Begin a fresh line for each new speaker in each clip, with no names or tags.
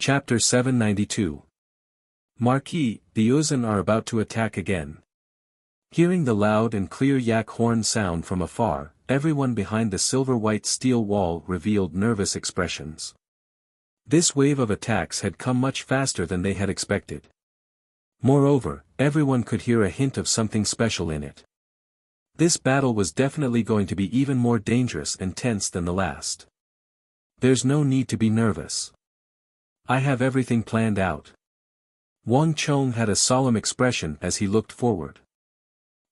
Chapter 792. Marquis, the Uzun are about to attack again. Hearing the loud and clear yak horn sound from afar, everyone behind the silver-white steel wall revealed nervous expressions. This wave of attacks had come much faster than they had expected. Moreover, everyone could hear a hint of something special in it. This battle was definitely going to be even more dangerous and tense than the last. There's no need to be nervous. I have everything planned out. Wang Chong had a solemn expression as he looked forward.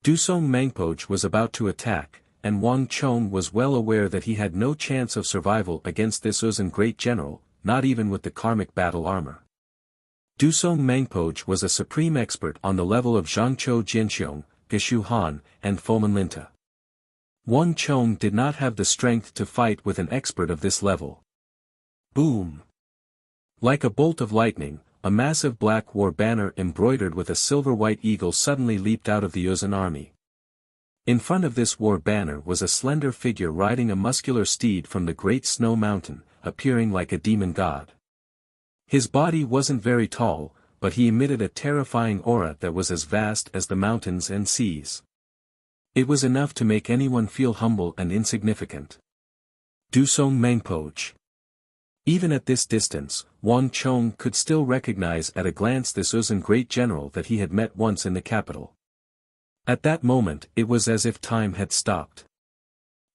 Dusong Mangpoj was about to attack, and Wang Chong was well aware that he had no chance of survival against this Uzun great general, not even with the karmic battle armor. Dusong Mangpoj was a supreme expert on the level of Zhangqiu Jianxiong, Geshu Han, and Fomen Linta. Wang Chong did not have the strength to fight with an expert of this level. Boom! Like a bolt of lightning, a massive black war banner embroidered with a silver-white eagle suddenly leaped out of the Uzun army. In front of this war banner was a slender figure riding a muscular steed from the Great Snow Mountain, appearing like a demon god. His body wasn't very tall, but he emitted a terrifying aura that was as vast as the mountains and seas. It was enough to make anyone feel humble and insignificant. Dusong Mangpoj. Even at this distance, Wang Chong could still recognize at a glance this Uzun great general that he had met once in the capital. At that moment it was as if time had stopped.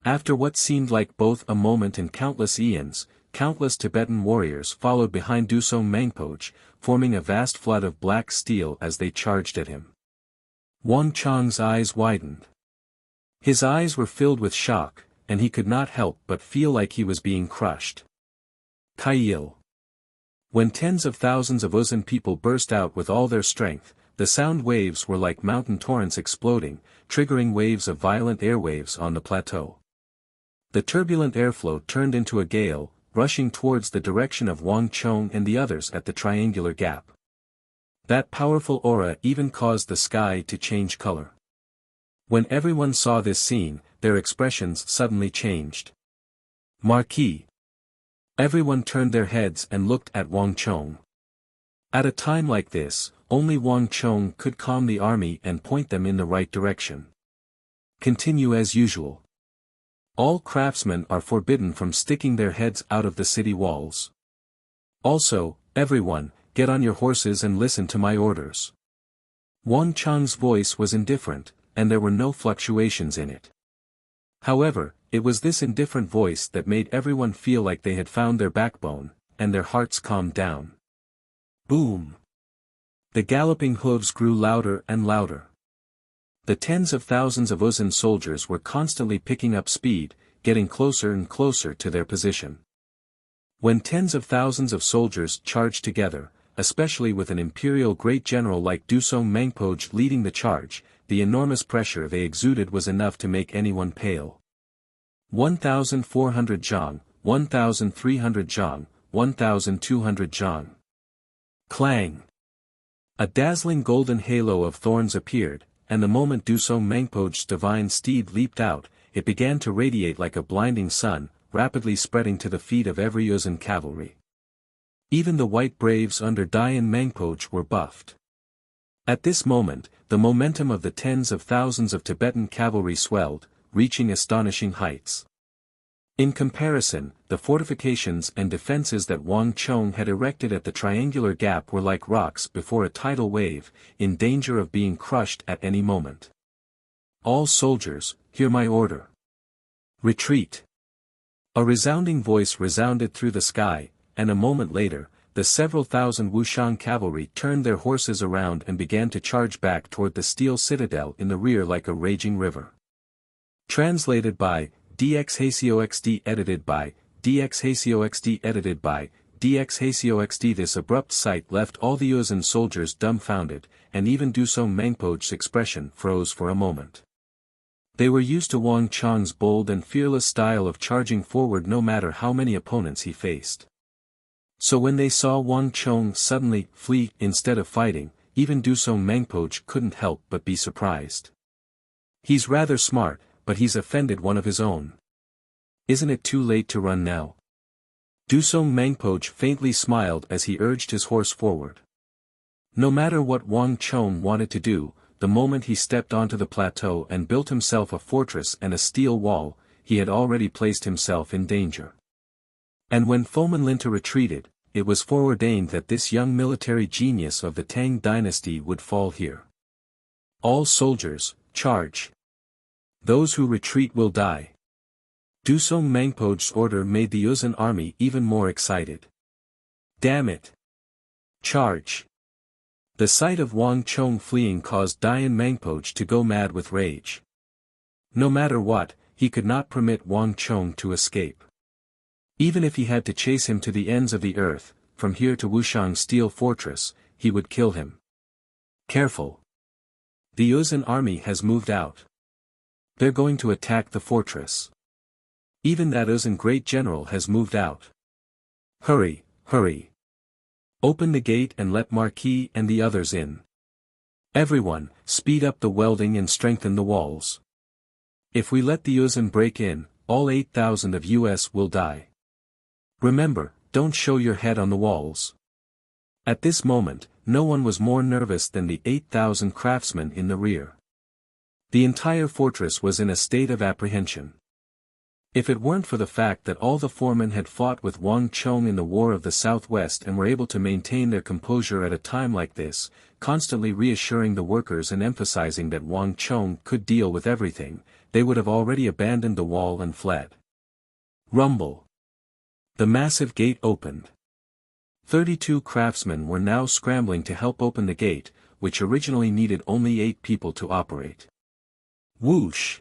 After what seemed like both a moment and countless eons, countless Tibetan warriors followed behind Dusong Mangpoj, forming a vast flood of black steel as they charged at him. Wang Chong's eyes widened. His eyes were filled with shock, and he could not help but feel like he was being crushed. Kaiyil. When tens of thousands of Uzun people burst out with all their strength, the sound waves were like mountain torrents exploding, triggering waves of violent airwaves on the plateau. The turbulent airflow turned into a gale, rushing towards the direction of Wang Chong and the others at the triangular gap. That powerful aura even caused the sky to change color. When everyone saw this scene, their expressions suddenly changed. Marquis. Everyone turned their heads and looked at Wang Chong. At a time like this, only Wang Chong could calm the army and point them in the right direction. Continue as usual. All craftsmen are forbidden from sticking their heads out of the city walls. Also, everyone, get on your horses and listen to my orders. Wang Chong's voice was indifferent, and there were no fluctuations in it. However, it was this indifferent voice that made everyone feel like they had found their backbone, and their hearts calmed down. Boom! The galloping hooves grew louder and louder. The tens of thousands of Uzun soldiers were constantly picking up speed, getting closer and closer to their position. When tens of thousands of soldiers charged together, especially with an imperial great general like Dusong Mangpoj leading the charge, the enormous pressure they exuded was enough to make anyone pale. 1,400 zhang, 1,300 zhang, 1,200 zhang. Clang! A dazzling golden halo of thorns appeared, and the moment Dusong Mangpoj's divine steed leaped out, it began to radiate like a blinding sun, rapidly spreading to the feet of every Uzun cavalry. Even the white braves under Dayan Mangpoj were buffed. At this moment, the momentum of the tens of thousands of Tibetan cavalry swelled, reaching astonishing heights. In comparison, the fortifications and defenses that Wang Chong had erected at the triangular gap were like rocks before a tidal wave, in danger of being crushed at any moment. All soldiers, hear my order. Retreat! A resounding voice resounded through the sky, and a moment later, the several thousand Wuxian cavalry turned their horses around and began to charge back toward the steel citadel in the rear like a raging river. Translated by DXHCOXD, edited by DXHCOXD, edited by DXHCOXD. This abrupt sight left all the Uzun soldiers dumbfounded, and even Dusong Mangpoj's expression froze for a moment. They were used to Wang Chong's bold and fearless style of charging forward no matter how many opponents he faced. So when they saw Wang Chong suddenly flee instead of fighting, even Dusong Mangpoj couldn't help but be surprised. He's rather smart, but he's offended one of his own. Isn't it too late to run now? Dusong Mangpoch faintly smiled as he urged his horse forward. No matter what Wang Chong wanted to do, the moment he stepped onto the plateau and built himself a fortress and a steel wall, he had already placed himself in danger. And when Foman Linta retreated, it was foreordained that this young military genius of the Tang dynasty would fall here. All soldiers, charge! Those who retreat will die. Dusong Mangpoch's order made the Yuzhan army even more excited. Damn it! Charge! The sight of Wang Chong fleeing caused Dian Mangpoch to go mad with rage. No matter what, he could not permit Wang Chong to escape. Even if he had to chase him to the ends of the earth, from here to Wushang Steel Fortress, he would kill him. Careful! The Yuzhan army has moved out. They're going to attack the fortress. Even that Yuzhan great general has moved out. Hurry, hurry! Open the gate and let Marquis and the others in. Everyone, speed up the welding and strengthen the walls. If we let the Yuzhan break in, all 8,000 of us will die. Remember, don't show your head on the walls. At this moment, no one was more nervous than the 8,000 craftsmen in the rear. The entire fortress was in a state of apprehension. If it weren't for the fact that all the foremen had fought with Wang Chong in the War of the Southwest and were able to maintain their composure at a time like this, constantly reassuring the workers and emphasizing that Wang Chong could deal with everything, they would have already abandoned the wall and fled. Rumble. The massive gate opened. 32 craftsmen were now scrambling to help open the gate, which originally needed only 8 people to operate. Whoosh!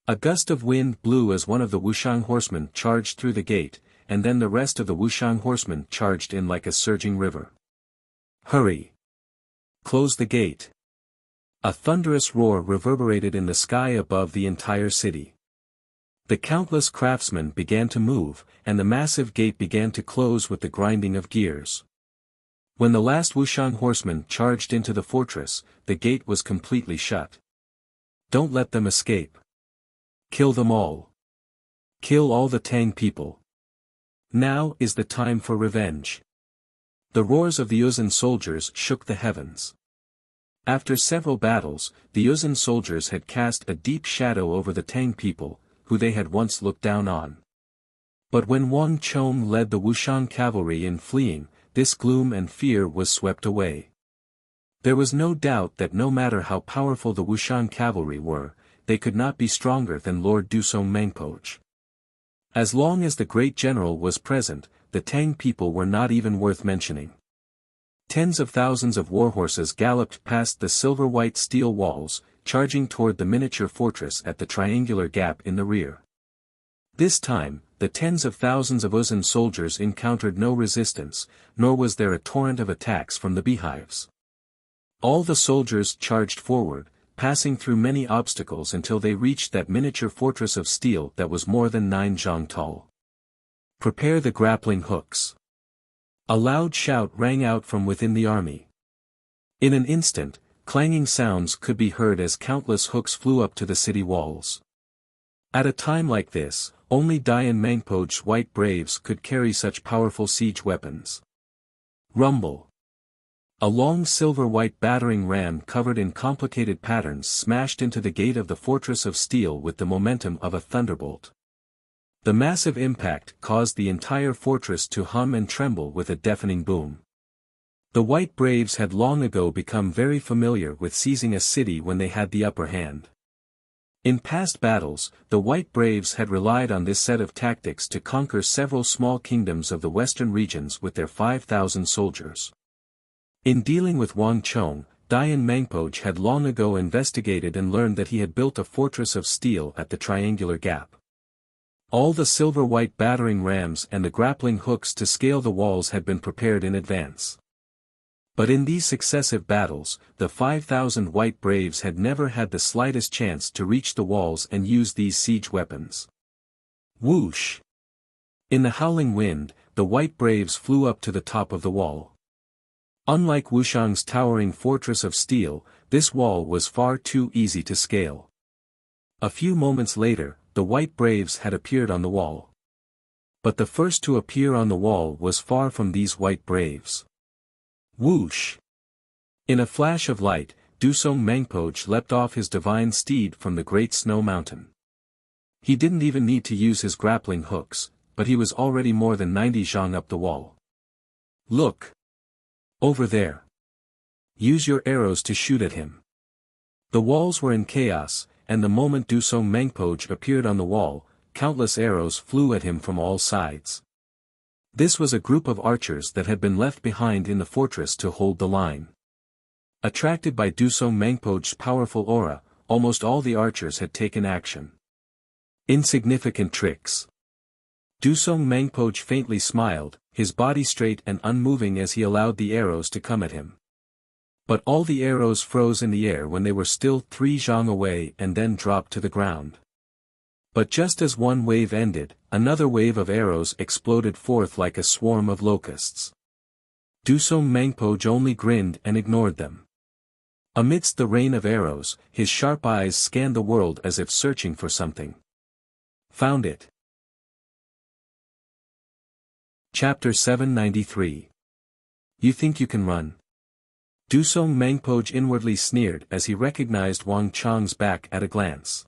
A gust of wind blew as one of the Wushang horsemen charged through the gate, and then the rest of the Wushang horsemen charged in like a surging river. Hurry! Close the gate! A thunderous roar reverberated in the sky above the entire city. The countless craftsmen began to move, and the massive gate began to close with the grinding of gears. When the last Wushang horseman charged into the fortress, the gate was completely shut. Don't let them escape. Kill them all. Kill all the Tang people. Now is the time for revenge. The roars of the Yuzhan soldiers shook the heavens. After several battles, the Yuzhan soldiers had cast a deep shadow over the Tang people, who they had once looked down on. But when Wang Chong led the Wushang cavalry in fleeing, this gloom and fear was swept away. There was no doubt that no matter how powerful the Wushang cavalry were, they could not be stronger than Lord Dusong Mangpoch. As long as the great general was present, the Tang people were not even worth mentioning. Tens of thousands of warhorses galloped past the silver-white steel walls, charging toward the miniature fortress at the triangular gap in the rear. This time, the tens of thousands of Yuzhan soldiers encountered no resistance, nor was there a torrent of attacks from the beehives. All the soldiers charged forward, passing through many obstacles until they reached that miniature fortress of steel that was more than 9 zhang tall. Prepare the grappling hooks. A loud shout rang out from within the army. In an instant, clanging sounds could be heard as countless hooks flew up to the city walls. At a time like this, only Dian Mangpoch's white braves could carry such powerful siege weapons. Rumble. A long silver-white battering ram covered in complicated patterns smashed into the gate of the fortress of steel with the momentum of a thunderbolt. The massive impact caused the entire fortress to hum and tremble with a deafening boom. The White Braves had long ago become very familiar with seizing a city when they had the upper hand. In past battles, the White Braves had relied on this set of tactics to conquer several small kingdoms of the western regions with their 5,000 soldiers. In dealing with Wang Chong, Dian Mangpoch had long ago investigated and learned that he had built a fortress of steel at the triangular gap. All the silver-white battering rams and the grappling hooks to scale the walls had been prepared in advance. But in these successive battles, the 5,000 White Braves had never had the slightest chance to reach the walls and use these siege weapons. Whoosh! In the howling wind, the White Braves flew up to the top of the wall. Unlike Wushang's towering fortress of steel, this wall was far too easy to scale. A few moments later, the White Braves had appeared on the wall. But the first to appear on the wall was far from these white braves. Whoosh! In a flash of light, Dusong Mangpoj leapt off his divine steed from the great snow mountain. He didn't even need to use his grappling hooks, but he was already more than 90 zhang up the wall. Look! Over there! Use your arrows to shoot at him. The walls were in chaos, and the moment Dusong Mangpoj appeared on the wall, countless arrows flew at him from all sides. This was a group of archers that had been left behind in the fortress to hold the line. Attracted by Dusong Mangpoj's powerful aura, almost all the archers had taken action. Insignificant tricks. Dusong Mangpoj faintly smiled, his body straight and unmoving as he allowed the arrows to come at him. But all the arrows froze in the air when they were still 3 zhang away and then dropped to the ground. But just as one wave ended, another wave of arrows exploded forth like a swarm of locusts. Dusong Mangpoj only grinned and ignored them. Amidst the rain of arrows, his sharp eyes scanned the world as if searching for something. Found it. Chapter 793. You think you can run? Dusong Mangpoj inwardly sneered as he recognized Wang Chong's back at a glance.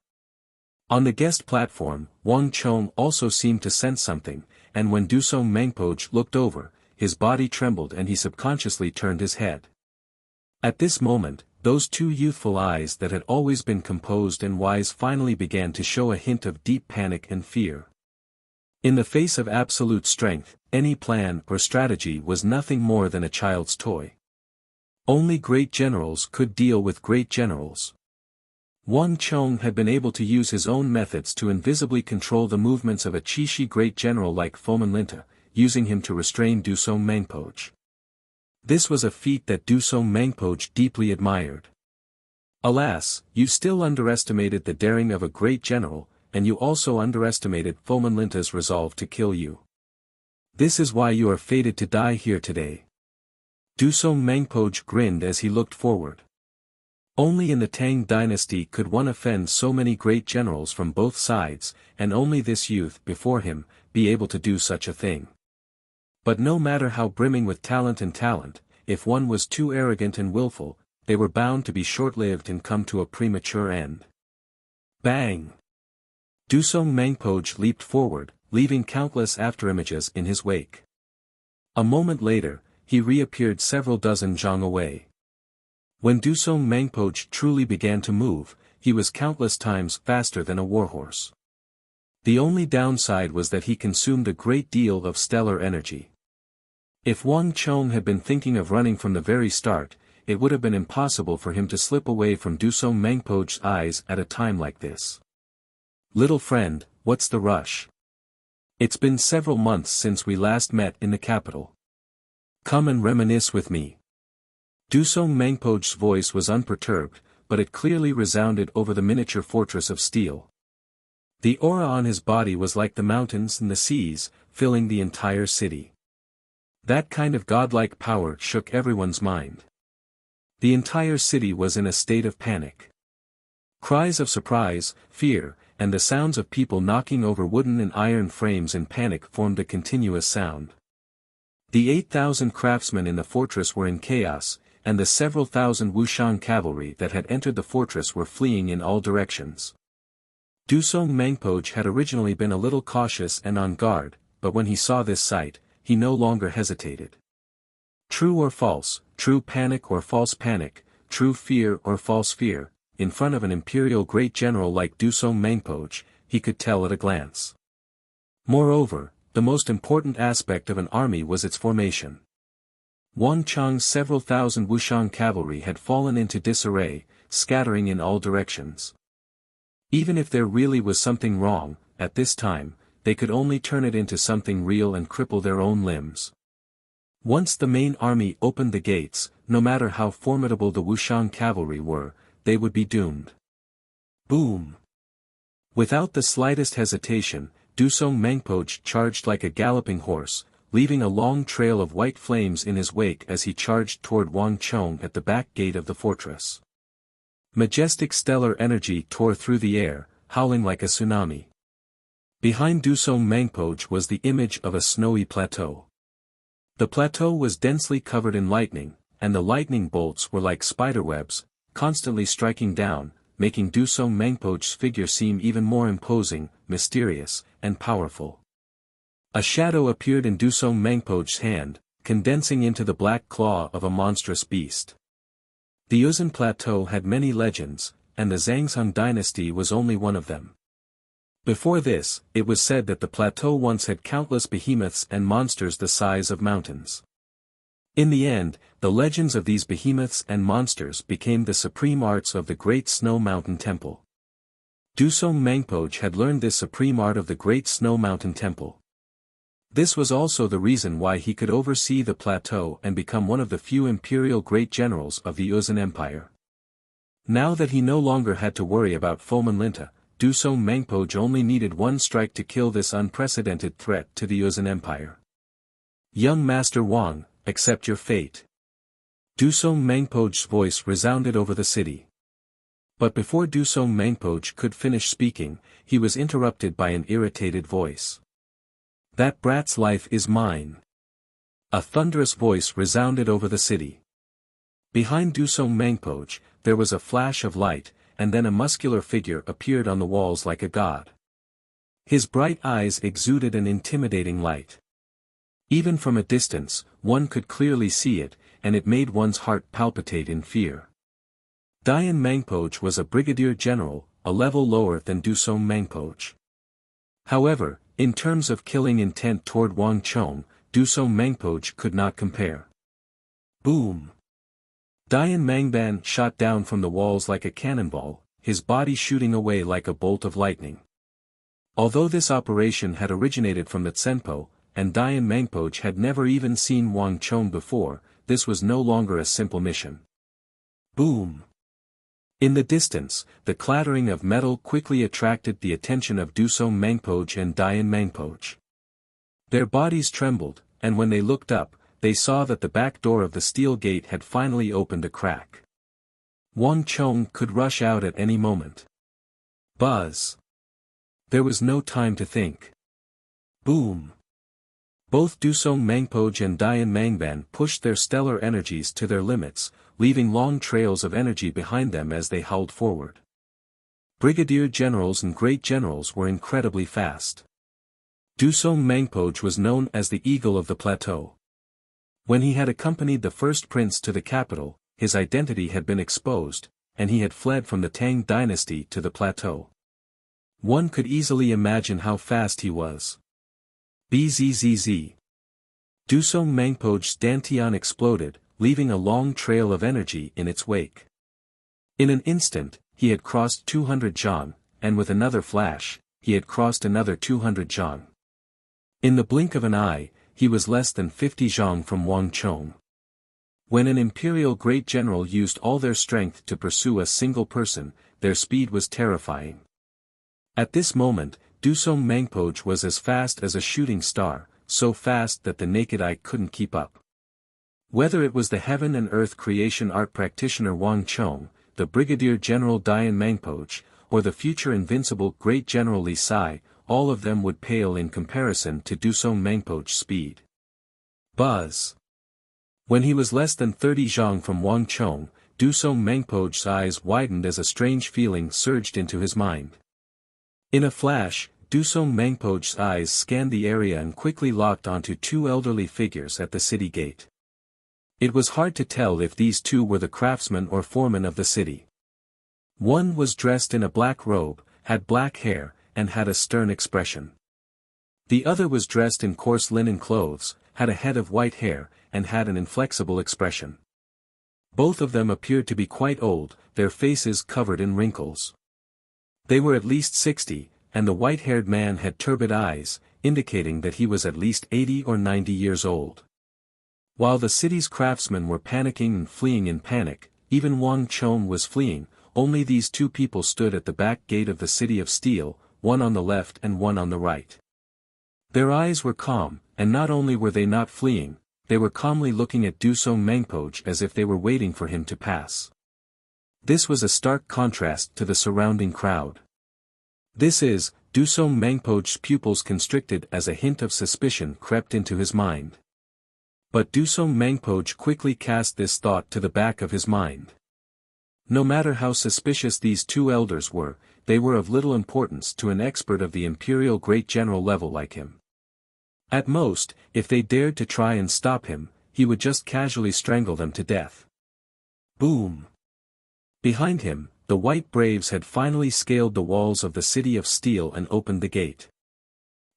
On the guest platform, Wang Chong also seemed to sense something, and when Dusong Mangpoj looked over, his body trembled and he subconsciously turned his head. At this moment, those two youthful eyes that had always been composed and wise finally began to show a hint of deep panic and fear. In the face of absolute strength, any plan or strategy was nothing more than a child's toy. Only great generals could deal with great generals. Wang Chong had been able to use his own methods to invisibly control the movements of a Qixi great general like Foman Linta, using him to restrain Dusong Mangpoj. This was a feat that Dusong Mangpoj deeply admired. Alas, you still underestimated the daring of a great general, and you also underestimated Foman Linta's resolve to kill you. This is why you are fated to die here today. Dusong Mangpoj grinned as he looked forward. Only in the Tang dynasty could one offend so many great generals from both sides, and only this youth before him, be able to do such a thing. But no matter how brimming with talent, if one was too arrogant and willful, they were bound to be short-lived and come to a premature end. Bang! Dusong Mangpoj leaped forward, leaving countless afterimages in his wake. A moment later, he reappeared several dozen zhang away. When Dusong Mangpoj truly began to move, he was countless times faster than a warhorse. The only downside was that he consumed a great deal of stellar energy. If Wang Chong had been thinking of running from the very start, it would have been impossible for him to slip away from Dusong Mangpoj's eyes at a time like this. Little friend, what's the rush? It's been several months since we last met in the capital. Come and reminisce with me. Dusong Mangpoj's voice was unperturbed, but it clearly resounded over the miniature fortress of steel. The aura on his body was like the mountains and the seas, filling the entire city. That kind of godlike power shook everyone's mind. The entire city was in a state of panic. Cries of surprise, fear, and the sounds of people knocking over wooden and iron frames in panic formed a continuous sound. The 8,000 craftsmen in the fortress were in chaos, and the several thousand Wuxian cavalry that had entered the fortress were fleeing in all directions. Dusong Mangpoj had originally been a little cautious and on guard, but when he saw this sight, he no longer hesitated. True or false, true panic or false panic, true fear or false fear, in front of an imperial great general like Dusong Mangpoj, he could tell at a glance. Moreover, the most important aspect of an army was its formation. Wang Chong's several thousand Wuxian cavalry had fallen into disarray, scattering in all directions. Even if there really was something wrong, at this time, they could only turn it into something real and cripple their own limbs. Once the main army opened the gates, no matter how formidable the Wuxian cavalry were, they would be doomed. Boom! Without the slightest hesitation, Dusong Mangpoj charged like a galloping horse, leaving a long trail of white flames in his wake as he charged toward Wang Chong at the back gate of the fortress. Majestic stellar energy tore through the air, howling like a tsunami. Behind Dusong Mangpoj was the image of a snowy plateau. The plateau was densely covered in lightning, and the lightning bolts were like spiderwebs, constantly striking down, making Dusong Mangpoj's figure seem even more imposing, mysterious, and powerful. A shadow appeared in Dusong Mangpoj's hand, condensing into the black claw of a monstrous beast. The Uzun Plateau had many legends, and the Zhangzhung dynasty was only one of them. Before this, it was said that the plateau once had countless behemoths and monsters the size of mountains. In the end, the legends of these behemoths and monsters became the supreme arts of the Great Snow Mountain Temple. Dusong Mangpoj had learned this supreme art of the Great Snow Mountain Temple. This was also the reason why he could oversee the plateau and become one of the few imperial great generals of the Uzun Empire. Now that he no longer had to worry about Fomenlinta, Dusong Mangpoj only needed one strike to kill this unprecedented threat to the Uzun Empire. Young Master Wang, accept your fate. Dusong Mangpoj's voice resounded over the city. But before Dusong Mangpoj could finish speaking, he was interrupted by an irritated voice. That brat's life is mine. A thunderous voice resounded over the city. Behind Dusong Mangpoj, there was a flash of light, and then a muscular figure appeared on the walls like a god. His bright eyes exuded an intimidating light. Even from a distance, one could clearly see it, and it made one's heart palpitate in fear. Dayan Mangpoj was a brigadier general, a level lower than Dusong Mangpoj. However, in terms of killing intent toward Wang Chong, Dusong Mangpoj could not compare. Boom! Dayan Mangban shot down from the walls like a cannonball, his body shooting away like a bolt of lightning. Although this operation had originated from the Tsenpo, and Dayan Mangpoj had never even seen Wang Chong before, this was no longer a simple mission. Boom! In the distance, the clattering of metal quickly attracted the attention of Dusong Mangpoj and Dayan Mangpoj. Their bodies trembled, and when they looked up, they saw that the back door of the steel gate had finally opened a crack. Wang Chong could rush out at any moment. Buzz! There was no time to think. Boom! Both Dusong Mangpoj and Dayan Mangban pushed their stellar energies to their limits, leaving long trails of energy behind them as they howled forward. Brigadier generals and great generals were incredibly fast. Dusong Mangpoj was known as the Eagle of the Plateau. When he had accompanied the first prince to the capital, his identity had been exposed, and he had fled from the Tang dynasty to the plateau. One could easily imagine how fast he was. Bzzz. Dusong Mangpoj's dantian exploded, leaving a long trail of energy in its wake. In an instant, he had crossed 200 zhang, and with another flash, he had crossed another 200 zhang. In the blink of an eye, he was less than 50 zhang from Wang Chong. When an imperial great general used all their strength to pursue a single person, their speed was terrifying. At this moment, Dusong Mangpoj was as fast as a shooting star, so fast that the naked eye couldn't keep up. Whether it was the heaven and earth creation art practitioner Wang Chong, the brigadier general Dayan Mangpoj, or the future invincible great general Li Sai, all of them would pale in comparison to Dusong Mangpoj's speed. Buzz! When he was less than 30 zhang from Wang Chong, Dusong Mangpoj's eyes widened as a strange feeling surged into his mind. In a flash, Dusong Mangpoj's eyes scanned the area and quickly locked onto two elderly figures at the city gate. It was hard to tell if these two were the craftsmen or foremen of the city. One was dressed in a black robe, had black hair, and had a stern expression. The other was dressed in coarse linen clothes, had a head of white hair, and had an inflexible expression. Both of them appeared to be quite old, their faces covered in wrinkles. They were at least 60, and the white-haired man had turbid eyes, indicating that he was at least 80 or 90 years old. While the city's craftsmen were panicking and fleeing in panic, even Wang Chong was fleeing. Only these two people stood at the back gate of the City of Steel, one on the left and one on the right. Their eyes were calm, and not only were they not fleeing, they were calmly looking at Dusong Mangpoj as if they were waiting for him to pass. This was a stark contrast to the surrounding crowd. This is, Dusong Mangpo's pupils constricted as a hint of suspicion crept into his mind. But Dusong Mangpo quickly cast this thought to the back of his mind. No matter how suspicious these two elders were, they were of little importance to an expert of the imperial great general level like him. At most, if they dared to try and stop him, he would just casually strangle them to death. Boom! Behind him, the white braves had finally scaled the walls of the city of steel and opened the gate.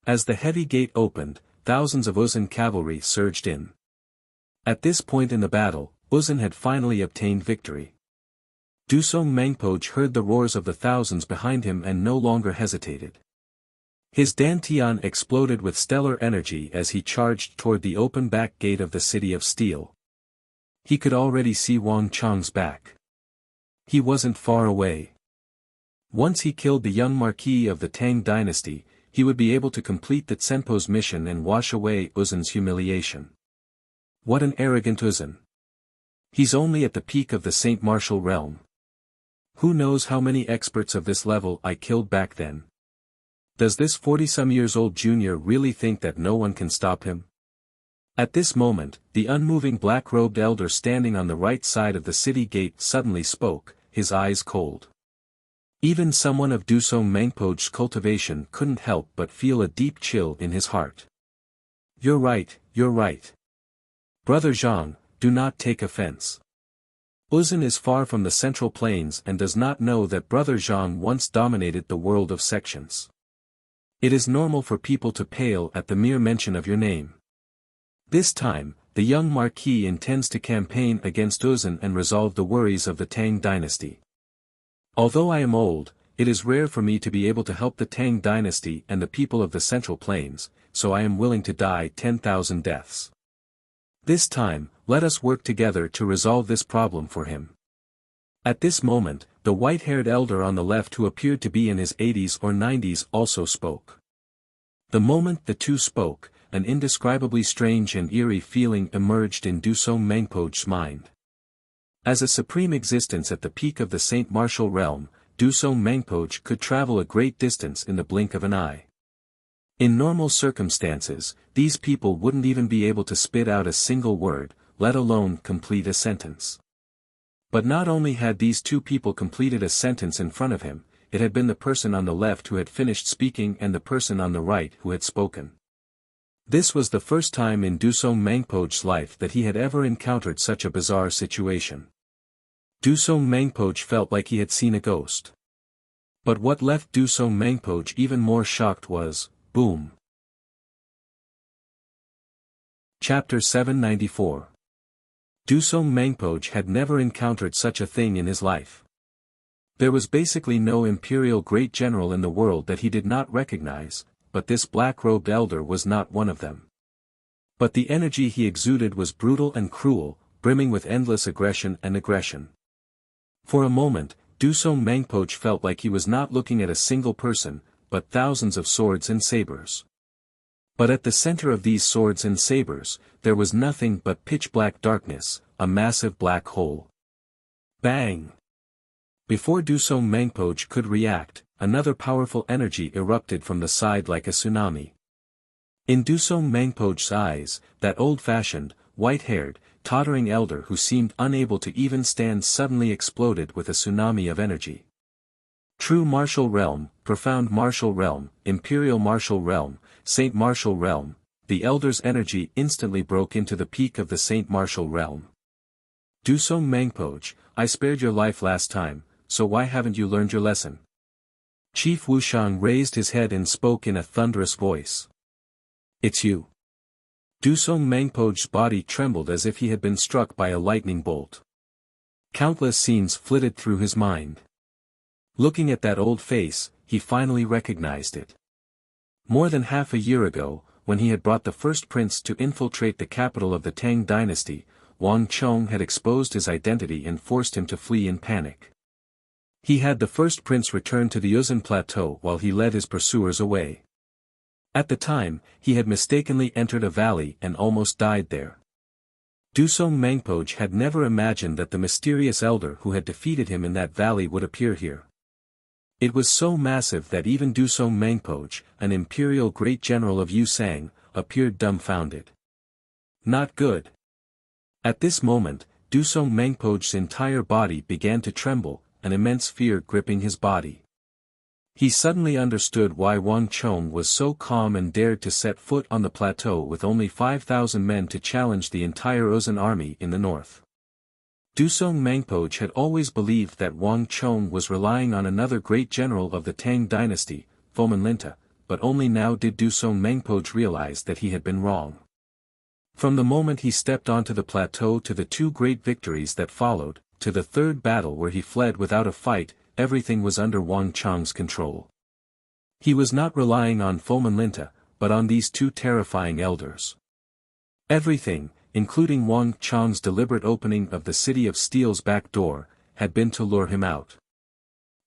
As the heavy gate opened, thousands of Uzun cavalry surged in. At this point in the battle, Uzun had finally obtained victory. Dusong Mangpo heard the roars of the thousands behind him and no longer hesitated. His dantian exploded with stellar energy as he charged toward the open back gate of the city of steel. He could already see Wang Chang's back. He wasn't far away. Once he killed the young marquis of the Tang dynasty, he would be able to complete the Tsenpo's mission and wash away Uzun's humiliation. What an arrogant Uzun! He's only at the peak of the Saint Martial realm. Who knows how many experts of this level I killed back then? Does this 40-some-years-old junior really think that no one can stop him? At this moment, the unmoving black-robed elder standing on the right side of the city gate suddenly spoke, his eyes cold. Even someone of Dusong Mangpo's cultivation couldn't help but feel a deep chill in his heart. You're right, you're right. Brother Zhang, do not take offense. Uzun is far from the Central Plains and does not know that Brother Zhang once dominated the world of sections. It is normal for people to pale at the mere mention of your name. This time, the young marquis intends to campaign against Uzun and resolve the worries of the Tang dynasty. Although I am old, it is rare for me to be able to help the Tang dynasty and the people of the Central Plains, so I am willing to die 10,000 deaths. This time, let us work together to resolve this problem for him. At this moment, the white-haired elder on the left who appeared to be in his 80s or 90s also spoke. The moment the two spoke, an indescribably strange and eerie feeling emerged in Dusong Mangpo's mind. As a supreme existence at the peak of the Saint Martial realm, Dusong Mangpo could travel a great distance in the blink of an eye. In normal circumstances, these people wouldn't even be able to spit out a single word, let alone complete a sentence. But not only had these two people completed a sentence in front of him, it had been the person on the left who had finished speaking and the person on the right who had spoken. This was the first time in Dusong Mangpo's life that he had ever encountered such a bizarre situation. Dusong Mangpo felt like he had seen a ghost. But what left Dusong Mangpo even more shocked was, boom. Chapter 794. Dusong Mangpo had never encountered such a thing in his life. There was basically no imperial great general in the world that he did not recognize, but this black-robed elder was not one of them. But the energy he exuded was brutal and cruel, brimming with endless aggression. For a moment, Dusong Mangpo felt like he was not looking at a single person, but thousands of swords and sabers. But at the center of these swords and sabers, there was nothing but pitch-black darkness, a massive black hole. Bang! Before Dusong Mangpo could react, another powerful energy erupted from the side like a tsunami. In Dusong Mangpo's eyes, that old-fashioned, white-haired, tottering elder who seemed unable to even stand suddenly exploded with a tsunami of energy. True martial realm, profound martial realm, imperial martial realm, Saint Martial realm, the elder's energy instantly broke into the peak of the Saint Martial realm. Dusong Mangpo, I spared your life last time, so why haven't you learned your lesson? Chief Wuxiang raised his head and spoke in a thunderous voice. It's you. Dusong Mangpo's body trembled as if he had been struck by a lightning bolt. Countless scenes flitted through his mind. Looking at that old face, he finally recognized it. More than half a year ago, when he had brought the first prince to infiltrate the capital of the Tang dynasty, Wang Chong had exposed his identity and forced him to flee in panic. He had the first prince return to the Uzun plateau while he led his pursuers away. At the time, he had mistakenly entered a valley and almost died there. Dusong Mangpo had never imagined that the mysterious elder who had defeated him in that valley would appear here. It was so massive that even Dusong Mangpoj, an imperial great general of Yusang, appeared dumbfounded. Not good. At this moment, Dusong Mangpoj's entire body began to tremble, an immense fear gripping his body. He suddenly understood why Wang Chong was so calm and dared to set foot on the plateau with only 5,000 men to challenge the entire Ozan army in the north. Dusong Mangpoj had always believed that Wang Chong was relying on another great general of the Tang dynasty, Fomenlinta, but only now did Dusong Mangpoj realize that he had been wrong. From the moment he stepped onto the plateau to the two great victories that followed, to the third battle where he fled without a fight, everything was under Wang Chong's control. He was not relying on Fomenlinta, but on these two terrifying elders. Everything, including Wang Chong's deliberate opening of the City of Steel's back door, had been to lure him out.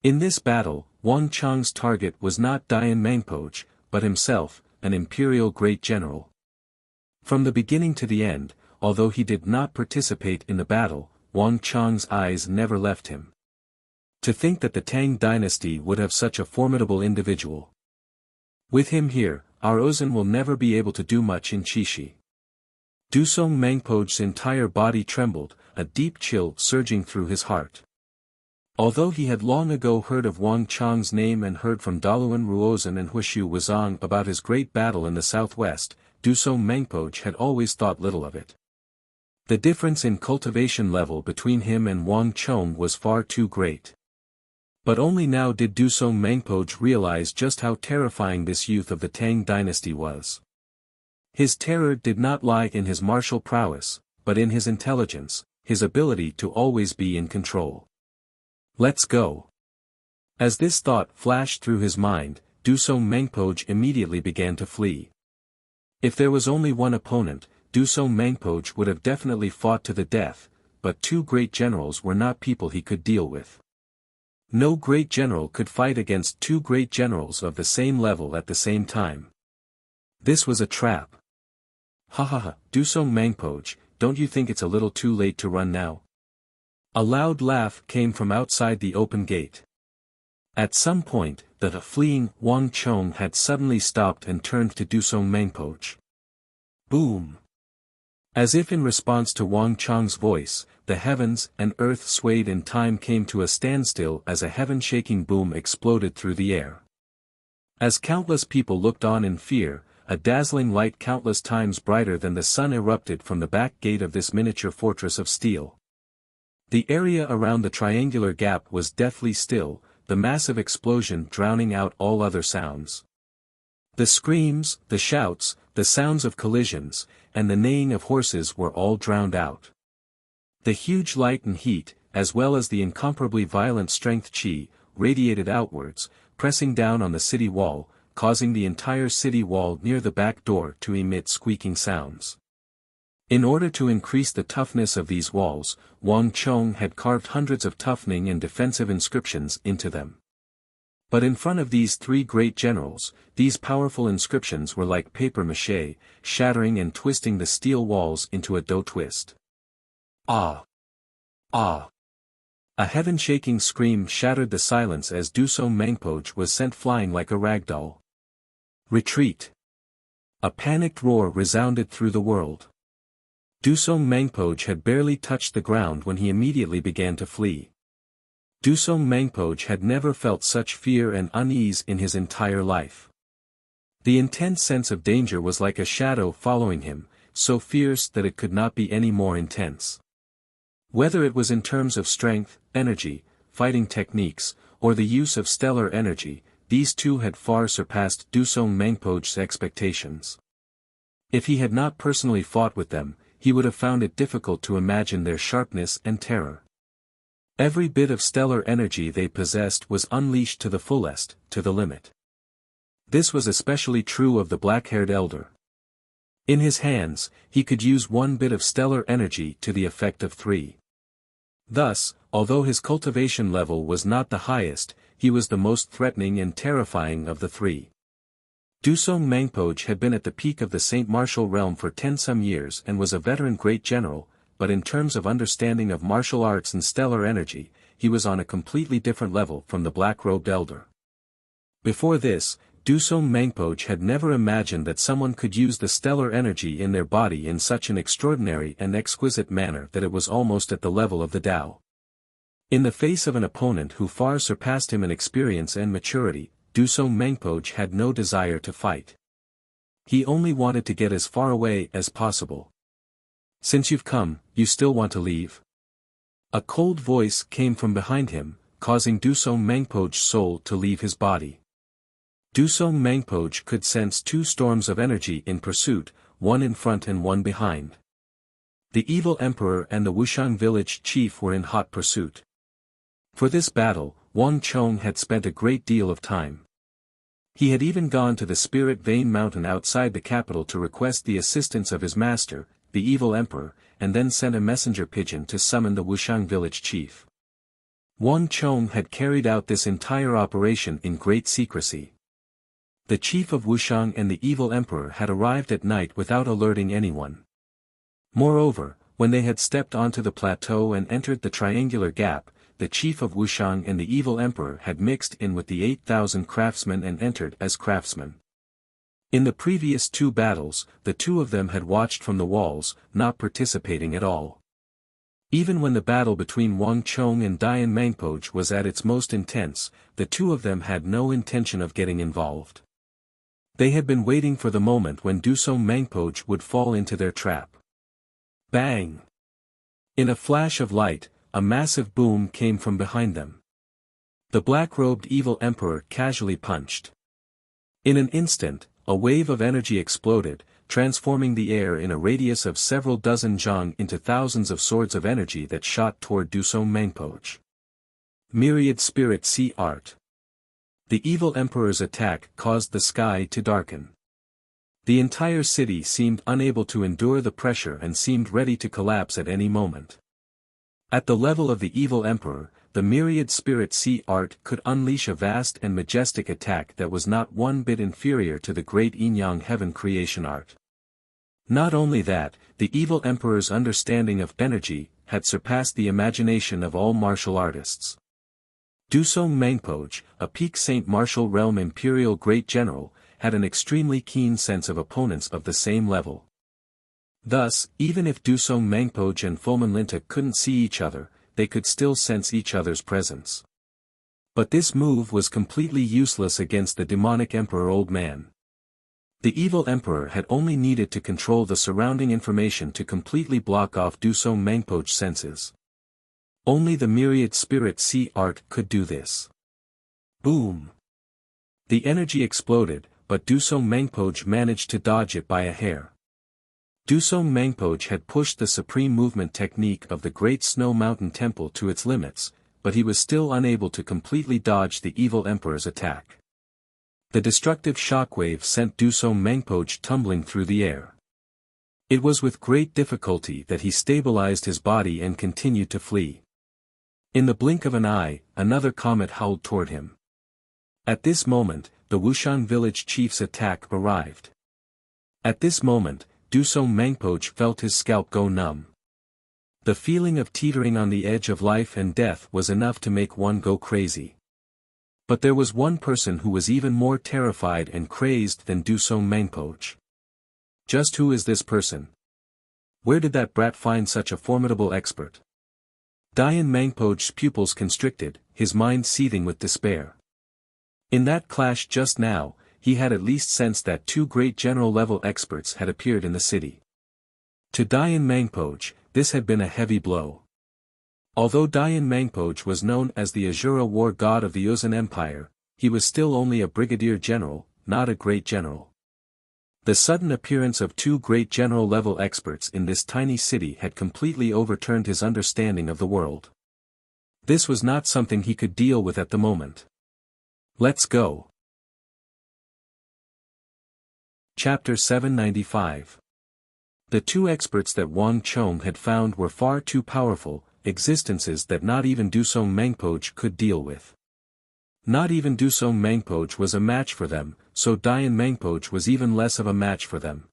In this battle, Wang Chong's target was not Dian Mangpoj, but himself, an imperial great general. From the beginning to the end, although he did not participate in the battle, Wang Chong's eyes never left him. To think that the Tang dynasty would have such a formidable individual. With him here, our Ozan will never be able to do much in Qixi. Dusong Mangpoj's entire body trembled, a deep chill surging through his heart. Although he had long ago heard of Wang Chong's name and heard from Daluan Ruozan and Huishu Wuzong about his great battle in the southwest, Dusong Mangpoj had always thought little of it. The difference in cultivation level between him and Wang Chong was far too great. But only now did Dusong Mangpoj realize just how terrifying this youth of the Tang dynasty was. His terror did not lie in his martial prowess, but in his intelligence, his ability to always be in control. Let's go. As this thought flashed through his mind, Dusong Mangpoj immediately began to flee. If there was only one opponent, Dusong Mangpoj would have definitely fought to the death, but two great generals were not people he could deal with. No great general could fight against two great generals of the same level at the same time. This was a trap. Ha ha ha, Dusong Mangpoj, don't you think it's a little too late to run now? A loud laugh came from outside the open gate. At some point, the fleeing Wang Chong had suddenly stopped and turned to Dusong Mangpoj. Boom! As if in response to Wang Chong's voice, the heavens and earth swayed and time came to a standstill as a heaven-shaking boom exploded through the air. As countless people looked on in fear, a dazzling light countless times brighter than the sun erupted from the back gate of this miniature fortress of steel. The area around the triangular gap was deathly still, the massive explosion drowning out all other sounds. The screams, the shouts, the sounds of collisions, and the neighing of horses were all drowned out. The huge light and heat, as well as the incomparably violent strength qi, radiated outwards, pressing down on the city wall, causing the entire city wall near the back door to emit squeaking sounds. In order to increase the toughness of these walls, Wang Chong had carved hundreds of toughening and defensive inscriptions into them. But in front of these three great generals, these powerful inscriptions were like papier-mâché, shattering and twisting the steel walls into a dough twist. Ah! Ah! A heaven-shaking scream shattered the silence as Dusong Mangpoj was sent flying like a ragdoll. Retreat! A panicked roar resounded through the world. Dusong Mangpoj had barely touched the ground when he immediately began to flee. Dusong Mangpoj had never felt such fear and unease in his entire life. The intense sense of danger was like a shadow following him, so fierce that it could not be any more intense. Whether it was in terms of strength, energy, fighting techniques, or the use of stellar energy, these two had far surpassed Dusong Mangpoj's expectations. If he had not personally fought with them, he would have found it difficult to imagine their sharpness and terror. Every bit of stellar energy they possessed was unleashed to the fullest, to the limit. This was especially true of the black-haired elder. In his hands, he could use one bit of stellar energy to the effect of three. Thus, although his cultivation level was not the highest, he was the most threatening and terrifying of the three. Dusong Mangpoj had been at the peak of the Saint Martial realm for 10-some years and was a veteran great general, but in terms of understanding of martial arts and stellar energy, he was on a completely different level from the black-robed elder. Before this, Dusong Mangpoch had never imagined that someone could use the stellar energy in their body in such an extraordinary and exquisite manner that it was almost at the level of the Tao. In the face of an opponent who far surpassed him in experience and maturity, Dusong Mangpoch had no desire to fight. He only wanted to get as far away as possible. "Since you've come, you still want to leave?" A cold voice came from behind him, causing Dusong Mangpoch's soul to leave his body. Dusong Mangpoch could sense two storms of energy in pursuit, one in front and one behind. The evil emperor and the Wuxiang village chief were in hot pursuit. For this battle, Wang Chong had spent a great deal of time. He had even gone to the Spirit Vein Mountain outside the capital to request the assistance of his master, the evil emperor, and then sent a messenger pigeon to summon the Wuxiang village chief. Wang Chong had carried out this entire operation in great secrecy. The chief of Wuxiang and the evil emperor had arrived at night without alerting anyone. Moreover, when they had stepped onto the plateau and entered the triangular gap, the chief of Wuxiang and the evil emperor had mixed in with the 8,000 craftsmen and entered as craftsmen. In the previous two battles, the two of them had watched from the walls, not participating at all. Even when the battle between Wang Chong and Dian Mangpoch was at its most intense, the two of them had no intention of getting involved. They had been waiting for the moment when Dusong Mangpoch would fall into their trap. Bang! In a flash of light, a massive boom came from behind them. The black-robed evil emperor casually punched. In an instant, a wave of energy exploded, transforming the air in a radius of several dozen zhang into thousands of swords of energy that shot toward Dusong Mangpoch. Myriad Spirit Sea Art. The evil emperor's attack caused the sky to darken. The entire city seemed unable to endure the pressure and seemed ready to collapse at any moment. At the level of the evil emperor, the myriad spirit sea art could unleash a vast and majestic attack that was not one bit inferior to the great Yin-Yang heaven creation art. Not only that, the evil emperor's understanding of energy had surpassed the imagination of all martial artists. Dusong Mangpoch, a peak Saint Martial Realm Imperial Great General, had an extremely keen sense of opponents of the same level. Thus, even if Dusong Mangpoch and Fulminlinta couldn't see each other, they could still sense each other's presence. But this move was completely useless against the demonic Emperor Old Man. The evil Emperor had only needed to control the surrounding information to completely block off Dusong Mangpoch's senses. Only the myriad spirit sea art could do this. Boom! The energy exploded, but Dusong Mangpoch managed to dodge it by a hair. Dusong Mangpoch had pushed the supreme movement technique of the Great Snow Mountain Temple to its limits, but he was still unable to completely dodge the evil emperor's attack. The destructive shockwave sent Dusong Mangpoch tumbling through the air. It was with great difficulty that he stabilized his body and continued to flee. In the blink of an eye, another comet howled toward him. At this moment, the Wuxiang village chief's attack arrived. At this moment, Dusong Mangpoch felt his scalp go numb. The feeling of teetering on the edge of life and death was enough to make one go crazy. But there was one person who was even more terrified and crazed than Dusong Mangpoch. Just who is this person? Where did that brat find such a formidable expert? Dian Mangpoch's pupils constricted, his mind seething with despair. In that clash just now, he had at least sensed that two great general-level experts had appeared in the city. To Dian Mangpoch, this had been a heavy blow. Although Dian Mangpoch was known as the Azura war god of the Yuzhan Empire, he was still only a brigadier general, not a great general. The sudden appearance of two great general-level experts in this tiny city had completely overturned his understanding of the world. This was not something he could deal with at the moment. Let's go. Chapter 795. The two experts that Wang Chong had found were far too powerful, existences that not even Dusong Mangpoch could deal with. Not even Dusong Mangpoch was a match for them, so Dian Mangpoch was even less of a match for them.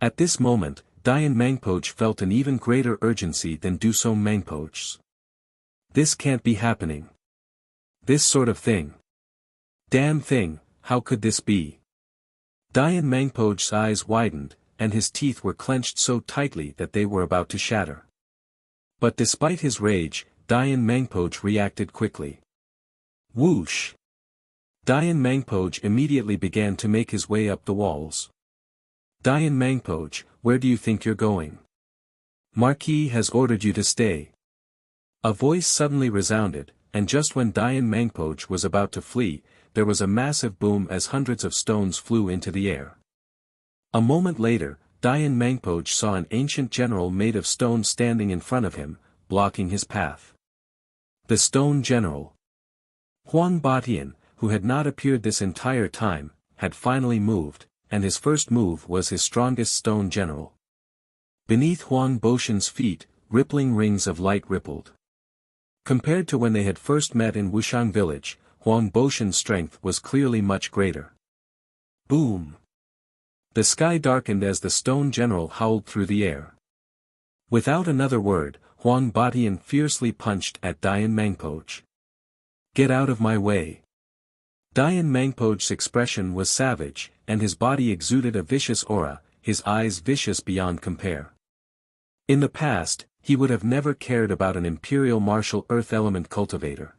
At this moment, Dian Mangpoch felt an even greater urgency than Dusong Mangpoch's. This can't be happening. This sort of thing. Damn thing, how could this be? Dian Mangpo's eyes widened, and his teeth were clenched so tightly that they were about to shatter. But despite his rage, Dian Mangpo reacted quickly. Whoosh! Dian Mangpo immediately began to make his way up the walls. Dian Mangpo, where do you think you're going? Marquis has ordered you to stay. A voice suddenly resounded, and just when Dian Mangpo was about to flee, there was a massive boom as hundreds of stones flew into the air. A moment later, Dian Mangpo saw an ancient general made of stone standing in front of him, blocking his path. The stone general. Huang Batian, who had not appeared this entire time, had finally moved, and his first move was his strongest stone general. Beneath Huang Boshan's feet, rippling rings of light rippled. Compared to when they had first met in Wuxiang village, Huang Boshan's strength was clearly much greater. Boom! The sky darkened as the stone general howled through the air. Without another word, Huang Batian fiercely punched at Dian Mangpo. Get out of my way! Dian Mangpo's expression was savage, and his body exuded a vicious aura, his eyes vicious beyond compare. In the past, he would have never cared about an imperial martial earth element cultivator.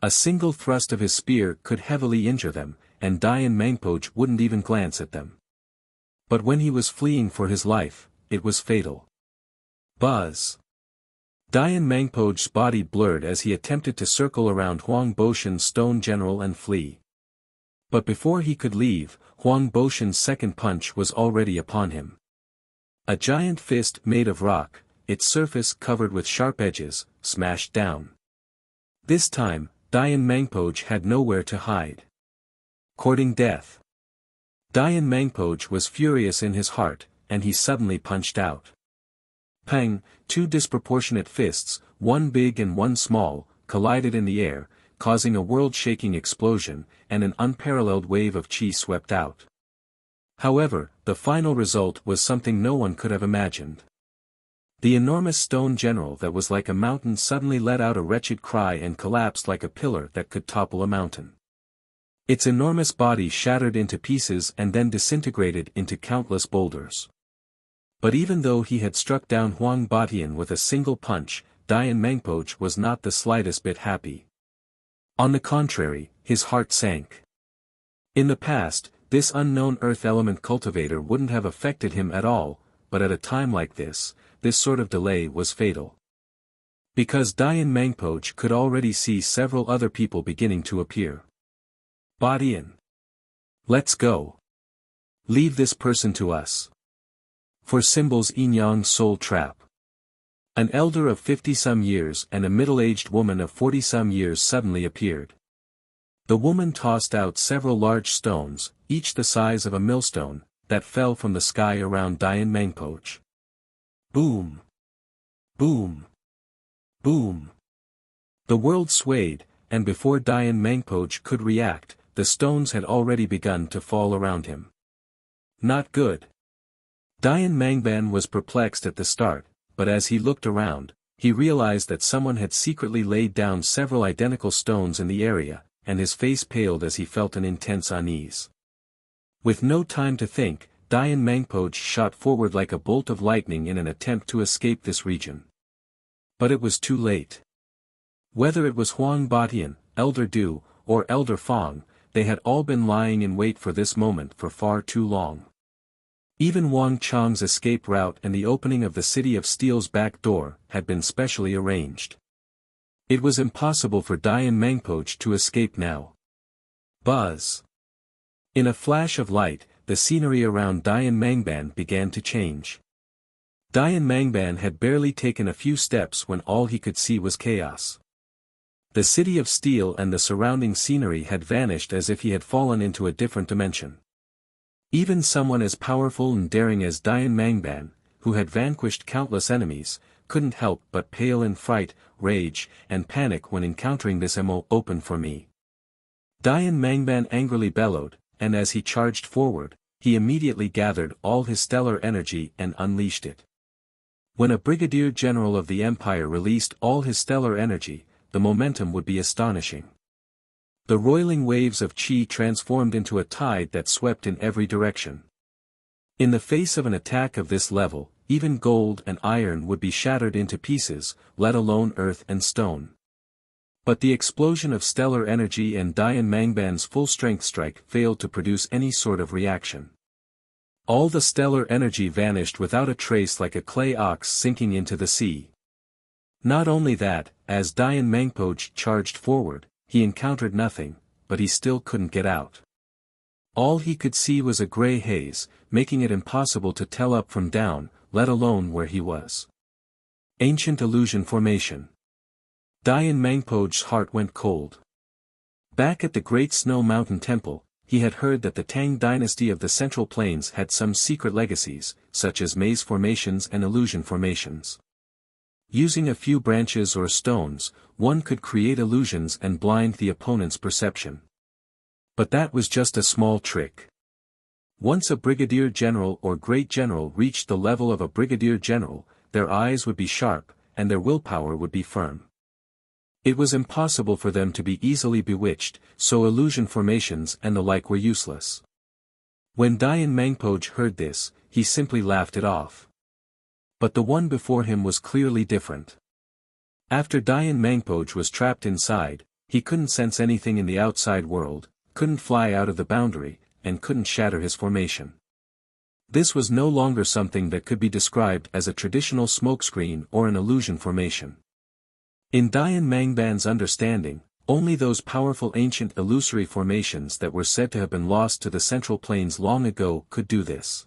A single thrust of his spear could heavily injure them, and Dian Mangpo wouldn't even glance at them. But when he was fleeing for his life, it was fatal. Buzz! Dian Mangpo's body blurred as he attempted to circle around Huang Boshan's stone general and flee. But before he could leave, Huang Boshan's second punch was already upon him. A giant fist made of rock, its surface covered with sharp edges, smashed down. This time, Dian Mangpo had nowhere to hide. Courting death. Dian Mangpo was furious in his heart, and he suddenly punched out. Pang, two disproportionate fists, one big and one small, collided in the air, causing a world-shaking explosion, and an unparalleled wave of chi swept out. However, the final result was something no one could have imagined. The enormous stone general that was like a mountain suddenly let out a wretched cry and collapsed like a pillar that could topple a mountain. Its enormous body shattered into pieces and then disintegrated into countless boulders. But even though he had struck down Huang Batian with a single punch, Dian Mangpo was not the slightest bit happy. On the contrary, his heart sank. In the past, this unknown earth element cultivator wouldn't have affected him at all, but at a time like this sort of delay was fatal. Because Dian Mangpo could already see several other people beginning to appear. Batian. Let's go. Leave this person to us. For Symbol's Yinyang soul trap. An elder of 50-some years and a middle-aged woman of 40-some years suddenly appeared. The woman tossed out several large stones, each the size of a millstone, that fell from the sky around Dian Mangpo. Boom! Boom! Boom! The world swayed, and before Dian Mangpo could react, the stones had already begun to fall around him. Not good. Dian Mangban was perplexed at the start, but as he looked around, he realized that someone had secretly laid down several identical stones in the area, and his face paled as he felt an intense unease. With no time to think, Dian Mangpo shot forward like a bolt of lightning in an attempt to escape this region. But it was too late. Whether it was Huang Batian, Elder Du, or Elder Fong, they had all been lying in wait for this moment for far too long. Even Wang Chang's escape route and the opening of the City of Steel's back door had been specially arranged. It was impossible for Dian Mangpo to escape now. Buzz! In a flash of light, the scenery around Dian Mangban began to change. Dian Mangban had barely taken a few steps when all he could see was chaos. The City of Steel and the surrounding scenery had vanished as if he had fallen into a different dimension. Even someone as powerful and daring as Dian Mangban, who had vanquished countless enemies, couldn't help but pale in fright, rage, and panic when encountering this MO. Open for me. Dian Mangban angrily bellowed, and as he charged forward, he immediately gathered all his stellar energy and unleashed it. When a brigadier general of the empire released all his stellar energy, the momentum would be astonishing. The roiling waves of chi transformed into a tide that swept in every direction. In the face of an attack of this level, even gold and iron would be shattered into pieces, let alone earth and stone. But the explosion of stellar energy and Dian Mangban's full-strength strike failed to produce any sort of reaction. All the stellar energy vanished without a trace, like a clay ox sinking into the sea. Not only that, as Dian Mangpoj charged forward, he encountered nothing, but he still couldn't get out. All he could see was a gray haze, making it impossible to tell up from down, let alone where he was. Ancient illusion formation. Dian Mangpoj's heart went cold. Back at the Great Snow Mountain Temple, he had heard that the Tang dynasty of the Central Plains had some secret legacies, such as maze formations and illusion formations. Using a few branches or stones, one could create illusions and blind the opponent's perception. But that was just a small trick. Once a brigadier general or great general reached the level of a brigadier general, their eyes would be sharp, and their willpower would be firm. It was impossible for them to be easily bewitched, so illusion formations and the like were useless. When Dian Mangpoj heard this, he simply laughed it off. But the one before him was clearly different. After Dian Mangpoj was trapped inside, he couldn't sense anything in the outside world, couldn't fly out of the boundary, and couldn't shatter his formation. This was no longer something that could be described as a traditional smokescreen or an illusion formation. In Dian Mangban's understanding, only those powerful ancient illusory formations that were said to have been lost to the Central Plains long ago could do this.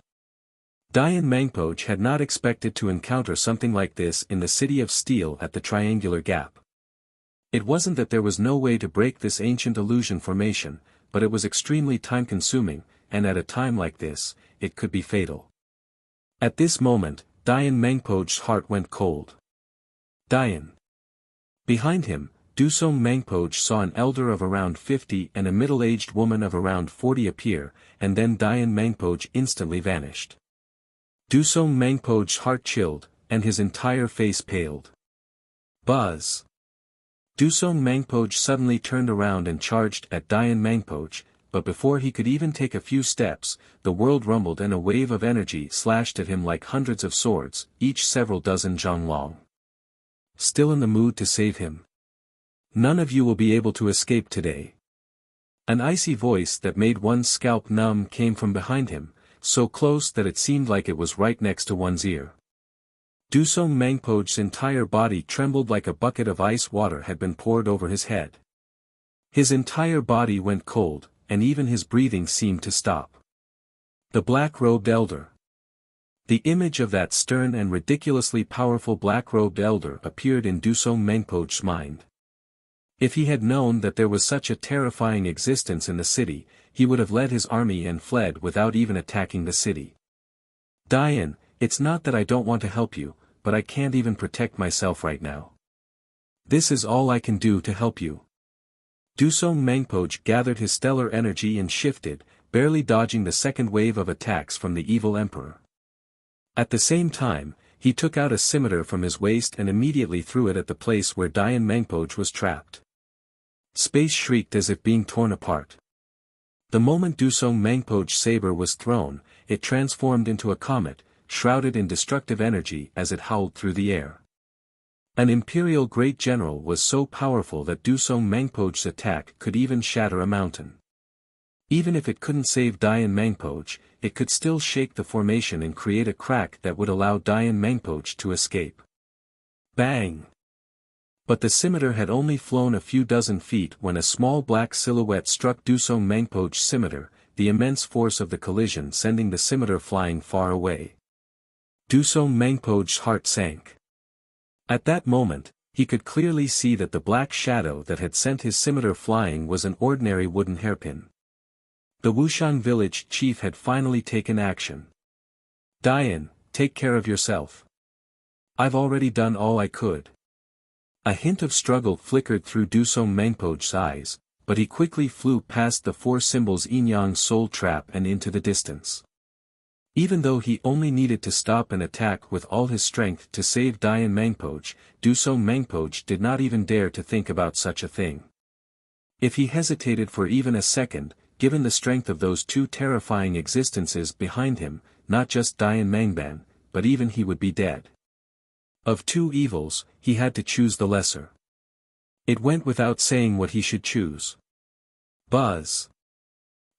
Dian Mangpoj had not expected to encounter something like this in the City of Steel at the Triangular Gap. It wasn't that there was no way to break this ancient illusion formation, but it was extremely time-consuming, and at a time like this, it could be fatal. At this moment, Dian Mangpoj's heart went cold. Dian. Behind him, Dusong Mangpoj saw an elder of around 50 and a middle-aged woman of around 40 appear, and then Dian Mangpoj instantly vanished. Dusong Mangpoj's heart chilled, and his entire face paled. Buzz! Dusong Mangpoj suddenly turned around and charged at Dian Mangpoj, but before he could even take a few steps, the world rumbled and a wave of energy slashed at him like hundreds of swords, each several dozen zhang long. Still in the mood to save him? None of you will be able to escape today. An icy voice that made one's scalp numb came from behind him, so close that it seemed like it was right next to one's ear. Dusong Mangpoj's entire body trembled like a bucket of ice water had been poured over his head. His entire body went cold, and even his breathing seemed to stop. The black-robed elder. The image of that stern and ridiculously powerful black-robed elder appeared in Dusong Mangpoj's mind. If he had known that there was such a terrifying existence in the city, he would have led his army and fled without even attacking the city. Dian, it's not that I don't want to help you, but I can't even protect myself right now. This is all I can do to help you. Dusong Mangpoj gathered his stellar energy and shifted, barely dodging the second wave of attacks from the evil emperor. At the same time, he took out a scimitar from his waist and immediately threw it at the place where Dian Mangpoj was trapped. Space shrieked as if being torn apart. The moment Dusong Mangpoj's saber was thrown, it transformed into a comet, shrouded in destructive energy as it howled through the air. An imperial great general was so powerful that Dusong Mangpoj's attack could even shatter a mountain. Even if it couldn't save Dian Mangpoj, it could still shake the formation and create a crack that would allow Dian Mangpoj to escape. Bang! But the scimitar had only flown a few dozen feet when a small black silhouette struck Dusong Mangpoj's scimitar, the immense force of the collision sending the scimitar flying far away. Dusong Mangpoj's heart sank. At that moment, he could clearly see that the black shadow that had sent his scimitar flying was an ordinary wooden hairpin. The Wuxian village chief had finally taken action. Dian, take care of yourself. I've already done all I could. A hint of struggle flickered through Dusong Mangpoj's eyes, but he quickly flew past the four symbols Yin-Yang soul trap and into the distance. Even though he only needed to stop an attack with all his strength to save Dian Mangpoj, Dusong Mangpoj did not even dare to think about such a thing. If he hesitated for even a second, given the strength of those two terrifying existences behind him, not just Dian Mangban, but even he would be dead. Of two evils, he had to choose the lesser. It went without saying what he should choose. Buzz.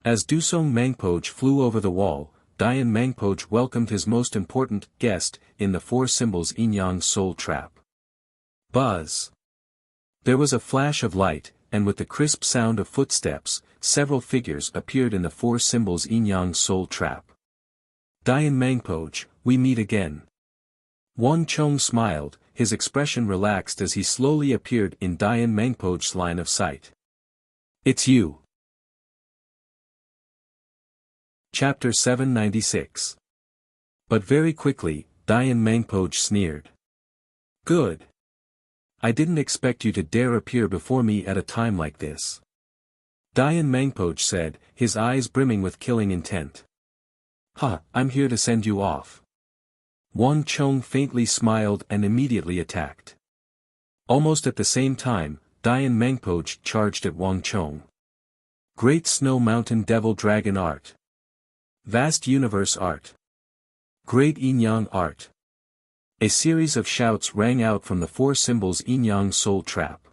As Dusong Mangpoj flew over the wall, Dian Mangpoj welcomed his most important guest in the four symbols Yin-Yang soul trap. Buzz. There was a flash of light, and with the crisp sound of footsteps, several figures appeared in the four symbols Yin-Yang soul trap. Dian Mangpoj, we meet again. Wang Chong smiled, his expression relaxed as he slowly appeared in Dian Mangpoj's line of sight. It's you. Chapter 796. But very quickly, Dian Mangpoj sneered. Good. I didn't expect you to dare appear before me at a time like this. Dian Mangpoj said, his eyes brimming with killing intent. I'm here to send you off. Wang Chong faintly smiled and immediately attacked. Almost at the same time, Dian Mangpoj charged at Wang Chong. Great Snow Mountain Devil Dragon Art. Vast Universe Art. Great Yin-Yang Art. A series of shouts rang out from the four symbols Yin-Yang soul trap.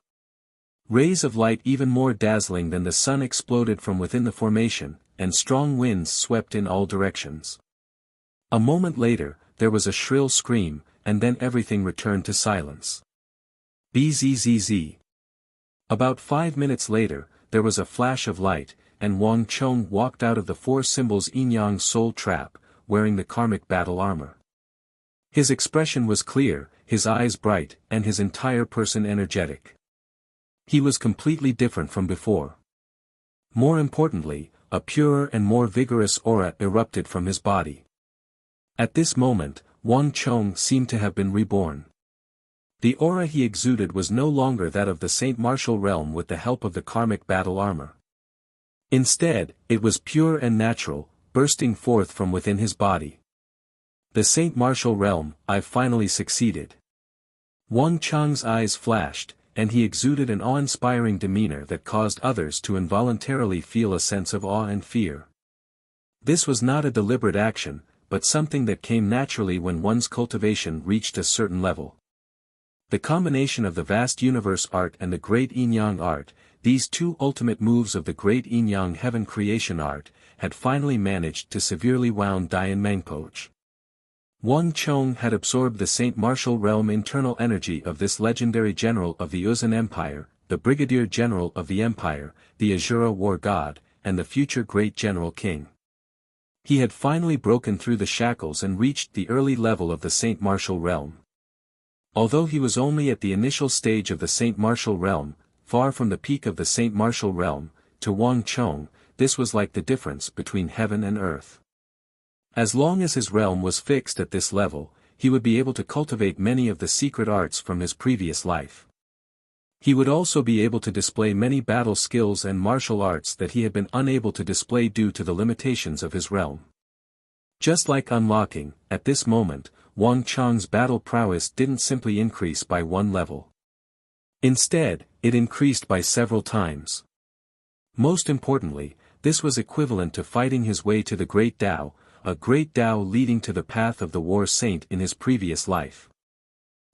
Rays of light even more dazzling than the sun exploded from within the formation, and strong winds swept in all directions. A moment later, there was a shrill scream, and then everything returned to silence. Bzzz. About 5 minutes later, there was a flash of light, and Wang Chong walked out of the four symbols Yin-Yang soul trap, wearing the karmic battle armor. His expression was clear, his eyes bright, and his entire person energetic. He was completely different from before. More importantly, a purer and more vigorous aura erupted from his body. At this moment, Wang Chong seemed to have been reborn. The aura he exuded was no longer that of the Saint Martial realm with the help of the karmic battle armor. Instead, it was pure and natural, bursting forth from within his body. The Saint Martial realm, I've finally succeeded. Wang Chong's eyes flashed, and he exuded an awe-inspiring demeanor that caused others to involuntarily feel a sense of awe and fear. This was not a deliberate action, but something that came naturally when one's cultivation reached a certain level. The combination of the vast universe art and the great Yin-Yang art, these two ultimate moves of the great Yin-Yang heaven creation art, had finally managed to severely wound Dian Mangpoj. Wang Chong had absorbed the Saint Martial realm internal energy of this legendary general of the Uzan Empire, the brigadier general of the empire, the Azura war god, and the future great general king. He had finally broken through the shackles and reached the early level of the Saint Martial realm. Although he was only at the initial stage of the Saint Martial realm, far from the peak of the Saint Martial realm, to Wang Chong, this was like the difference between heaven and earth. As long as his realm was fixed at this level, he would be able to cultivate many of the secret arts from his previous life. He would also be able to display many battle skills and martial arts that he had been unable to display due to the limitations of his realm. Just like unlocking, at this moment, Wang Chong's battle prowess didn't simply increase by one level. Instead, it increased by several times. Most importantly, this was equivalent to fighting his way to the Great Tao, a Great Tao leading to the path of the War Saint in his previous life.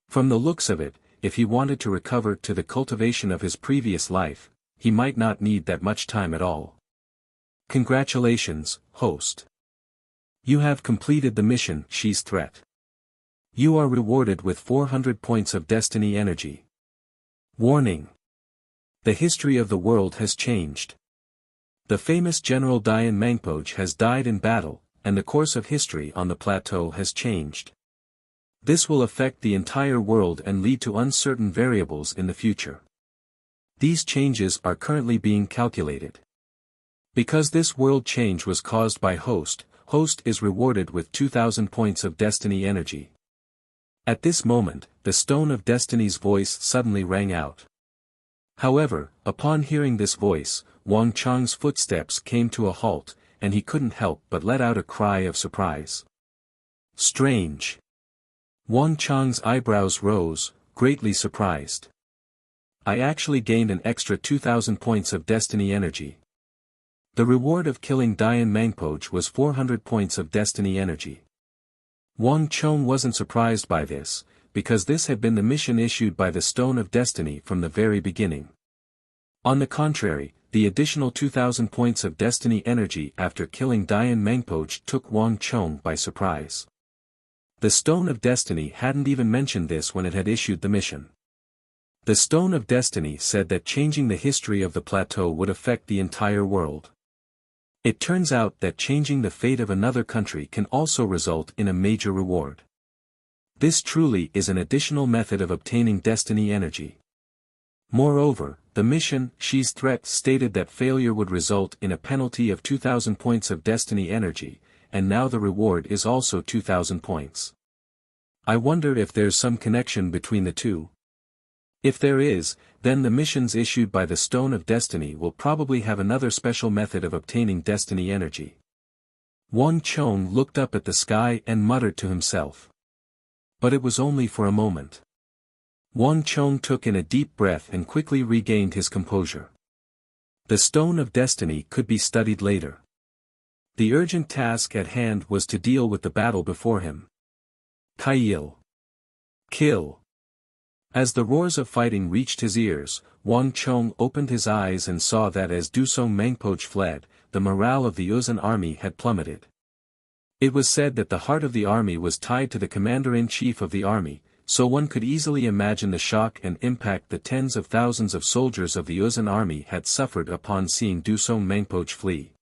From the looks of it, if he wanted to recover to the cultivation of his previous life, he might not need that much time at all. Congratulations, host. You have completed the mission, Shi's threat. You are rewarded with 400 points of destiny energy. Warning. The history of the world has changed. The famous General Dian Mangpoj has died in battle, and the course of history on the plateau has changed. This will affect the entire world and lead to uncertain variables in the future. These changes are currently being calculated. Because this world change was caused by Host is rewarded with 2000 points of destiny energy. At this moment, the Stone of Destiny's voice suddenly rang out. However, upon hearing this voice, Wang Chong's footsteps came to a halt, and he couldn't help but let out a cry of surprise. Strange. Wang Chang's eyebrows rose, greatly surprised. I actually gained an extra 2,000 points of destiny energy. The reward of killing Dian Mangpoj was 400 points of destiny energy. Wang Chong wasn't surprised by this, because this had been the mission issued by the Stone of Destiny from the very beginning. On the contrary, the additional 2,000 points of destiny energy after killing Dian Mangpoj took Wang Chong by surprise. The Stone of Destiny hadn't even mentioned this when it had issued the mission. The Stone of Destiny said that changing the history of the plateau would affect the entire world. It turns out that changing the fate of another country can also result in a major reward. This truly is an additional method of obtaining destiny energy. Moreover, the mission, Xi's threat stated that failure would result in a penalty of 2,000 points of destiny energy, and now the reward is also 2,000 points. I wonder if there's some connection between the two. If there is, then the missions issued by the Stone of Destiny will probably have another special method of obtaining destiny energy. Wang Chong looked up at the sky and muttered to himself. But it was only for a moment. Wang Chong took in a deep breath and quickly regained his composure. The Stone of Destiny could be studied later. The urgent task at hand was to deal with the battle before him. Kaiyil. Kill. As the roars of fighting reached his ears, Wang Chong opened his eyes and saw that as Dusong Mangpoj fled, the morale of the Yuzhan army had plummeted. It was said that the heart of the army was tied to the commander-in-chief of the army, so one could easily imagine the shock and impact the tens of thousands of soldiers of the Yuzhan army had suffered upon seeing Dusong Mangpoj flee.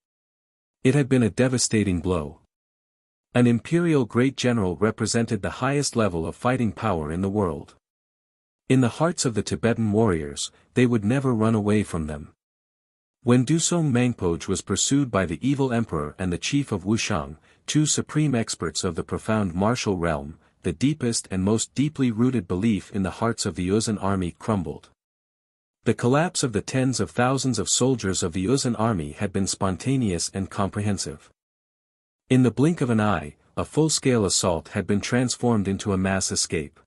It had been a devastating blow. An imperial great general represented the highest level of fighting power in the world. In the hearts of the Tibetan warriors, they would never run away from them. When Dusong Mangpoj was pursued by the evil emperor and the chief of Wuxia, two supreme experts of the profound martial realm, the deepest and most deeply rooted belief in the hearts of the Yuzhan army crumbled. The collapse of the tens of thousands of soldiers of the Yuzhan army had been spontaneous and comprehensive. In the blink of an eye, a full-scale assault had been transformed into a mass escape.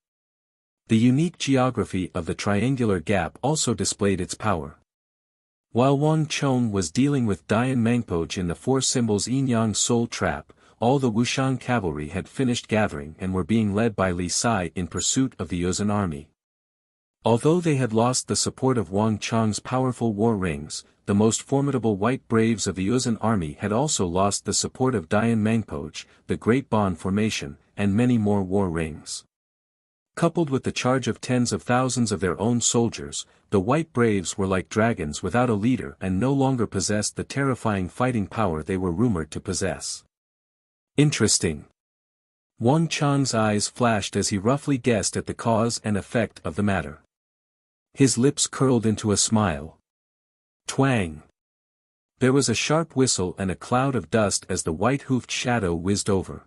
The unique geography of the triangular gap also displayed its power. While Wang Chong was dealing with Dian Mangpoj in the Four Symbols Yin-Yang Soul Trap, all the Wuxian cavalry had finished gathering and were being led by Li Sai in pursuit of the Yuzhan army. Although they had lost the support of Wang Chong's powerful war rings, the most formidable white braves of the Yuzhan army had also lost the support of Dian Mangpoj, the Great Bond Formation, and many more war rings. Coupled with the charge of tens of thousands of their own soldiers, the white braves were like dragons without a leader and no longer possessed the terrifying fighting power they were rumored to possess. Interesting. Wang Chong's eyes flashed as he roughly guessed at the cause and effect of the matter. His lips curled into a smile. Twang. There was a sharp whistle and a cloud of dust as the white-hoofed shadow whizzed over.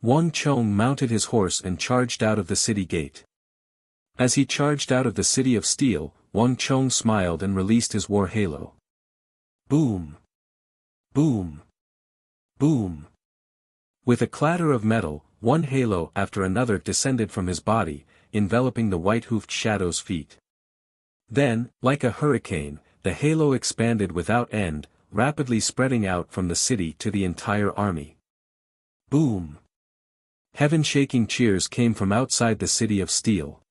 Wang Chong mounted his horse and charged out of the city gate. As he charged out of the city of steel, Wang Chong smiled and released his war halo. Boom! Boom! Boom! With a clatter of metal, one halo after another descended from his body, enveloping the white-hoofed shadow's feet. Then, like a hurricane, the halo expanded without end, rapidly spreading out from the city to the entire army. Boom! Heaven-shaking cheers came from outside the city of steel.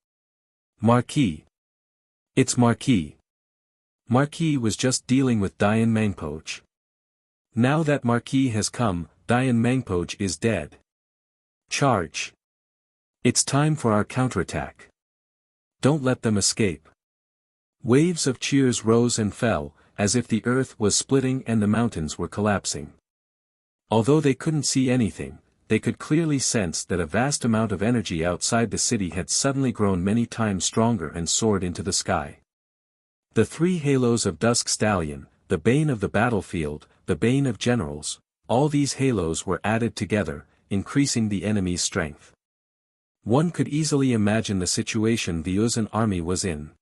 Marquis. It's Marquis. Marquis was just dealing with Dian Mangpoj. Now that Marquis has come, Dian Mangpoj is dead. Charge. It's time for our counterattack. Don't let them escape. Waves of cheers rose and fell, as if the earth was splitting and the mountains were collapsing. Although they couldn't see anything, they could clearly sense that a vast amount of energy outside the city had suddenly grown many times stronger and soared into the sky. The three halos of Dusk Stallion, the bane of the battlefield, the bane of generals, all these halos were added together, increasing the enemy's strength. One could easily imagine the situation the Yuzhan army was in.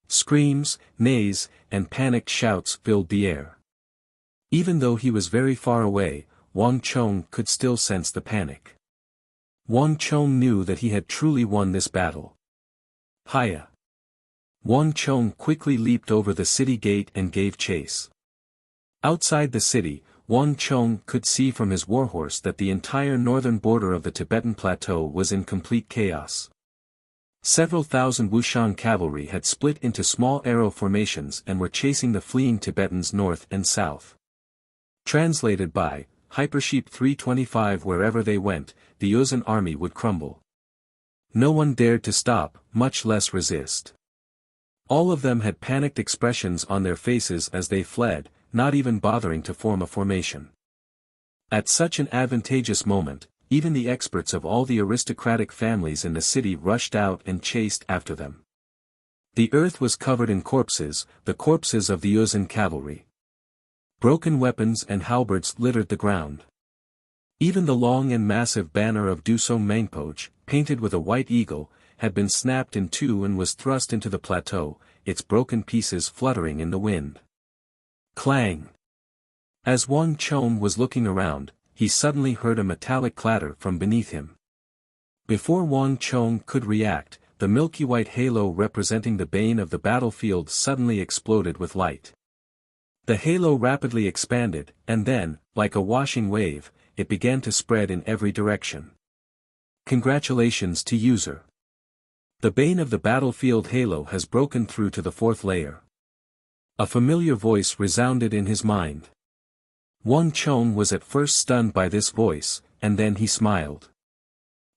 Screams, neighs, and panicked shouts filled the air. Even though he was very far away, Wang Chong could still sense the panic. Wang Chong knew that he had truly won this battle. Hiya! Wang Chong quickly leaped over the city gate and gave chase. Outside the city, Wang Chong could see from his warhorse that the entire northern border of the Tibetan plateau was in complete chaos. Several thousand Wuxian cavalry had split into small arrow formations and were chasing the fleeing Tibetans north and south. Translated by Hypersheep 325. Wherever they went, the Yuzhan army would crumble. No one dared to stop, much less resist. All of them had panicked expressions on their faces as they fled, not even bothering to form a formation. At such an advantageous moment, even the experts of all the aristocratic families in the city rushed out and chased after them. The earth was covered in corpses, the corpses of the Yuzhan cavalry. Broken weapons and halberds littered the ground. Even the long and massive banner of Dusong Mengpoch, painted with a white eagle, had been snapped in two and was thrust into the plateau, its broken pieces fluttering in the wind. Clang! As Wang Chong was looking around, he suddenly heard a metallic clatter from beneath him. Before Wang Chong could react, the milky white halo representing the bane of the battlefield suddenly exploded with light. The halo rapidly expanded, and then, like a washing wave, it began to spread in every direction. Congratulations to user. The bane of the battlefield halo has broken through to the fourth layer. A familiar voice resounded in his mind. Wang Chong was at first stunned by this voice, and then he smiled.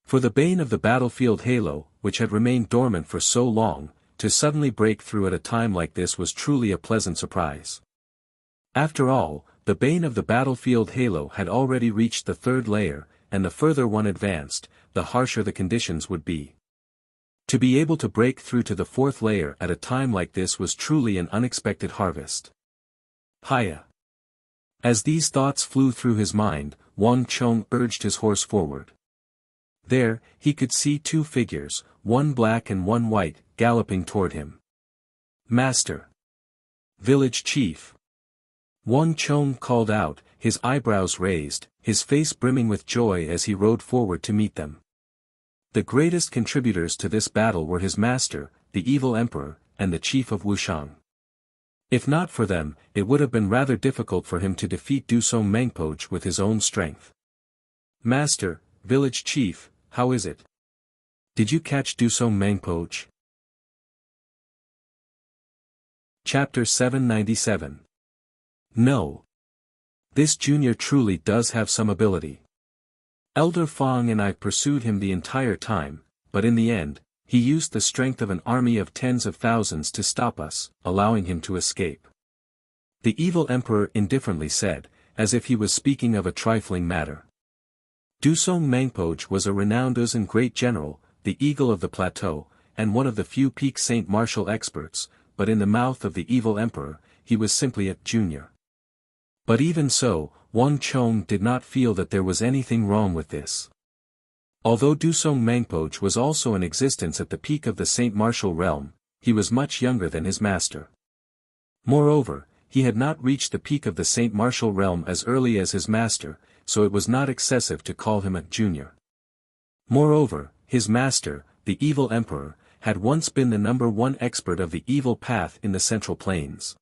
For the bane of the battlefield halo, which had remained dormant for so long, to suddenly break through at a time like this was truly a pleasant surprise. After all, the bane of the battlefield halo had already reached the third layer, and the further one advanced, the harsher the conditions would be. To be able to break through to the fourth layer at a time like this was truly an unexpected harvest. Hiya! As these thoughts flew through his mind, Wang Chong urged his horse forward. There, he could see two figures, one black and one white, galloping toward him. Master! Village chief! Wang Chong called out, his eyebrows raised, his face brimming with joy as he rode forward to meet them. The greatest contributors to this battle were his master, the evil emperor, and the chief of Wuxian. If not for them, it would have been rather difficult for him to defeat Dusong Mengpoch with his own strength. Master, village chief, how is it? Did you catch Dusong Mengpoch? Chapter 797. No. This junior truly does have some ability. Elder Fong and I pursued him the entire time, but in the end, he used the strength of an army of tens of thousands to stop us, allowing him to escape. The evil emperor indifferently said, as if he was speaking of a trifling matter. Dusong Mengpoch was a renowned Yuzhan great general, the eagle of the plateau, and one of the few peak saint martial experts, but in the mouth of the evil emperor, he was simply a junior. But even so, Wang Chong did not feel that there was anything wrong with this. Although Dusong Mengpoch was also in existence at the peak of the Saint Martial realm, he was much younger than his master. Moreover, he had not reached the peak of the Saint Martial realm as early as his master, so it was not excessive to call him a junior. Moreover, his master, the evil emperor, had once been the #1 expert of the evil path in the Central Plains.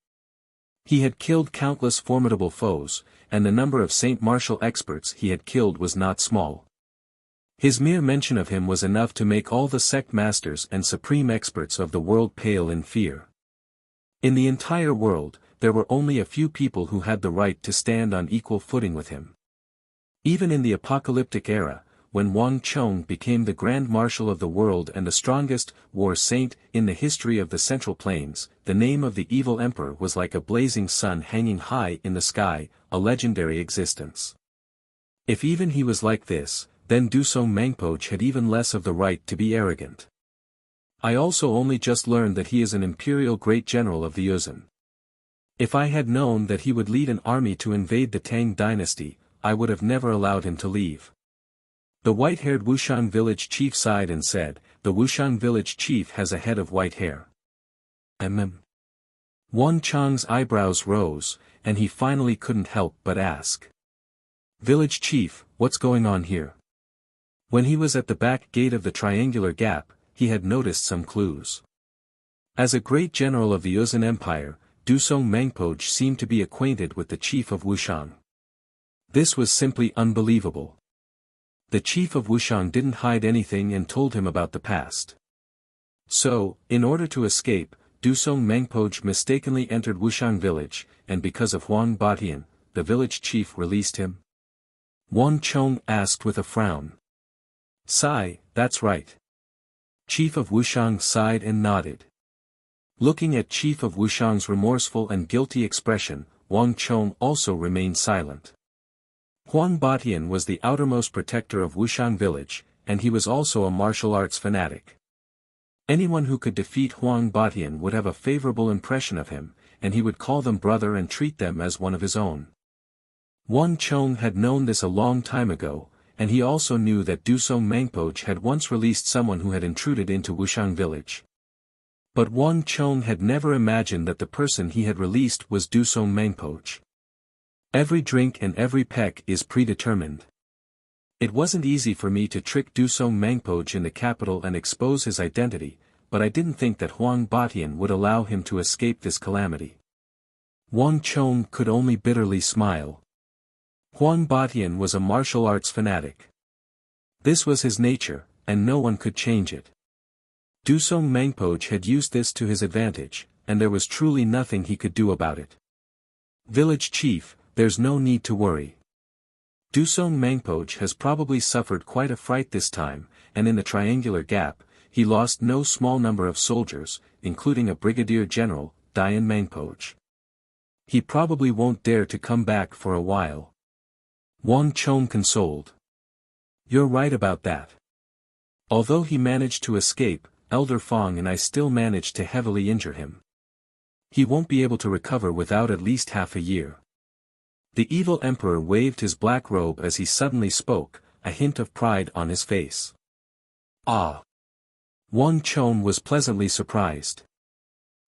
He had killed countless formidable foes, and the number of Saint Martial experts he had killed was not small. His mere mention of him was enough to make all the sect masters and supreme experts of the world pale in fear. In the entire world, there were only a few people who had the right to stand on equal footing with him. Even in the apocalyptic era, when Wang Chong became the Grand Marshal of the world and the strongest war saint in the history of the Central Plains, the name of the evil emperor was like a blazing sun hanging high in the sky, a legendary existence. If even he was like this, then Dusong Mengpoch had even less of the right to be arrogant. I also only just learned that he is an imperial great general of the Yuzhan. If I had known that he would lead an army to invade the Tang dynasty, I would have never allowed him to leave. The white-haired Wuxian village chief sighed and said, the Wuxian village chief has a head of white hair. Wang Chong's eyebrows rose, and he finally couldn't help but ask. "Village chief, what's going on here?" When he was at the back gate of the triangular gap, he had noticed some clues. As a great general of the Yuzhen Empire, Dusong Mengpoj seemed to be acquainted with the chief of Wuxiang. This was simply unbelievable. The chief of Wuxiang didn't hide anything and told him about the past. So, in order to escape, Dusong Mengpoj mistakenly entered Wuxiang village, and because of Huang Batian, the village chief released him? Wang Chong asked with a frown. "Sigh, that's right." Chief of Wuxiang sighed and nodded. Looking at Chief of Wuxiang's remorseful and guilty expression, Wang Chong also remained silent. Huang Batian was the outermost protector of Wuxiang village, and he was also a martial arts fanatic. Anyone who could defeat Huang Batian would have a favorable impression of him, and he would call them brother and treat them as one of his own. Wang Chong had known this a long time ago, and he also knew that Dusong Mengpoj had once released someone who had intruded into Wuxiang village. But Wang Chong had never imagined that the person he had released was Dusong Mengpoj. Every drink and every peck is predetermined. It wasn't easy for me to trick Dusong Mengpoj in the capital and expose his identity, but I didn't think that Huang Batian would allow him to escape this calamity. Wang Chong could only bitterly smile. Huang Batian was a martial arts fanatic. This was his nature, and no one could change it. Dusong Mengpoj had used this to his advantage, and there was truly nothing he could do about it. "Village chief, there's no need to worry. Dusong Mengpoj has probably suffered quite a fright this time, and in the triangular gap, he lost no small number of soldiers, including a brigadier general, Dian Mengpoj. He probably won't dare to come back for a while." Wang Chong consoled. "You're right about that. Although he managed to escape, Elder Fong and I still managed to heavily injure him. He won't be able to recover without at least half a year." The evil emperor waved his black robe as he suddenly spoke, a hint of pride on his face. "Ah!" Wang Chong was pleasantly surprised.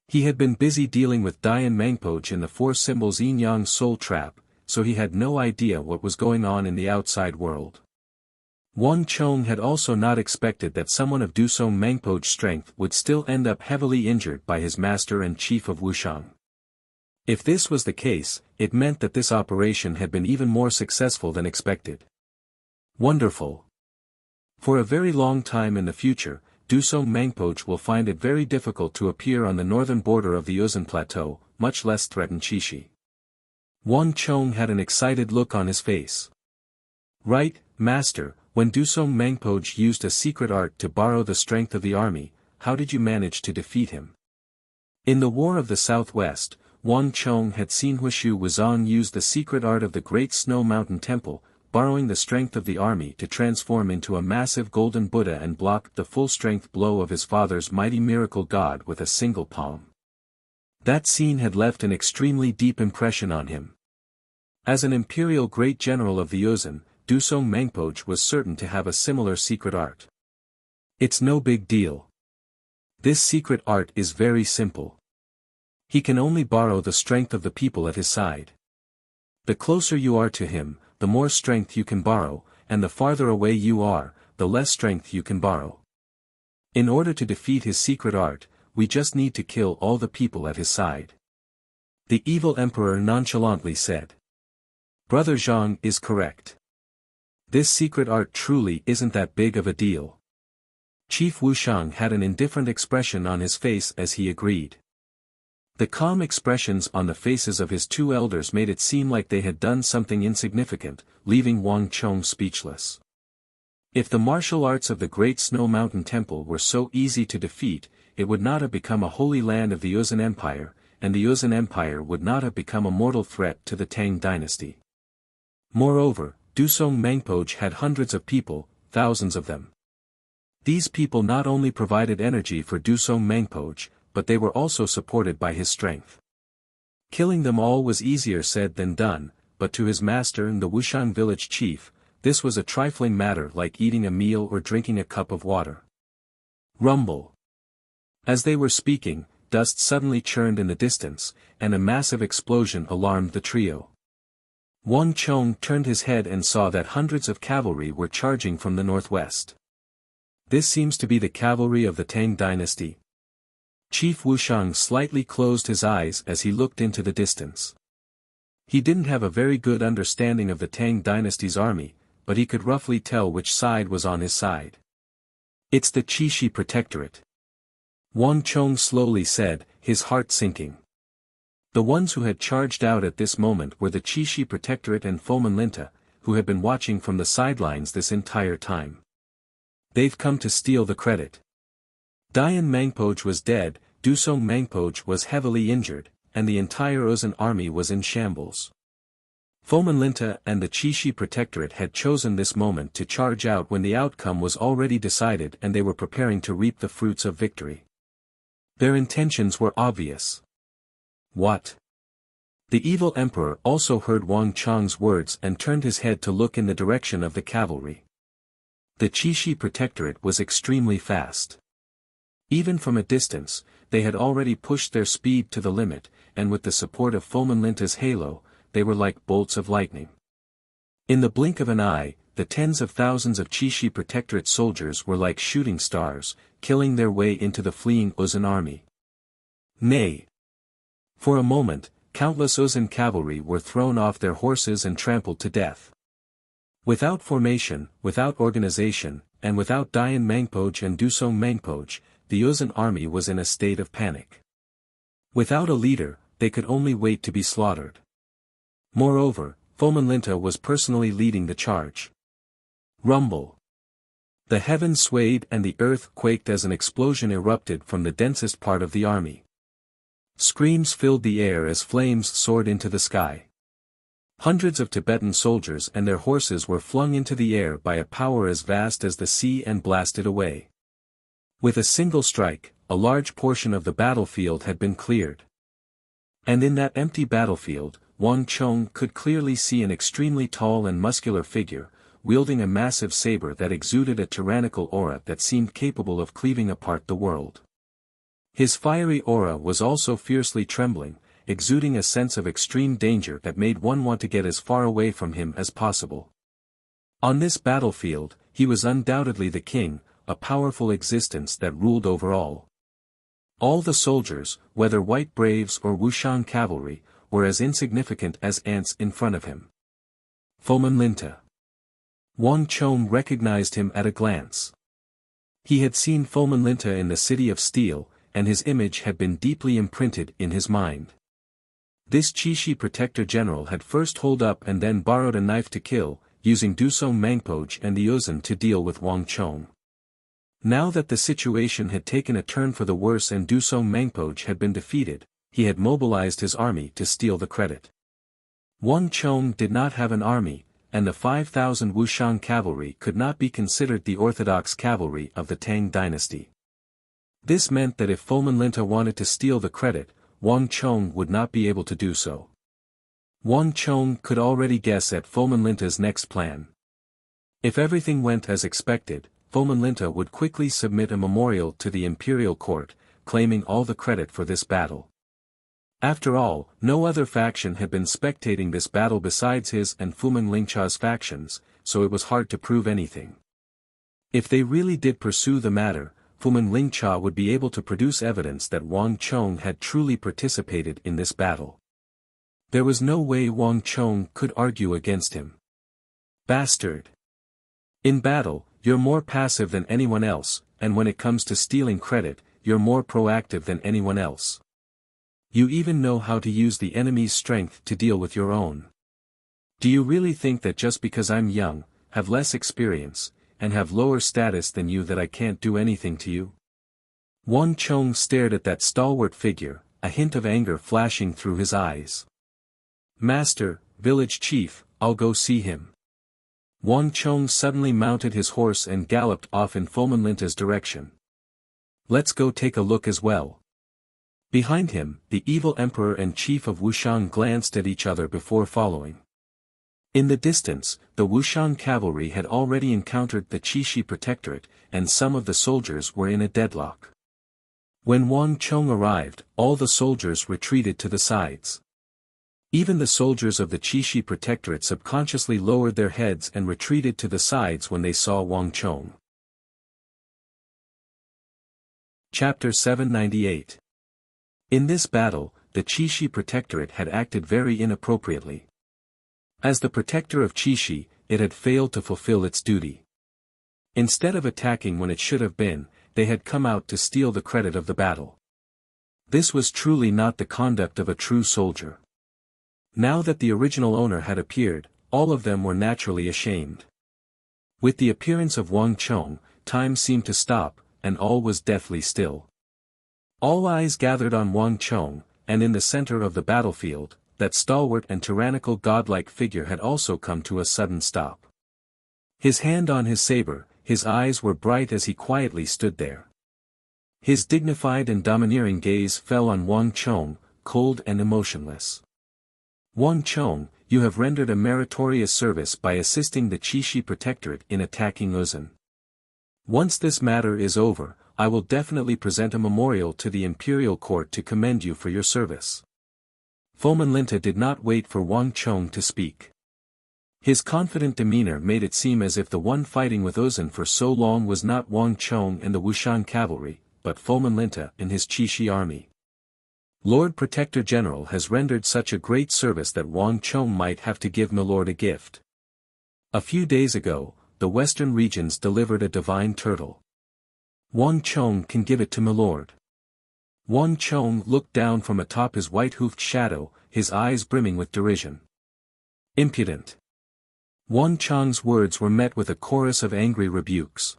He had been busy dealing with Dian Mengpoj in the Four Symbols Yin-Yang Soul Trap, so he had no idea what was going on in the outside world. Wang Chong had also not expected that someone of Dusong Mengpoj's strength would still end up heavily injured by his master and chief of Wuxiang. If this was the case, it meant that this operation had been even more successful than expected. Wonderful. For a very long time in the future, Dusong Mengpoj will find it very difficult to appear on the northern border of the Yuzhen Plateau, much less threaten Qixi. Wang Chong had an excited look on his face. "Right, master, when Dusong Mengpoj used a secret art to borrow the strength of the army, how did you manage to defeat him?" In the War of the Southwest, Wang Chong had seen Huishu Wuzong use the secret art of the Great Snow Mountain Temple, borrowing the strength of the army to transform into a massive golden Buddha and block the full-strength blow of his father's mighty miracle god with a single palm. That scene had left an extremely deep impression on him. As an imperial great general of the Yuzhen, Dusong Mengpoj was certain to have a similar secret art. It's no big deal. This secret art is very simple. He can only borrow the strength of the people at his side. The closer you are to him, the more strength you can borrow, and the farther away you are, the less strength you can borrow. In order to defeat his secret art, we just need to kill all the people at his side. The evil emperor nonchalantly said. Brother Zhang is correct. This secret art truly isn't that big of a deal. Chief Wuxiang had an indifferent expression on his face as he agreed. The calm expressions on the faces of his two elders made it seem like they had done something insignificant, leaving Wang Chong speechless. If the martial arts of the Great Snow Mountain Temple were so easy to defeat, it would not have become a holy land of the Yuzhen Empire, and the Yuzhen Empire would not have become a mortal threat to the Tang dynasty. Moreover, Dusong Mengpoj had hundreds of people, thousands of them. These people not only provided energy for Dusong Mengpoj, but they were also supported by his strength. Killing them all was easier said than done, but to his master and the Wuxiang village chief, this was a trifling matter like eating a meal or drinking a cup of water. Rumble. As they were speaking, dust suddenly churned in the distance, and a massive explosion alarmed the trio. Wang Chong turned his head and saw that hundreds of cavalry were charging from the northwest. This seems to be the cavalry of the Tang dynasty. Chief Wuxiang slightly closed his eyes as he looked into the distance. He didn't have a very good understanding of the Tang dynasty's army, but he could roughly tell which side was on his side. It's the Qixi Protectorate. Wang Chong slowly said, his heart sinking. The ones who had charged out at this moment were the Qixi Protectorate and Foman Linta, who had been watching from the sidelines this entire time. They've come to steal the credit. Dian Mangpoj was dead, Dusong Mangpoj was heavily injured, and the entire Ozan army was in shambles. Foman Linta and the Qixi Protectorate had chosen this moment to charge out when the outcome was already decided and they were preparing to reap the fruits of victory. Their intentions were obvious. What? The evil emperor also heard Wang Chong's words and turned his head to look in the direction of the cavalry. The Qixi Protectorate was extremely fast. Even from a distance, they had already pushed their speed to the limit, and with the support of Foman Linta's halo, they were like bolts of lightning. In the blink of an eye, the tens of thousands of Qixi Protectorate soldiers were like shooting stars, killing their way into the fleeing Ozan army. Nay! For a moment, countless Ozan cavalry were thrown off their horses and trampled to death. Without formation, without organization, and without Dian Mangpoj and Dusong Mangpoj, the Ozan army was in a state of panic. Without a leader, they could only wait to be slaughtered. Moreover, Foman Linta was personally leading the charge. Rumble. The heavens swayed and the earth quaked as an explosion erupted from the densest part of the army. Screams filled the air as flames soared into the sky. Hundreds of Tibetan soldiers and their horses were flung into the air by a power as vast as the sea and blasted away. With a single strike, a large portion of the battlefield had been cleared. And in that empty battlefield, Wang Chong could clearly see an extremely tall and muscular figure, wielding a massive saber that exuded a tyrannical aura that seemed capable of cleaving apart the world. His fiery aura was also fiercely trembling, exuding a sense of extreme danger that made one want to get as far away from him as possible. On this battlefield, he was undoubtedly the king, a powerful existence that ruled over all. All the soldiers, whether white braves or Wuxiang cavalry, were as insignificant as ants in front of him. Foman Linta. Wang Chong recognized him at a glance. He had seen Foman Linta in the City of Steel, and his image had been deeply imprinted in his mind. This Qixi Protector General had first holed up and then borrowed a knife to kill, using Dusong Mangpoj and the Ozan to deal with Wang Chong. Now that the situation had taken a turn for the worse and Dusong Mangpoj had been defeated, he had mobilized his army to steal the credit. Wang Chong did not have an army, and the 5,000 Wuxiang cavalry could not be considered the orthodox cavalry of the Tang dynasty. This meant that if Foman Linta wanted to steal the credit, Wang Chong would not be able to do so. Wang Chong could already guess at Foman Linta's next plan. If everything went as expected, Foman Linta would quickly submit a memorial to the imperial court, claiming all the credit for this battle. After all, no other faction had been spectating this battle besides his and Fuman Lingcha's factions, so it was hard to prove anything. If they really did pursue the matter, Fuman Lingcha would be able to produce evidence that Wang Chong had truly participated in this battle. There was no way Wang Chong could argue against him. Bastard! In battle, you're more passive than anyone else, and when it comes to stealing credit, you're more proactive than anyone else. You even know how to use the enemy's strength to deal with your own. Do you really think that just because I'm young, have less experience, and have lower status than you that I can't do anything to you? Wang Chong stared at that stalwart figure, a hint of anger flashing through his eyes. Master, village chief, I'll go see him. Wang Chong suddenly mounted his horse and galloped off in Foman Linta's direction. Let's go take a look as well. Behind him, the evil emperor and chief of Wuxiang glanced at each other before following. In the distance, the Wuxiang cavalry had already encountered the Qixi Protectorate, and some of the soldiers were in a deadlock. When Wang Chong arrived, all the soldiers retreated to the sides. Even the soldiers of the Qixi Protectorate subconsciously lowered their heads and retreated to the sides when they saw Wang Chong. Chapter 798. In this battle, the Qixi Protectorate had acted very inappropriately. As the protector of Qixi, it had failed to fulfill its duty. Instead of attacking when it should have been, they had come out to steal the credit of the battle. This was truly not the conduct of a true soldier. Now that the original owner had appeared, all of them were naturally ashamed. With the appearance of Wang Chong, time seemed to stop, and all was deathly still. All eyes gathered on Wang Chong, and in the center of the battlefield, that stalwart and tyrannical godlike figure had also come to a sudden stop. His hand on his saber, his eyes were bright as he quietly stood there. His dignified and domineering gaze fell on Wang Chong, cold and emotionless. Wang Chong, you have rendered a meritorious service by assisting the Qixi Protectorate in attacking Uzan. Once this matter is over, I will definitely present a memorial to the imperial court to commend you for your service. Foman Linta did not wait for Wang Chong to speak. His confident demeanor made it seem as if the one fighting with Uzan for so long was not Wang Chong and the Wushan cavalry, but Foman Linta and his Qixi army. Lord Protector General has rendered such a great service that Wang Chong might have to give Milord a gift. A few days ago, the western regions delivered a divine turtle. Wang Chong can give it to Milord. Wang Chong looked down from atop his white-hoofed shadow, his eyes brimming with derision. Impudent. Wang Chong's words were met with a chorus of angry rebukes.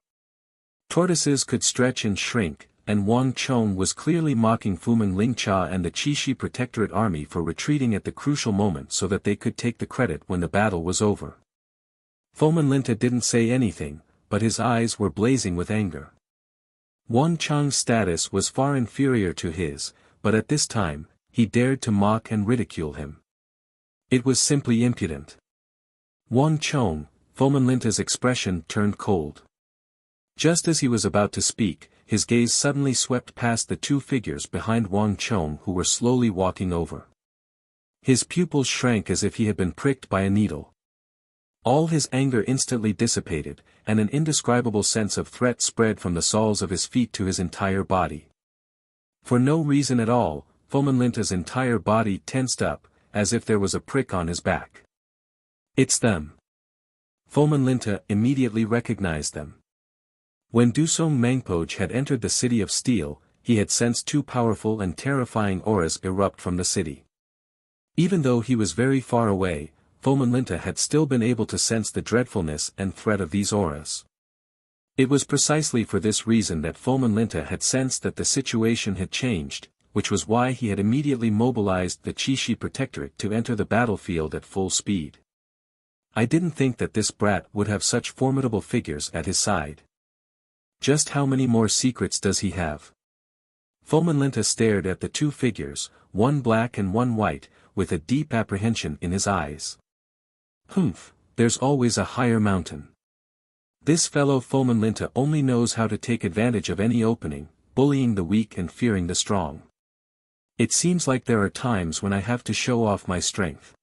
Tortoises could stretch and shrink, and Wang Chong was clearly mocking Fuming Lingcha and the Qixi Protectorate army for retreating at the crucial moment so that they could take the credit when the battle was over. Foman Linta didn't say anything, but his eyes were blazing with anger. Wang Chong's status was far inferior to his, but at this time, he dared to mock and ridicule him. It was simply impudent. Wang Chong, Foman Linta's expression turned cold. Just as he was about to speak, his gaze suddenly swept past the two figures behind Wang Chong who were slowly walking over. His pupils shrank as if he had been pricked by a needle. All his anger instantly dissipated, and an indescribable sense of threat spread from the soles of his feet to his entire body. For no reason at all, Foman Linta's entire body tensed up, as if there was a prick on his back. It's them. Foman Linta immediately recognized them. When Dusong Mangpoj had entered the city of steel, he had sensed two powerful and terrifying auras erupt from the city. Even though he was very far away, Foman Linta had still been able to sense the dreadfulness and threat of these auras. It was precisely for this reason that Foman Linta had sensed that the situation had changed, which was why he had immediately mobilized the Qixi Protectorate to enter the battlefield at full speed. I didn't think that this brat would have such formidable figures at his side. Just how many more secrets does he have? Foman Linta stared at the two figures, one black and one white, with a deep apprehension in his eyes. Humph, there's always a higher mountain. This fellow Foman Linta only knows how to take advantage of any opening, bullying the weak and fearing the strong. It seems like there are times when I have to show off my strength.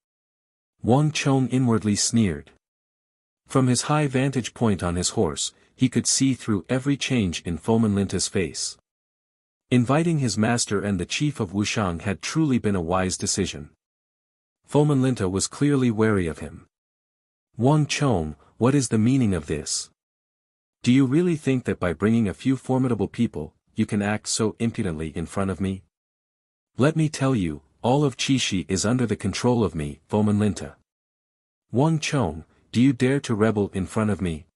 Wang Chong inwardly sneered. From his high vantage point on his horse, he could see through every change in Foman Linta's face. Inviting his master and the chief of Wushang had truly been a wise decision. Foman Linta was clearly wary of him. Wang Chong, what is the meaning of this? Do you really think that by bringing a few formidable people, you can act so impudently in front of me? Let me tell you, all of Qixi is under the control of me, Foman Linta. Wang Chong, do you dare to rebel in front of me?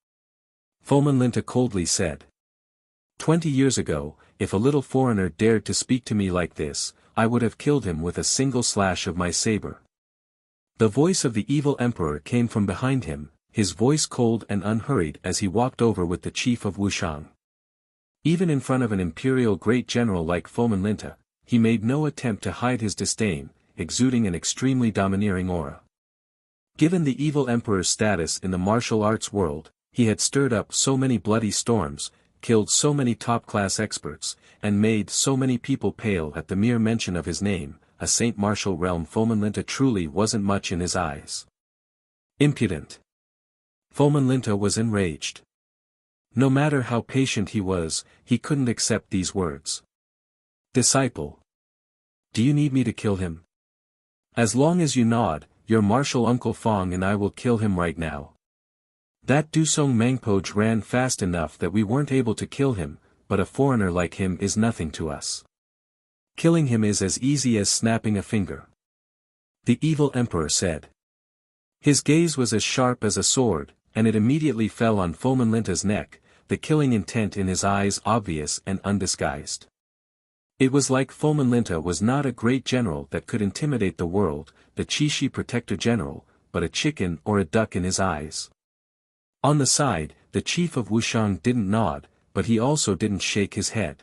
Foman Linta coldly said. 20 years ago, if a little foreigner dared to speak to me like this, I would have killed him with a single slash of my saber. The voice of the evil emperor came from behind him, his voice cold and unhurried as he walked over with the chief of Wushang. Even in front of an imperial great general like Foman Linta, he made no attempt to hide his disdain, exuding an extremely domineering aura. Given the evil emperor's status in the martial arts world, he had stirred up so many bloody storms, killed so many top-class experts, and made so many people pale at the mere mention of his name, a Saint Martial realm Fomenlinta truly wasn't much in his eyes. Impudent. Fomenlinta was enraged. No matter how patient he was, he couldn't accept these words. Disciple. Do you need me to kill him? As long as you nod, your martial Uncle Fong and I will kill him right now. That Dusong Mangpoj ran fast enough that we weren't able to kill him, but a foreigner like him is nothing to us. Killing him is as easy as snapping a finger. The evil emperor said. His gaze was as sharp as a sword, and it immediately fell on Fomenlinta's neck, the killing intent in his eyes obvious and undisguised. It was like Fomenlinta was not a great general that could intimidate the world, the Qixi Protector General, but a chicken or a duck in his eyes. On the side, the chief of Wuxiang didn't nod, but he also didn't shake his head.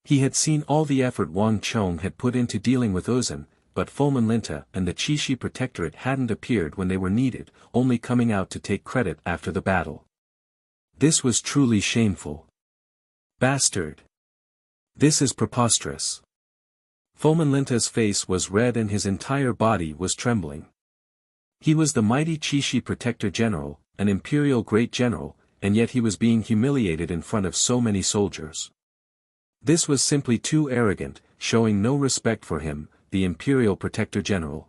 He had seen all the effort Wang Chong had put into dealing with Ozan, but Fomenlinta and the Qixi Protectorate hadn't appeared when they were needed, only coming out to take credit after the battle. This was truly shameful. Bastard. This is preposterous. Fomenlinta's face was red and his entire body was trembling. He was the mighty Qixi Protector General, an imperial great general, and yet he was being humiliated in front of so many soldiers. This was simply too arrogant, showing no respect for him, the imperial Protector General.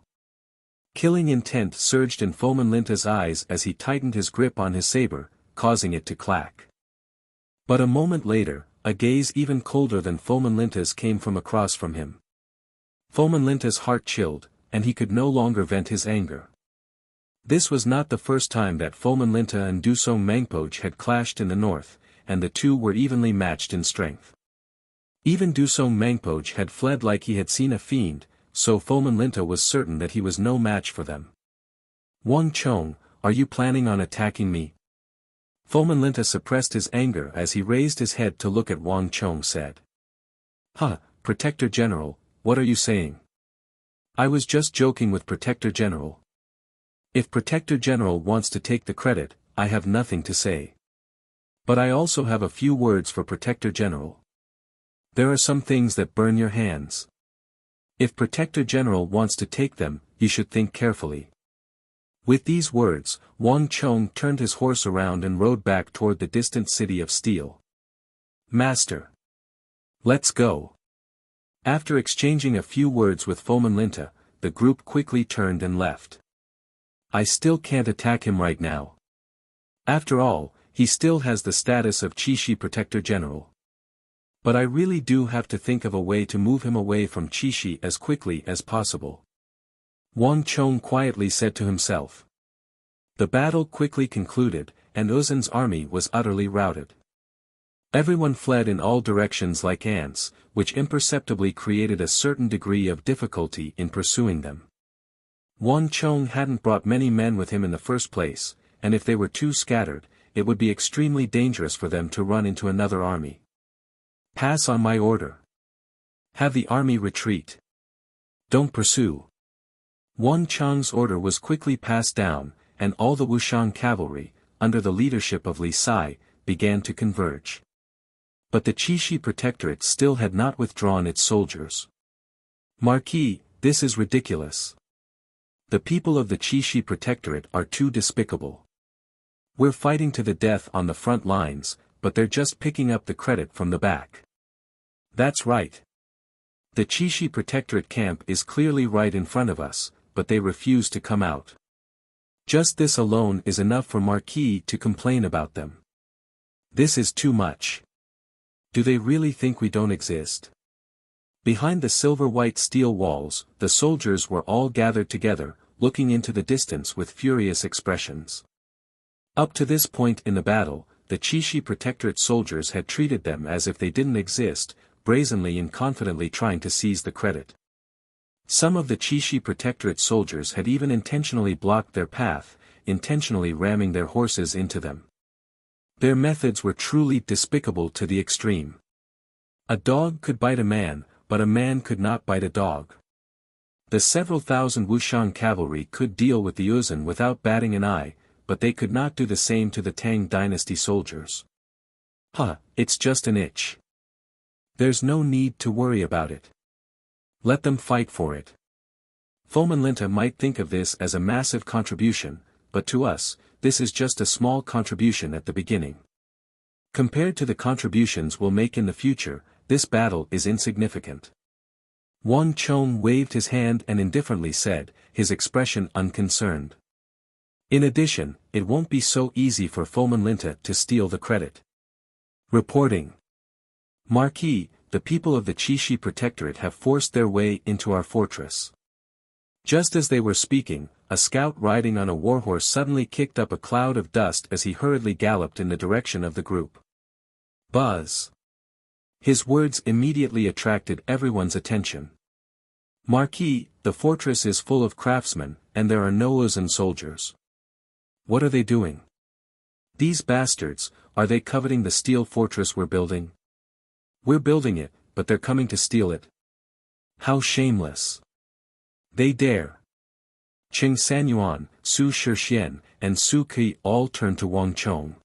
Killing intent surged in Fomenlinta's eyes as he tightened his grip on his saber, causing it to clack. But a moment later, a gaze even colder than Fomenlinta's came from across from him. Fomenlinta's heart chilled, and he could no longer vent his anger. This was not the first time that Fomenlinta and Dusong Mangpoj had clashed in the north, and the two were evenly matched in strength. Even Dusong Mangpoj had fled like he had seen a fiend, so Fomenlinta was certain that he was no match for them. Wang Chong, are you planning on attacking me? Fomenlinta suppressed his anger as he raised his head to look at Wang Chong said. Huh, Protector General, what are you saying? I was just joking with Protector General. If Protector General wants to take the credit, I have nothing to say. But I also have a few words for Protector General. There are some things that burn your hands. If Protector General wants to take them, you should think carefully. With these words, Wang Chong turned his horse around and rode back toward the distant city of steel. Master. Let's go. After exchanging a few words with Fomenlinta, the group quickly turned and left. I still can't attack him right now. After all, he still has the status of Qixi Protector General. But I really do have to think of a way to move him away from Qixi as quickly as possible. Wang Chong quietly said to himself. The battle quickly concluded, and Ozan's army was utterly routed. Everyone fled in all directions like ants, which imperceptibly created a certain degree of difficulty in pursuing them. Wang Chong hadn't brought many men with him in the first place, and if they were too scattered, it would be extremely dangerous for them to run into another army. Pass on my order. Have the army retreat. Don't pursue. Wang Chong's order was quickly passed down, and all the Wuxiang cavalry, under the leadership of Li Sai, began to converge. But the Qixi Protectorate still had not withdrawn its soldiers. Marquis, this is ridiculous. The people of the Qixi Protectorate are too despicable. We're fighting to the death on the front lines, but they're just picking up the credit from the back. That's right. The Qixi Protectorate camp is clearly right in front of us, but they refuse to come out. Just this alone is enough for Marquis to complain about them. This is too much. Do they really think we don't exist? Behind the silver-white steel walls, the soldiers were all gathered together, looking into the distance with furious expressions. Up to this point in the battle, the Qixi Protectorate soldiers had treated them as if they didn't exist, brazenly and confidently trying to seize the credit. Some of the Qixi Protectorate soldiers had even intentionally blocked their path, intentionally ramming their horses into them. Their methods were truly despicable to the extreme. A dog could bite a man, but a man could not bite a dog. The several thousand Wuxiang cavalry could deal with the Ozan without batting an eye, but they could not do the same to the Tang dynasty soldiers. It's just an itch. There's no need to worry about it. Let them fight for it. Fomenlinta might think of this as a massive contribution, but to us, this is just a small contribution at the beginning. Compared to the contributions we'll make in the future, this battle is insignificant. Wang Chong waved his hand and indifferently said, his expression unconcerned. In addition, it won't be so easy for Fomenlinta to steal the credit. Reporting. Marquis, the people of the Qixi Protectorate have forced their way into our fortress. Just as they were speaking, a scout riding on a warhorse suddenly kicked up a cloud of dust as he hurriedly galloped in the direction of the group. Buzz. His words immediately attracted everyone's attention. Marquis, the fortress is full of craftsmen, and there are no Uzun soldiers. What are they doing? These bastards, are they coveting the steel fortress we're building? We're building it, but they're coming to steal it. How shameless. They dare. Qing Sanyuan, Su Shixian, and Su Ke all turned to Wang Chong.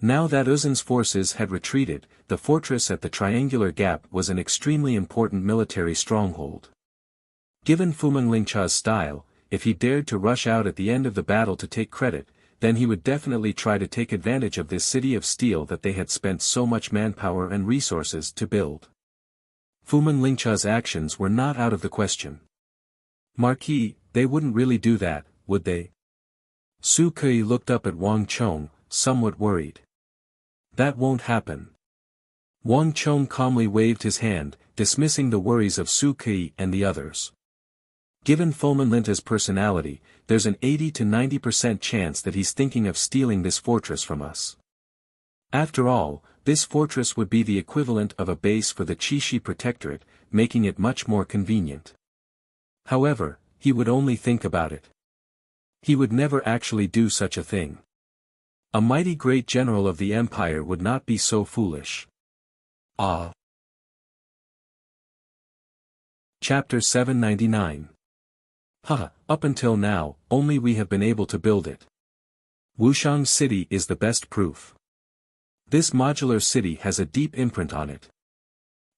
Now that Uzun's forces had retreated, the fortress at the Triangular Gap was an extremely important military stronghold. Given Fumenlingcha's style, if he dared to rush out at the end of the battle to take credit, then he would definitely try to take advantage of this city of steel that they had spent so much manpower and resources to build. Fumenlingcha's actions were not out of the question. Marquis, they wouldn't really do that, would they? Su Ke looked up at Wang Chong, somewhat worried. That won't happen. Wang Chong calmly waved his hand, dismissing the worries of Su Ke and the others. Given Fomenlinta's personality, there's an 80 to 90% chance that he's thinking of stealing this fortress from us. After all, this fortress would be the equivalent of a base for the Qixi Protectorate, making it much more convenient. However, he would only think about it. He would never actually do such a thing. A mighty great general of the empire would not be so foolish. Ah. Chapter 799. Up until now, only we have been able to build it. Wuxiang City is the best proof. This modular city has a deep imprint on it.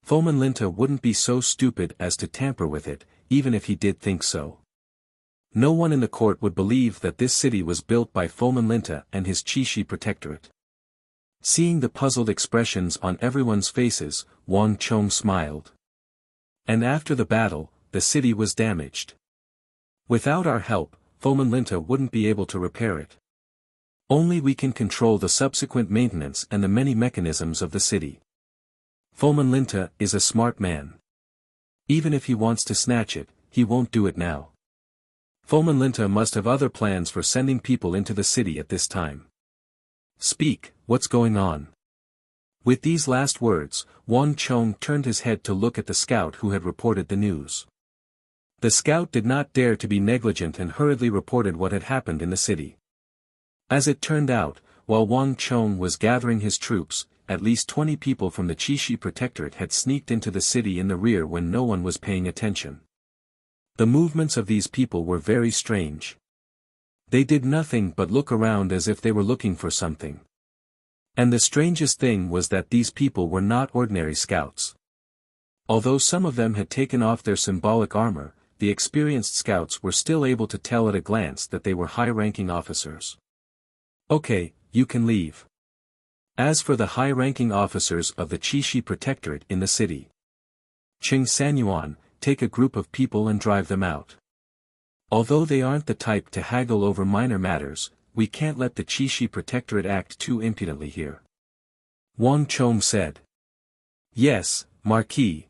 Fomenlinta wouldn't be so stupid as to tamper with it, even if he did think so. No one in the court would believe that this city was built by Fomenlinta and his Qixi Protectorate. Seeing the puzzled expressions on everyone's faces, Wang Chong smiled. And after the battle, the city was damaged. Without our help, Fomenlinta wouldn't be able to repair it. Only we can control the subsequent maintenance and the many mechanisms of the city. Fomenlinta is a smart man. Even if he wants to snatch it, he won't do it now. Fomenlinta must have other plans for sending people into the city at this time. Speak, what's going on? With these last words, Wang Chong turned his head to look at the scout who had reported the news. The scout did not dare to be negligent and hurriedly reported what had happened in the city. As it turned out, while Wang Chong was gathering his troops, at least 20 people from the Qixi Protectorate had sneaked into the city in the rear when no one was paying attention. The movements of these people were very strange. They did nothing but look around as if they were looking for something. And the strangest thing was that these people were not ordinary scouts. Although some of them had taken off their symbolic armor, the experienced scouts were still able to tell at a glance that they were high-ranking officers. Okay, you can leave. As for the high-ranking officers of the Qixi Protectorate in the city, Qing Sanyuan, take a group of people and drive them out. Although they aren't the type to haggle over minor matters, we can't let the Qixi Protectorate act too impudently here. Wang Chong said. Yes, Marquis.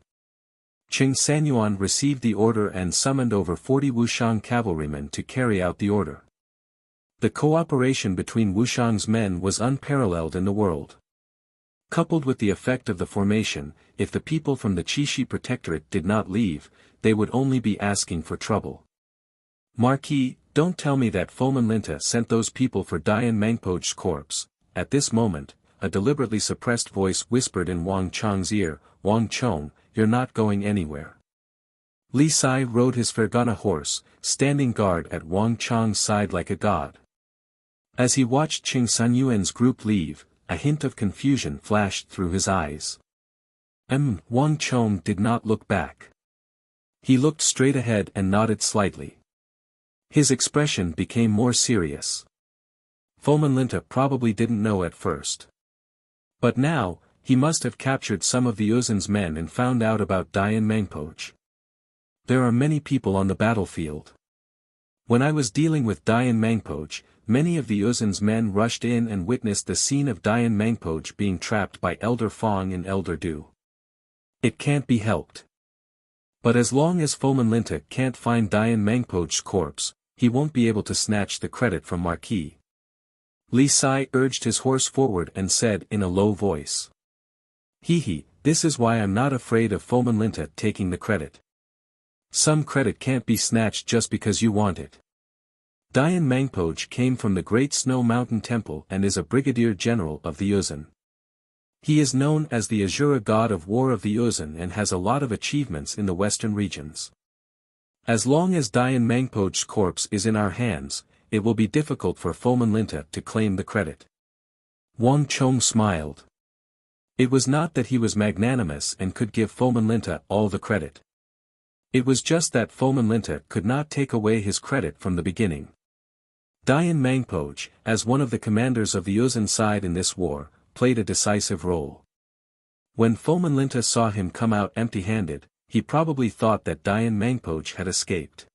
Qing Sanyuan received the order and summoned over 40 Wuxiang cavalrymen to carry out the order. The cooperation between Wuxiang's men was unparalleled in the world. Coupled with the effect of the formation, if the people from the Qixi Protectorate did not leave, they would only be asking for trouble. Marquis, don't tell me that Fomenlinta sent those people for Dian Mangpo's corpse. At this moment, a deliberately suppressed voice whispered in Wang Chong's ear, Wang Chong, you're not going anywhere. Li Sai rode his Fergana horse, standing guard at Wang Chong's side like a god. As he watched Qing Sanyuan's group leave, a hint of confusion flashed through his eyes. Wang Chong did not look back. He looked straight ahead and nodded slightly. His expression became more serious. Fomenlinta probably didn't know at first. But now, he must have captured some of the Uzun's men and found out about Dian Mangpoj. There are many people on the battlefield. When I was dealing with Dian Mangpoj, many of the Uzun's men rushed in and witnessed the scene of Dian Mangpoj being trapped by Elder Fong and Elder Du. It can't be helped. But as long as Fomenlinta can't find Dian Mangpoj's corpse, he won't be able to snatch the credit from Marquis. Li Sai urged his horse forward and said in a low voice. This is why I'm not afraid of Fomenlinta taking the credit. Some credit can't be snatched just because you want it. Dian Mangpoj came from the Great Snow Mountain Temple and is a brigadier general of the Uzun. He is known as the Azura god of war of the Uzun and has a lot of achievements in the western regions. As long as Dian Mangpoj's corpse is in our hands, it will be difficult for Fomenlinta to claim the credit. Wang Chong smiled. It was not that he was magnanimous and could give Fomenlinta all the credit. It was just that Fomenlinta could not take away his credit from the beginning. Dian Mangpoj, as one of the commanders of the Uzun side in this war, played a decisive role. When Fomenlinta saw him come out empty-handed, he probably thought that Dian Mangpoj had escaped.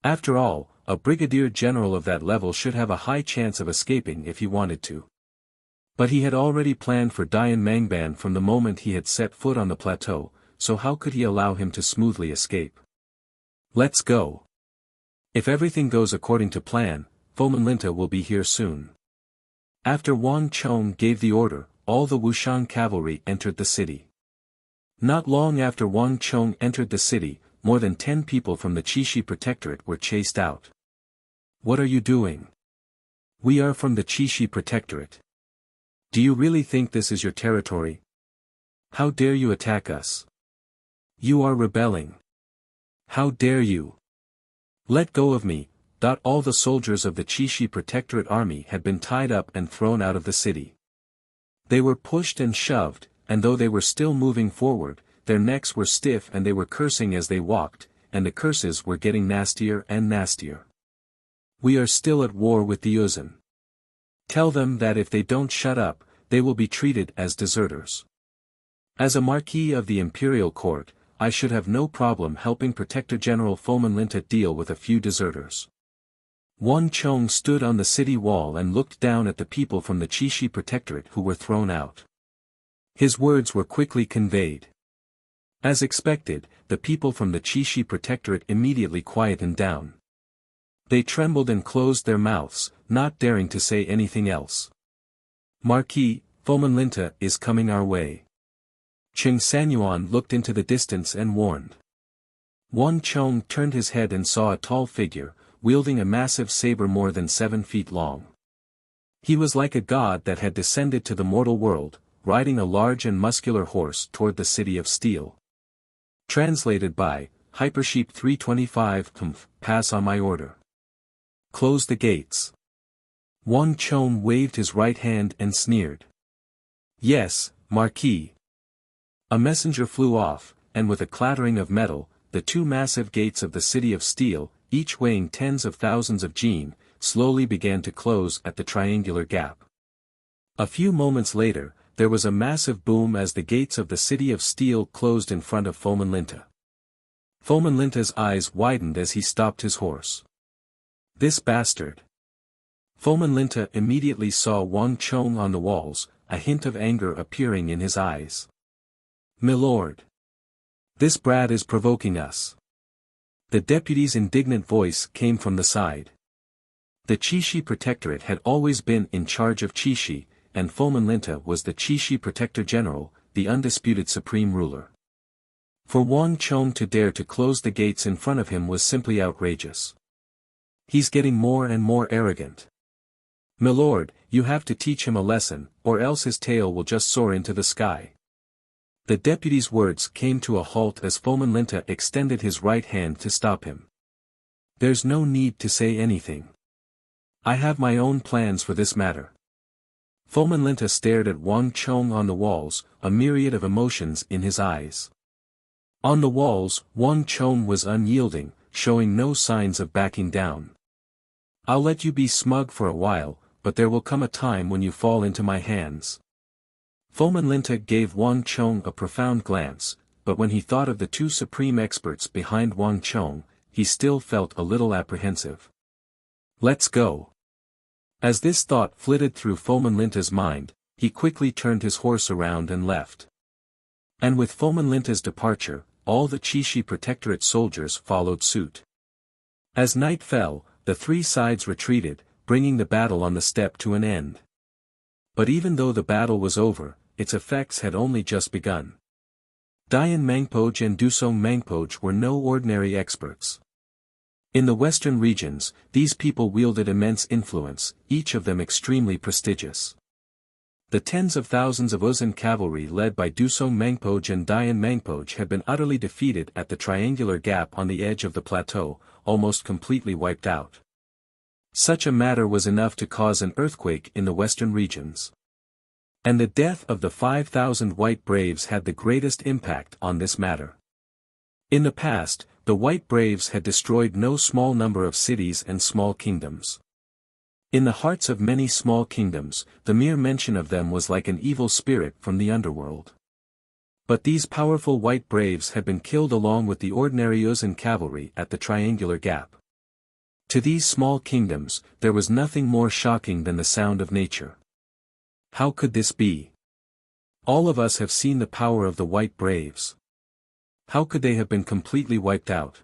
After all, a brigadier general of that level should have a high chance of escaping if he wanted to. But he had already planned for Dian Mangban from the moment he had set foot on the plateau, so how could he allow him to smoothly escape? Let's go. If everything goes according to plan, Fomenlinta will be here soon. After Wang Chong gave the order, all the Wuxian cavalry entered the city. Not long after Wang Chong entered the city, more than 10 people from the Qixi Protectorate were chased out. What are you doing? We are from the Qixi Protectorate. Do you really think this is your territory? How dare you attack us? You are rebelling. How dare you? Let go of me. All the soldiers of the Qixi Protectorate army had been tied up and thrown out of the city. They were pushed and shoved, and though they were still moving forward, their necks were stiff and they were cursing as they walked, and the curses were getting nastier and nastier. We are still at war with the Uzun. Tell them that if they don't shut up, they will be treated as deserters. As a Marquis of the Imperial Court, I should have no problem helping Protector General Fomenlinta deal with a few deserters. Wang Chong stood on the city wall and looked down at the people from the Qixi Protectorate who were thrown out. His words were quickly conveyed. As expected, the people from the Qixi Protectorate immediately quietened down. They trembled and closed their mouths, not daring to say anything else. Marquis, Fomenlinta is coming our way. Qing Sanyuan looked into the distance and warned. Wang Chong turned his head and saw a tall figure, wielding a massive saber more than 7 feet long. He was like a god that had descended to the mortal world, riding a large and muscular horse toward the city of steel. Translated by, Hypersheep 325 Pass on my order. Close the gates. Wang Chong waved his right hand and sneered. Yes, Marquis. A messenger flew off, and with a clattering of metal, the 2 massive gates of the city of steel, each weighing tens of thousands of jin, slowly began to close at the triangular gap. A few moments later, there was a massive boom as the gates of the city of steel closed in front of Fomenlinta. Fomenlinta's eyes widened as he stopped his horse. This bastard. Fomenlinta immediately saw Wang Chong on the walls, a hint of anger appearing in his eyes. Milord. This brat is provoking us. The deputy's indignant voice came from the side. The Qixi Protectorate had always been in charge of Qixi, and Fomenlinta was the Qixi Protector General, the undisputed supreme ruler. For Wang Chong to dare to close the gates in front of him was simply outrageous. He's getting more and more arrogant. Milord, you have to teach him a lesson, or else his tail will just soar into the sky. The deputy's words came to a halt as Fomenlinta extended his right hand to stop him. There's no need to say anything. I have my own plans for this matter. Foman Linta stared at Wang Chong on the walls, a myriad of emotions in his eyes. On the walls, Wang Chong was unyielding, showing no signs of backing down. I'll let you be smug for a while, but there will come a time when you fall into my hands. Foman Linta gave Wang Chong a profound glance, but when he thought of the two supreme experts behind Wang Chong, he still felt a little apprehensive. Let's go. As this thought flitted through Foman Linta's mind, he quickly turned his horse around and left. And with Foman Linta's departure, all the Qixi Protectorate soldiers followed suit. As night fell, the three sides retreated, bringing the battle on the steppe to an end. But even though the battle was over, its effects had only just begun. Dian Mangpoj and Dusong Mangpoj were no ordinary experts. In the western regions, these people wielded immense influence, each of them extremely prestigious. The tens of thousands of Uzun cavalry led by Dusong Mangpoj and Dian Mangpoj had been utterly defeated at the triangular gap on the edge of the plateau, almost completely wiped out. Such a matter was enough to cause an earthquake in the western regions. And the death of the 5,000 white braves had the greatest impact on this matter. In the past, the white braves had destroyed no small number of cities and small kingdoms. In the hearts of many small kingdoms, the mere mention of them was like an evil spirit from the underworld. But these powerful white braves had been killed along with the ordinary Uzun cavalry at the triangular gap. To these small kingdoms, there was nothing more shocking than the sound of nature. How could this be? All of us have seen the power of the white braves. How could they have been completely wiped out?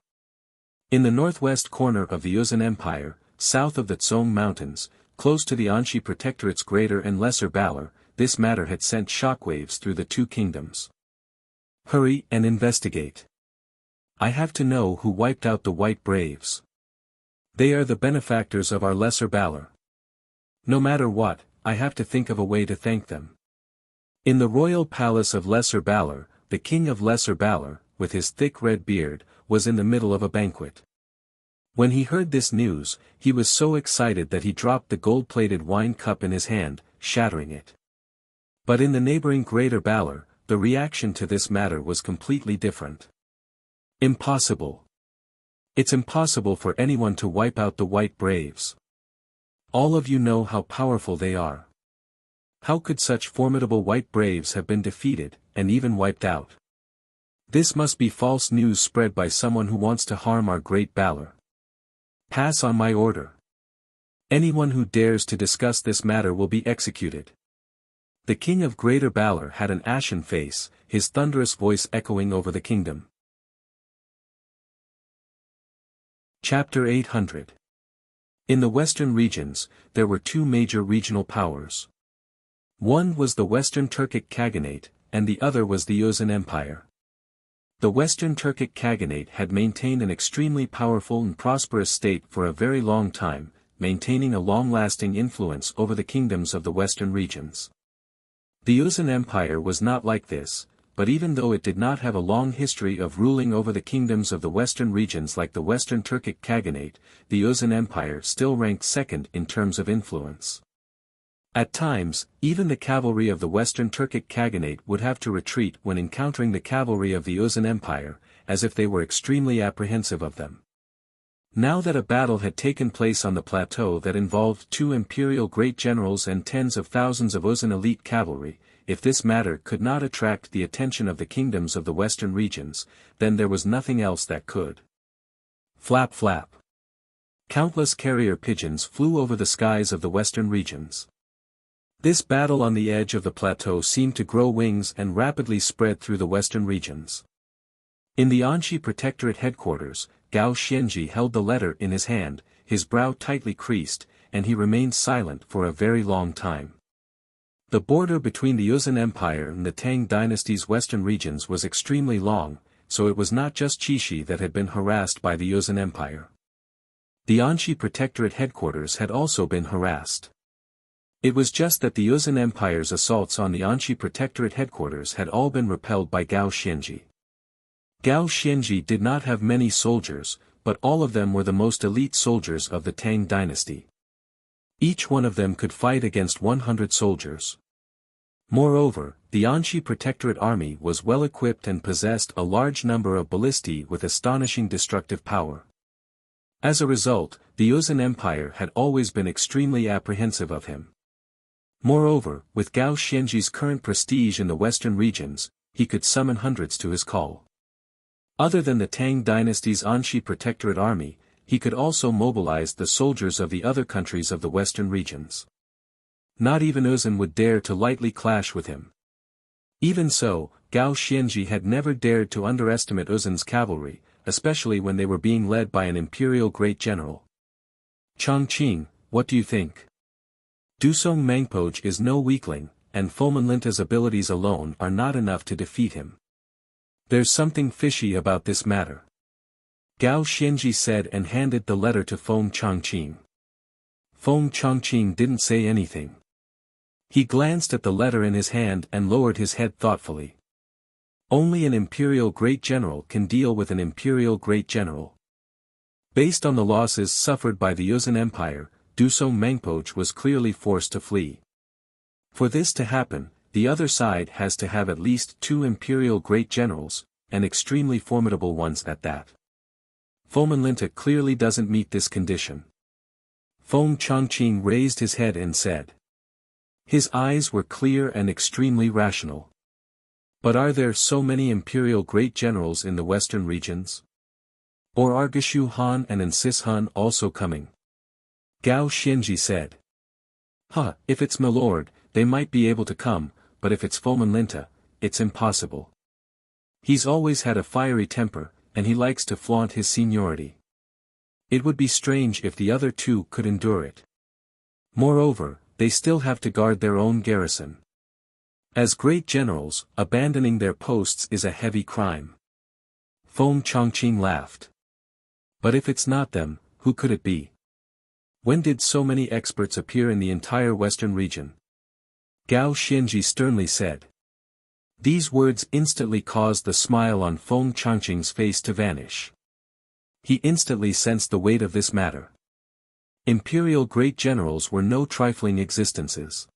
In the northwest corner of the Uzun Empire, south of the Tsong Mountains, close to the Anxi Protectorate's Greater and Lesser Balor, this matter had sent shockwaves through the two kingdoms. Hurry and investigate. I have to know who wiped out the white braves. They are the benefactors of our Lesser Balor. No matter what, I have to think of a way to thank them. In the royal palace of Lesser Balor, the king of Lesser Balor, with his thick red beard, was in the middle of a banquet. When he heard this news, he was so excited that he dropped the gold-plated wine cup in his hand, shattering it. But in the neighboring Greater Balor, the reaction to this matter was completely different. Impossible. It's impossible for anyone to wipe out the white braves. All of you know how powerful they are. How could such formidable white braves have been defeated, and even wiped out? This must be false news spread by someone who wants to harm our great Balor. Pass on my order. Anyone who dares to discuss this matter will be executed. The king of Greater Balor had an ashen face, his thunderous voice echoing over the kingdom. Chapter 800. In the western regions, there were two major regional powers. One was the Western Turkic Khaganate, and the other was the Uzun Empire. The Western Turkic Khaganate had maintained an extremely powerful and prosperous state for a very long time, maintaining a long-lasting influence over the kingdoms of the western regions. The Uzun Empire was not like this, but even though it did not have a long history of ruling over the kingdoms of the western regions like the Western Turkic Khaganate, the Uzun Empire still ranked second in terms of influence. At times, even the cavalry of the Western Turkic Khaganate would have to retreat when encountering the cavalry of the Uzun Empire, as if they were extremely apprehensive of them. Now that a battle had taken place on the plateau that involved two imperial great generals and tens of thousands of Uzun elite cavalry, if this matter could not attract the attention of the kingdoms of the western regions, then there was nothing else that could. Flap flap. Countless carrier pigeons flew over the skies of the western regions. This battle on the edge of the plateau seemed to grow wings and rapidly spread through the western regions. In the Anxi Protectorate headquarters, Gao Xianji held the letter in his hand, his brow tightly creased, and he remained silent for a very long time. The border between the Uzun Empire and the Tang dynasty's western regions was extremely long, so it was not just Qixi that had been harassed by the Uzun Empire. The Anxi Protectorate headquarters had also been harassed. It was just that the Uzun Empire's assaults on the Anxi Protectorate headquarters had all been repelled by Gao Xianji. Gao Xianji did not have many soldiers, but all of them were the most elite soldiers of the Tang dynasty. Each one of them could fight against 100 soldiers. Moreover, the Anxi Protectorate army was well equipped and possessed a large number of ballistae with astonishing destructive power. As a result, the Yuzhan Empire had always been extremely apprehensive of him. Moreover, with Gao Xianji's current prestige in the western regions, he could summon hundreds to his call. Other than the Tang dynasty's Anxi Protectorate army, he could also mobilize the soldiers of the other countries of the western regions. Not even Yuzhan would dare to lightly clash with him. Even so, Gao Xianji had never dared to underestimate Yuzhan's cavalry, especially when they were being led by an imperial great general. Chongqing, what do you think? Dusong Mangpoj is no weakling, and Foman Linta's abilities alone are not enough to defeat him. There's something fishy about this matter. Gao Xianji said and handed the letter to Feng Chongqing. Feng Chongqing didn't say anything. He glanced at the letter in his hand and lowered his head thoughtfully. Only an imperial great general can deal with an imperial great general. Based on the losses suffered by the Yuzhan Empire, Dusong Mangpoj was clearly forced to flee. For this to happen, the other side has to have at least 2 imperial great generals, and extremely formidable ones at that. Foman Linta clearly doesn't meet this condition. Feng Chongqing raised his head and said. His eyes were clear and extremely rational. But are there so many imperial great generals in the western regions? Or are Geshu Han and Ansis Han also coming? Gao Xianji said. If it's my lord, they might be able to come, but if it's Foman Linta, it's impossible. He's always had a fiery temper, and he likes to flaunt his seniority. It would be strange if the other 2 could endure it. Moreover, they still have to guard their own garrison. As great generals, abandoning their posts is a heavy crime. Feng Chongqing laughed. But if it's not them, who could it be? When did so many experts appear in the entire western region? Gao Xianji sternly said. These words instantly caused the smile on Feng Chongqing's face to vanish. He instantly sensed the weight of this matter. Imperial great generals were no trifling existences.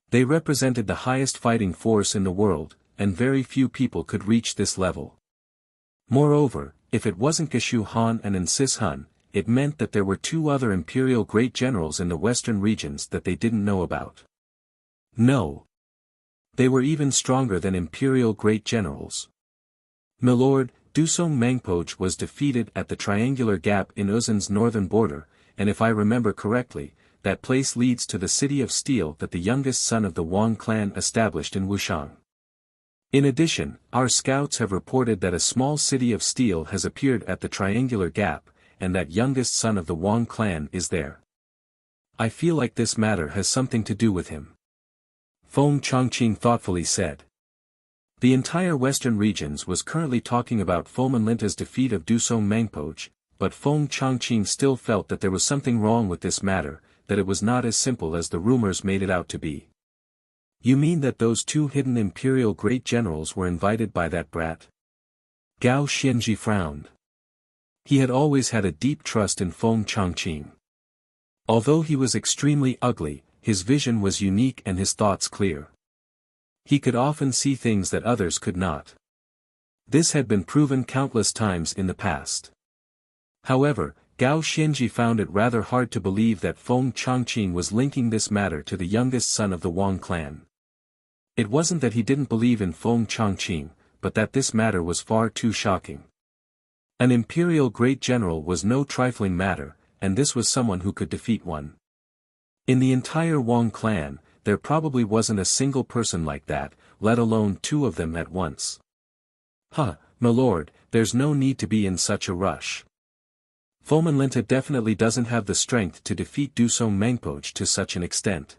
They represented the highest fighting force in the world, and very few people could reach this level. Moreover, if it wasn't Geshu Han and Ansis Han, it meant that there were 2 other imperial great generals in the western regions that they didn't know about. No. They were even stronger than imperial great generals. Milord, Dusong Mangpoj was defeated at the triangular gap in Yuzhan's northern border, and if I remember correctly, that place leads to the city of steel that the youngest son of the Wang clan established in Wuxiang. In addition, our scouts have reported that a small city of steel has appeared at the triangular gap, and that youngest son of the Wang clan is there. I feel like this matter has something to do with him. Feng Chongqing thoughtfully said. The entire western regions was currently talking about Foman Linta's defeat of Dusong Mangpoj, but Feng Chongqing still felt that there was something wrong with this matter, that it was not as simple as the rumors made it out to be. You mean that those 2 hidden imperial great generals were invited by that brat? Gao Xianji frowned. He had always had a deep trust in Feng Chongqing. Although he was extremely ugly, his vision was unique and his thoughts clear. He could often see things that others could not. This had been proven countless times in the past. However, Gao Xianji found it rather hard to believe that Feng Chongqing was linking this matter to the youngest son of the Wang clan. It wasn't that he didn't believe in Feng Chongqing, but that this matter was far too shocking. An imperial great general was no trifling matter, and this was someone who could defeat one. In the entire Wang clan, there probably wasn't a single person like that, let alone 2 of them at once. My lord, there's no need to be in such a rush. Foman Linta definitely doesn't have the strength to defeat Dusong Mangpoj to such an extent.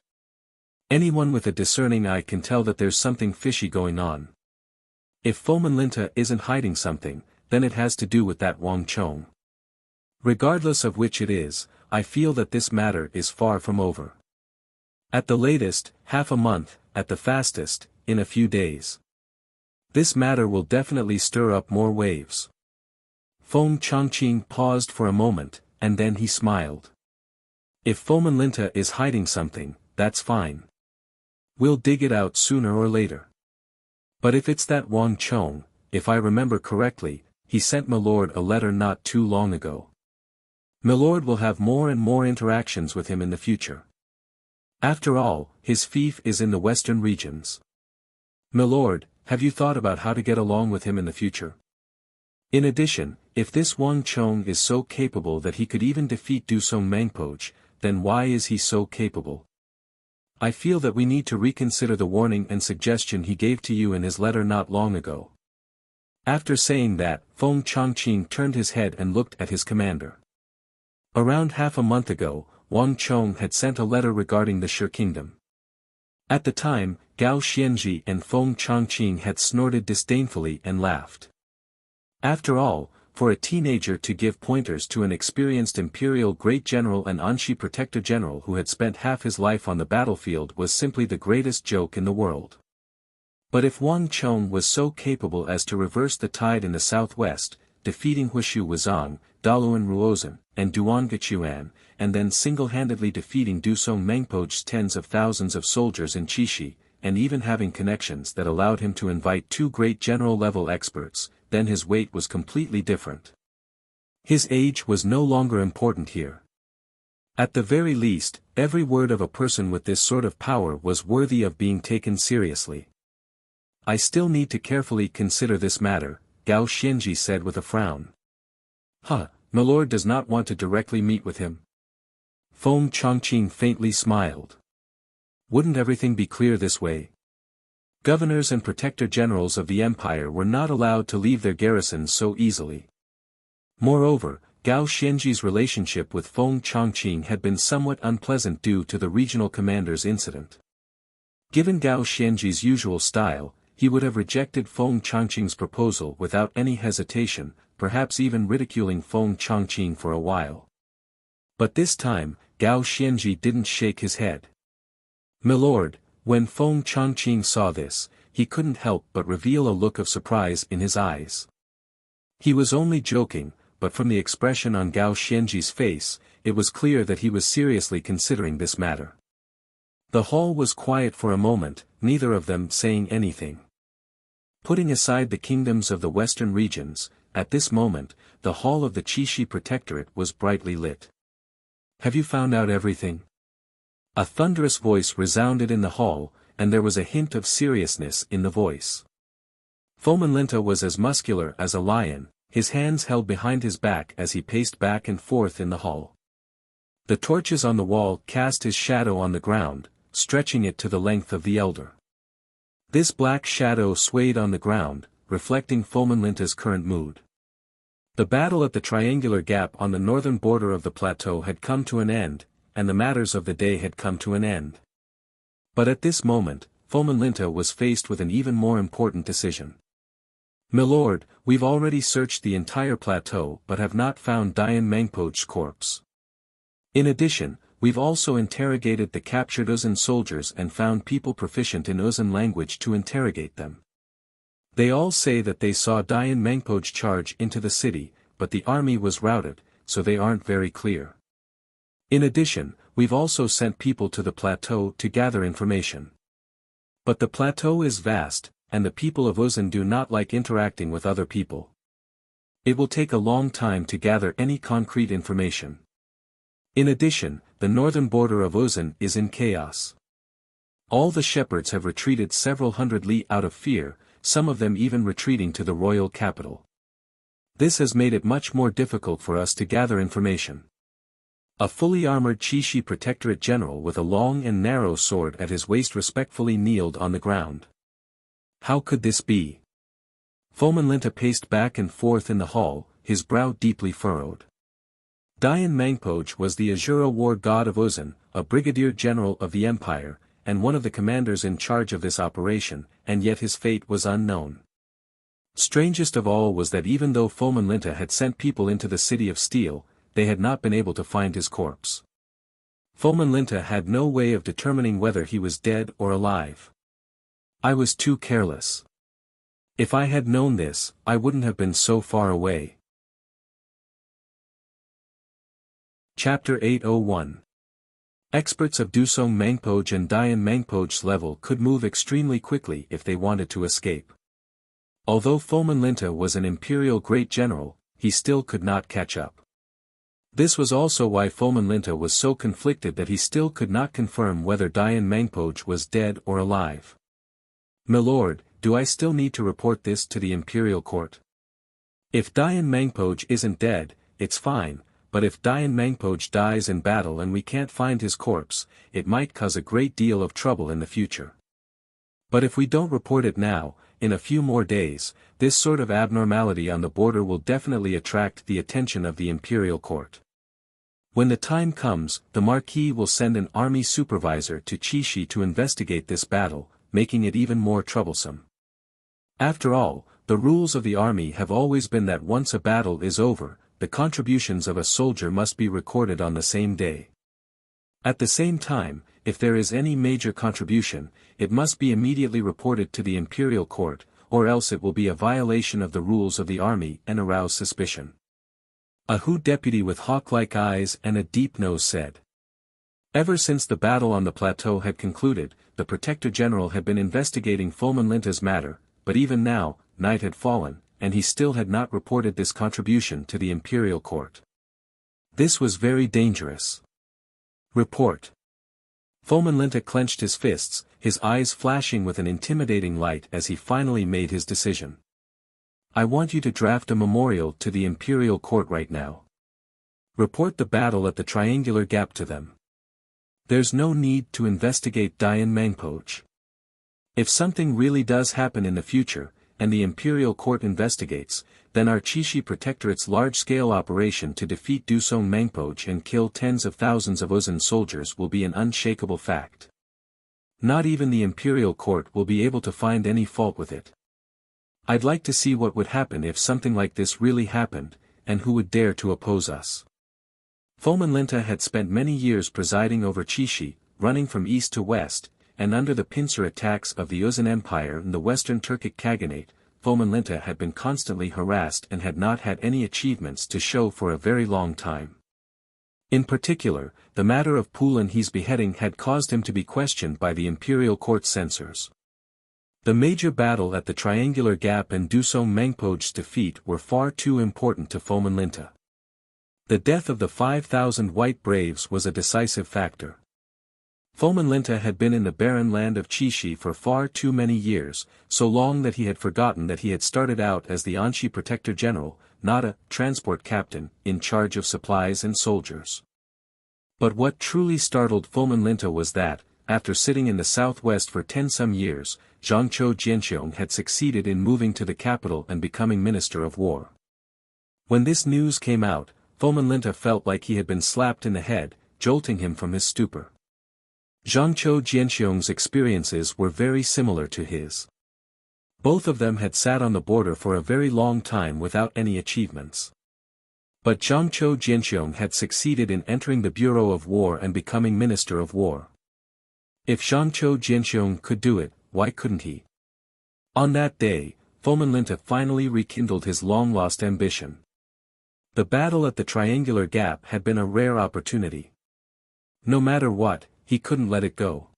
Anyone with a discerning eye can tell that there's something fishy going on. If Foman Linta isn't hiding something, then it has to do with that Wang Chong. Regardless of which it is, I feel that this matter is far from over. At the latest, half a month, at the fastest, in a few days. This matter will definitely stir up more waves. Feng Chongqing paused for a moment, and then he smiled. If Fomenlinta is hiding something, that's fine. We'll dig it out sooner or later. But if it's that Wang Chong, if I remember correctly, he sent Milord a letter not too long ago. Milord will have more and more interactions with him in the future. After all, his fief is in the western regions. Milord, have you thought about how to get along with him in the future? In addition, if this Wang Chong is so capable that he could even defeat Dusong Mangpoch, then why is he so capable? I feel that we need to reconsider the warning and suggestion he gave to you in his letter not long ago. After saying that, Feng Chongqing turned his head and looked at his commander. Around half a month ago, Wang Chong had sent a letter regarding the Shi kingdom. At the time, Gao Xianzhi and Feng Chongqing had snorted disdainfully and laughed. After all, for a teenager to give pointers to an experienced imperial great general and Anxi protector general who had spent half his life on the battlefield was simply the greatest joke in the world. But if Wang Chong was so capable as to reverse the tide in the southwest, defeating Huishu Wuzong, Daluan Ruozhen, and Duan Gechuan, and then single-handedly defeating Dusong Mangpoch's tens of thousands of soldiers in Qixi, and even having connections that allowed him to invite two great general-level experts, then his weight was completely different. His age was no longer important here. At the very least, every word of a person with this sort of power was worthy of being taken seriously. I still need to carefully consider this matter, Gao Xianzhi said with a frown. Milord does not want to directly meet with him. Feng Chongqing faintly smiled. Wouldn't everything be clear this way? Governors and protector generals of the empire were not allowed to leave their garrisons so easily. Moreover, Gao Xianzhi's relationship with Feng Chongqing had been somewhat unpleasant due to the regional commander's incident. Given Gao Xianzhi's usual style, he would have rejected Feng Chongqing's proposal without any hesitation, perhaps even ridiculing Feng Chongqing for a while. But this time, Gao Xianzhi didn't shake his head. Milord, when Feng Chongqing saw this, he couldn't help but reveal a look of surprise in his eyes. He was only joking, but from the expression on Gao Xianzhi's face, it was clear that he was seriously considering this matter. The hall was quiet for a moment, neither of them saying anything. Putting aside the kingdoms of the western regions, at this moment, the hall of the Qixi Protectorate was brightly lit. Have you found out everything? A thunderous voice resounded in the hall, and there was a hint of seriousness in the voice. Fomenlinta was as muscular as a lion, his hands held behind his back as he paced back and forth in the hall. The torches on the wall cast his shadow on the ground, stretching it to the length of the elder. This black shadow swayed on the ground, reflecting Fomenlinta's current mood. The battle at the triangular gap on the northern border of the plateau had come to an end, and the matters of the day had come to an end. But at this moment, Fomenlinta was faced with an even more important decision. Milord, we've already searched the entire plateau but have not found Dian Mangpoch's corpse. In addition, we've also interrogated the captured Uzun soldiers and found people proficient in Uzun language to interrogate them. They all say that they saw Dian Mangpoch charge into the city, but the army was routed, so they aren't very clear. In addition, we've also sent people to the plateau to gather information. But the plateau is vast, and the people of Uzun do not like interacting with other people. It will take a long time to gather any concrete information. In addition, the northern border of Uzun is in chaos. All the shepherds have retreated several hundred li out of fear, some of them even retreating to the royal capital. This has made it much more difficult for us to gather information. A fully armored Qixi Protectorate general with a long and narrow sword at his waist respectfully kneeled on the ground. How could this be? Fomenlinta paced back and forth in the hall, his brow deeply furrowed. Dian Mangpoch was the Azura war god of Uzun, a brigadier general of the empire, and one of the commanders in charge of this operation, and yet his fate was unknown. Strangest of all was that even though Fomenlinta had sent people into the City of Steel, they had not been able to find his corpse. Fomenlinta had no way of determining whether he was dead or alive. I was too careless. If I had known this, I wouldn't have been so far away. Chapter 801 Experts of Dusong Mangpoj and Dian Mangpoj's level could move extremely quickly if they wanted to escape. Although Foman Linta was an imperial great general, he still could not catch up. This was also why Foman Linta was so conflicted that he still could not confirm whether Dian Mangpoj was dead or alive. "Milord, do I still need to report this to the imperial court? If Dian Mangpoj isn't dead, it's fine, but if Dian Mangpoj dies in battle and we can't find his corpse, it might cause a great deal of trouble in the future. But if we don't report it now, in a few more days, this sort of abnormality on the border will definitely attract the attention of the imperial court. When the time comes, the Marquis will send an army supervisor to Chishi to investigate this battle, making it even more troublesome. After all, the rules of the army have always been that once a battle is over, the contributions of a soldier must be recorded on the same day. At the same time, if there is any major contribution, it must be immediately reported to the imperial court, or else it will be a violation of the rules of the army and arouse suspicion." A Hu deputy with hawk-like eyes and a deep nose said. Ever since the battle on the plateau had concluded, the Protector General had been investigating Foman Linta's matter, but even now, night had fallen, and he still had not reported this contribution to the imperial court. This was very dangerous. "Report." Foman Linta clenched his fists, his eyes flashing with an intimidating light as he finally made his decision. "I want you to draft a memorial to the imperial court right now. Report the battle at the triangular gap to them. There's no need to investigate Dian Mangpoj. If something really does happen in the future, and the imperial court investigates, then our Chishi Protectorate's large-scale operation to defeat Dusong Mangpoj and kill tens of thousands of Uzun soldiers will be an unshakable fact. Not even the imperial court will be able to find any fault with it. I'd like to see what would happen if something like this really happened, and who would dare to oppose us." Foman Linta had spent many years presiding over Chishi, running from east to west, and under the pincer attacks of the Uzun Empire and the Western Turkic Khaganate, Foman Linta had been constantly harassed and had not had any achievements to show for a very long time. In particular, the matter of Pulan He's beheading had caused him to be questioned by the imperial court censors. The major battle at the Triangular Gap and Dusong Mangpoj's defeat were far too important to Foman Linta. The death of the 5,000 white braves was a decisive factor. Foman Linta had been in the barren land of Chishi for far too many years, so long that he had forgotten that he had started out as the Anshi Protector General, not a transport captain, in charge of supplies and soldiers. But what truly startled Foman Linta was that, after sitting in the southwest for 10-some years, Zhangqiu Jianxiong had succeeded in moving to the capital and becoming Minister of War. When this news came out, Foman Linta felt like he had been slapped in the head, jolting him from his stupor. Zhangqiu Jianxiong's experiences were very similar to his. Both of them had sat on the border for a very long time without any achievements. But Zhangqiu Jianxiong had succeeded in entering the Bureau of War and becoming Minister of War. If Zhangqiu Jianxiong could do it, why couldn't he? On that day, Foman Linta finally rekindled his long-lost ambition. The battle at the Triangular Gap had been a rare opportunity. No matter what, he couldn't let it go.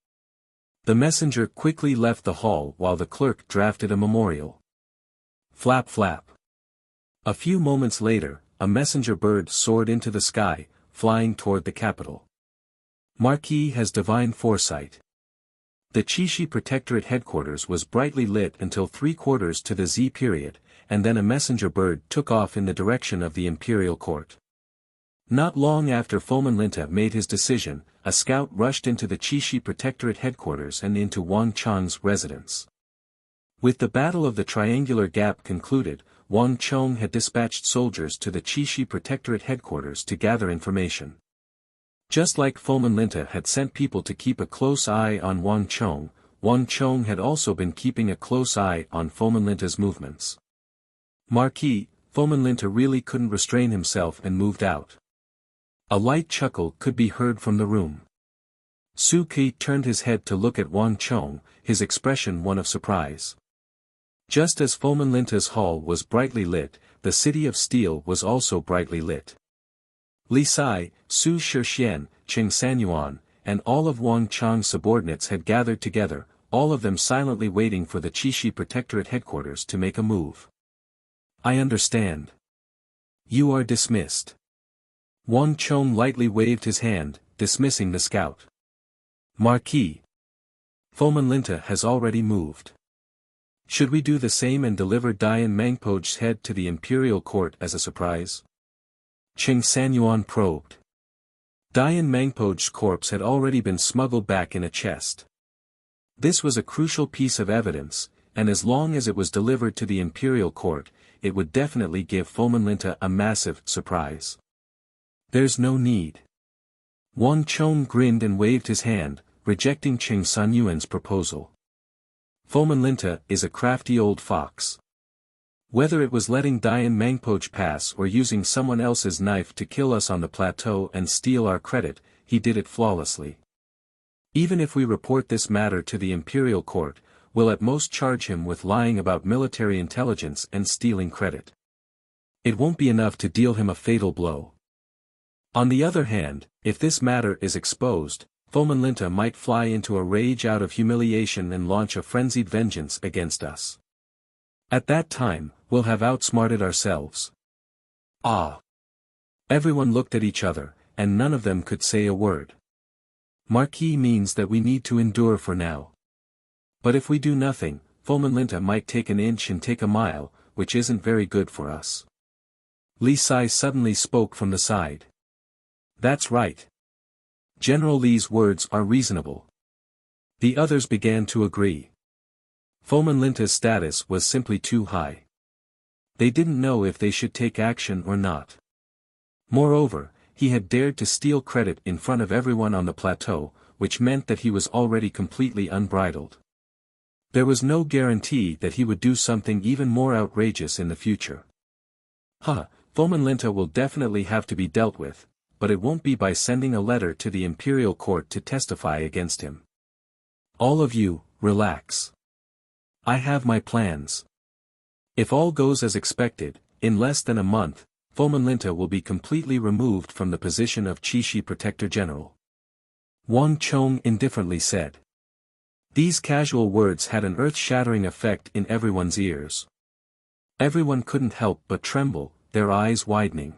The messenger quickly left the hall while the clerk drafted a memorial. Flap flap. A few moments later, a messenger bird soared into the sky, flying toward the capital. Marquis has divine foresight. The Chishi Protectorate headquarters was brightly lit until 3/4 to the Z period, and then a messenger bird took off in the direction of the imperial court. Not long after Foman Linta made his decision, a scout rushed into the Chishi Protectorate headquarters and into Wang Chong's residence. With the Battle of the Triangular Gap concluded, Wang Chong had dispatched soldiers to the Chishi Protectorate headquarters to gather information. Just like Foman Linta had sent people to keep a close eye on Wang Chong had also been keeping a close eye on Foman Linta's movements. Marquis, Foman Linta really couldn't restrain himself and moved out. A light chuckle could be heard from the room. Su Qi turned his head to look at Wang Chong, his expression one of surprise. Just as Foman Linta's hall was brightly lit, the City of Steel was also brightly lit. Li Sai, Su Shixian, Qing Sanyuan, and all of Wang Chang's subordinates had gathered together, all of them silently waiting for the Qixi Protectorate headquarters to make a move. I understand. You are dismissed. Wang Chong lightly waved his hand, dismissing the scout. Marquis. Foman Linta has already moved. Should we do the same and deliver Dian Mangpo's head to the imperial court as a surprise? Qing Sanyuan probed. Dian Mangpo's corpse had already been smuggled back in a chest. This was a crucial piece of evidence, and as long as it was delivered to the imperial court, it would definitely give Foman Linta a massive surprise. There's no need. Wang Chong grinned and waved his hand, rejecting Qing Sanyuan's proposal. Foman Linta is a crafty old fox. Whether it was letting Dian Mangpoch pass or using someone else's knife to kill us on the plateau and steal our credit, he did it flawlessly. Even if we report this matter to the imperial court, we'll at most charge him with lying about military intelligence and stealing credit. It won't be enough to deal him a fatal blow. On the other hand, if this matter is exposed, Foman Linta might fly into a rage out of humiliation and launch a frenzied vengeance against us. At that time, we'll have outsmarted ourselves. Ah! Everyone looked at each other, and none of them could say a word. Marquis means that we need to endure for now. But if we do nothing, Foman Linta might take an inch and take a mile, which isn't very good for us. Li Sai suddenly spoke from the side. That's right. General Li's words are reasonable. The others began to agree. Foman Linta's status was simply too high. They didn't know if they should take action or not. Moreover, he had dared to steal credit in front of everyone on the plateau, which meant that he was already completely unbridled. There was no guarantee that he would do something even more outrageous in the future. Foman Linta will definitely have to be dealt with, but it won't be by sending a letter to the imperial court to testify against him. All of you, relax. I have my plans. If all goes as expected, in less than a month, Foman Linta will be completely removed from the position of Qixi Protector General. Wang Chong indifferently said. These casual words had an earth-shattering effect in everyone's ears. Everyone couldn't help but tremble, their eyes widening.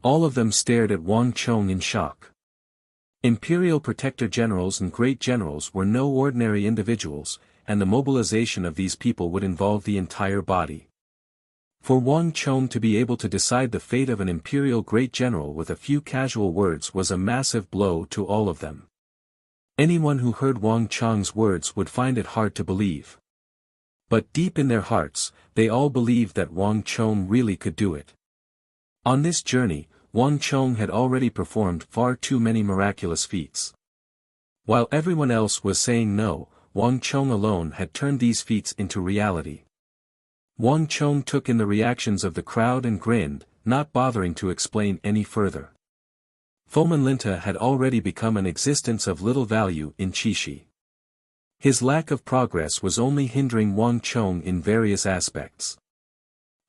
All of them stared at Wang Chong in shock. Imperial Protector Generals and Great Generals were no ordinary individuals, and the mobilization of these people would involve the entire body. For Wang Chong to be able to decide the fate of an imperial great general with a few casual words was a massive blow to all of them. Anyone who heard Wang Chong's words would find it hard to believe. But deep in their hearts, they all believed that Wang Chong really could do it. On this journey, Wang Chong had already performed far too many miraculous feats. While everyone else was saying no, Wang Chong alone had turned these feats into reality. Wang Chong took in the reactions of the crowd and grinned, not bothering to explain any further. Foman Linta had already become an existence of little value in Qixi. His lack of progress was only hindering Wang Chong in various aspects.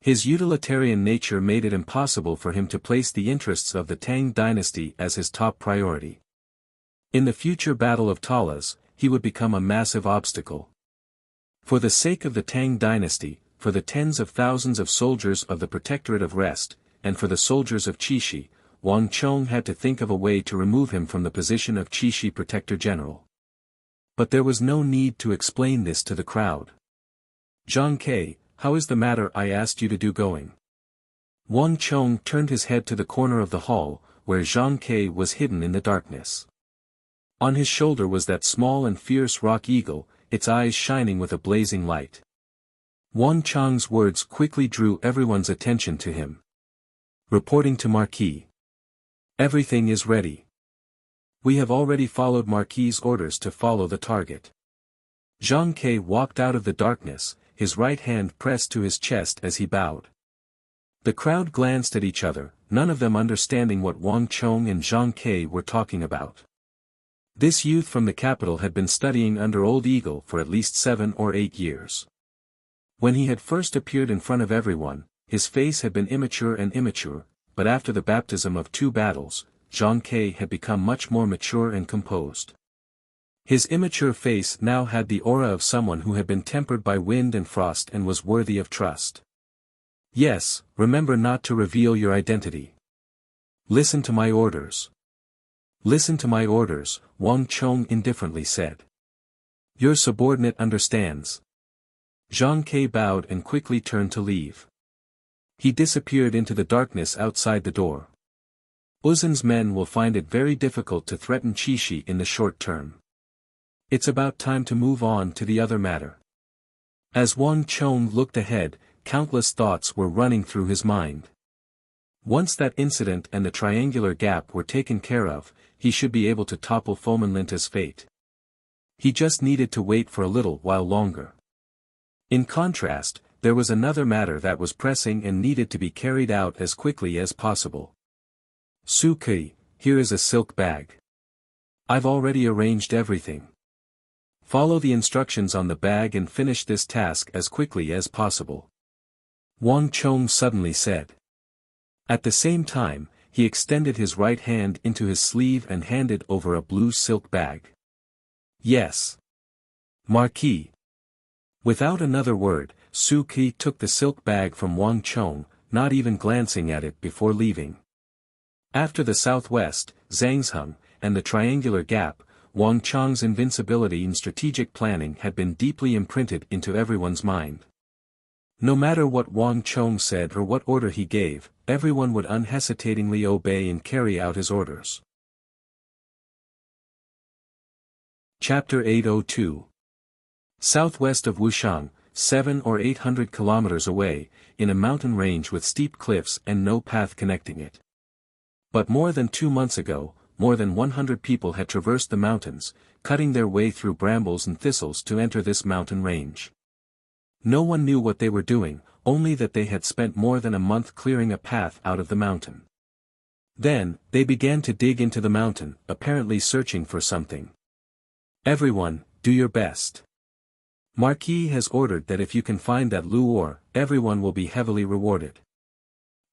His utilitarian nature made it impossible for him to place the interests of the Tang dynasty as his top priority. In the future Battle of Talas, he would become a massive obstacle. For the sake of the Tang dynasty, for the tens of thousands of soldiers of the Protectorate of Rest, and for the soldiers of Qixi, Wang Chong had to think of a way to remove him from the position of Qixi Protector General. But there was no need to explain this to the crowd. Zhang Ke, how is the matter I asked you to do going? Wang Chong turned his head to the corner of the hall, where Zhang Ke was hidden in the darkness. On his shoulder was that small and fierce rock eagle, its eyes shining with a blazing light. Wang Chong's words quickly drew everyone's attention to him. Reporting to Marquis. Everything is ready. We have already followed Marquis's orders to follow the target. Zhang Ke walked out of the darkness, his right hand pressed to his chest as he bowed. The crowd glanced at each other, none of them understanding what Wang Chong and Zhang Ke were talking about. This youth from the capital had been studying under Old Eagle for at least 7 or 8 years. When he had first appeared in front of everyone, his face had been immature, but after the baptism of 2 battles, Zhang Ke had become much more mature and composed. His immature face now had the aura of someone who had been tempered by wind and frost and was worthy of trust. Yes, remember not to reveal your identity. Listen to my orders. Listen to my orders, Wang Chong indifferently said. Your subordinate understands. Zhang Ke bowed and quickly turned to leave. He disappeared into the darkness outside the door. Uzin's men will find it very difficult to threaten Qixi in the short term. It's about time to move on to the other matter. As Wang Chong looked ahead, countless thoughts were running through his mind. Once that incident and the triangular gap were taken care of, he should be able to topple Foman Linta's fate. He just needed to wait for a little while longer. In contrast, there was another matter that was pressing and needed to be carried out as quickly as possible. Su Ke, here is a silk bag. I've already arranged everything. Follow the instructions on the bag and finish this task as quickly as possible. Wang Chong suddenly said. At the same time, he extended his right hand into his sleeve and handed over a blue silk bag. Yes. Marquis. Without another word, Su Ke took the silk bag from Wang Chong, not even glancing at it before leaving. After the southwest, Zhangzheng, and the triangular gap, Wang Chong's invincibility and strategic planning had been deeply imprinted into everyone's mind. No matter what Wang Chong said or what order he gave, everyone would unhesitatingly obey and carry out his orders. Chapter 802. Southwest of Wuxiang, 700 or 800 kilometers away, in a mountain range with steep cliffs and no path connecting it. But more than 2 months ago, more than 100 people had traversed the mountains, cutting their way through brambles and thistles to enter this mountain range. No one knew what they were doing, only that they had spent more than a month clearing a path out of the mountain. Then, they began to dig into the mountain, apparently searching for something. Everyone, do your best. Marquis has ordered that if you can find that luor, everyone will be heavily rewarded.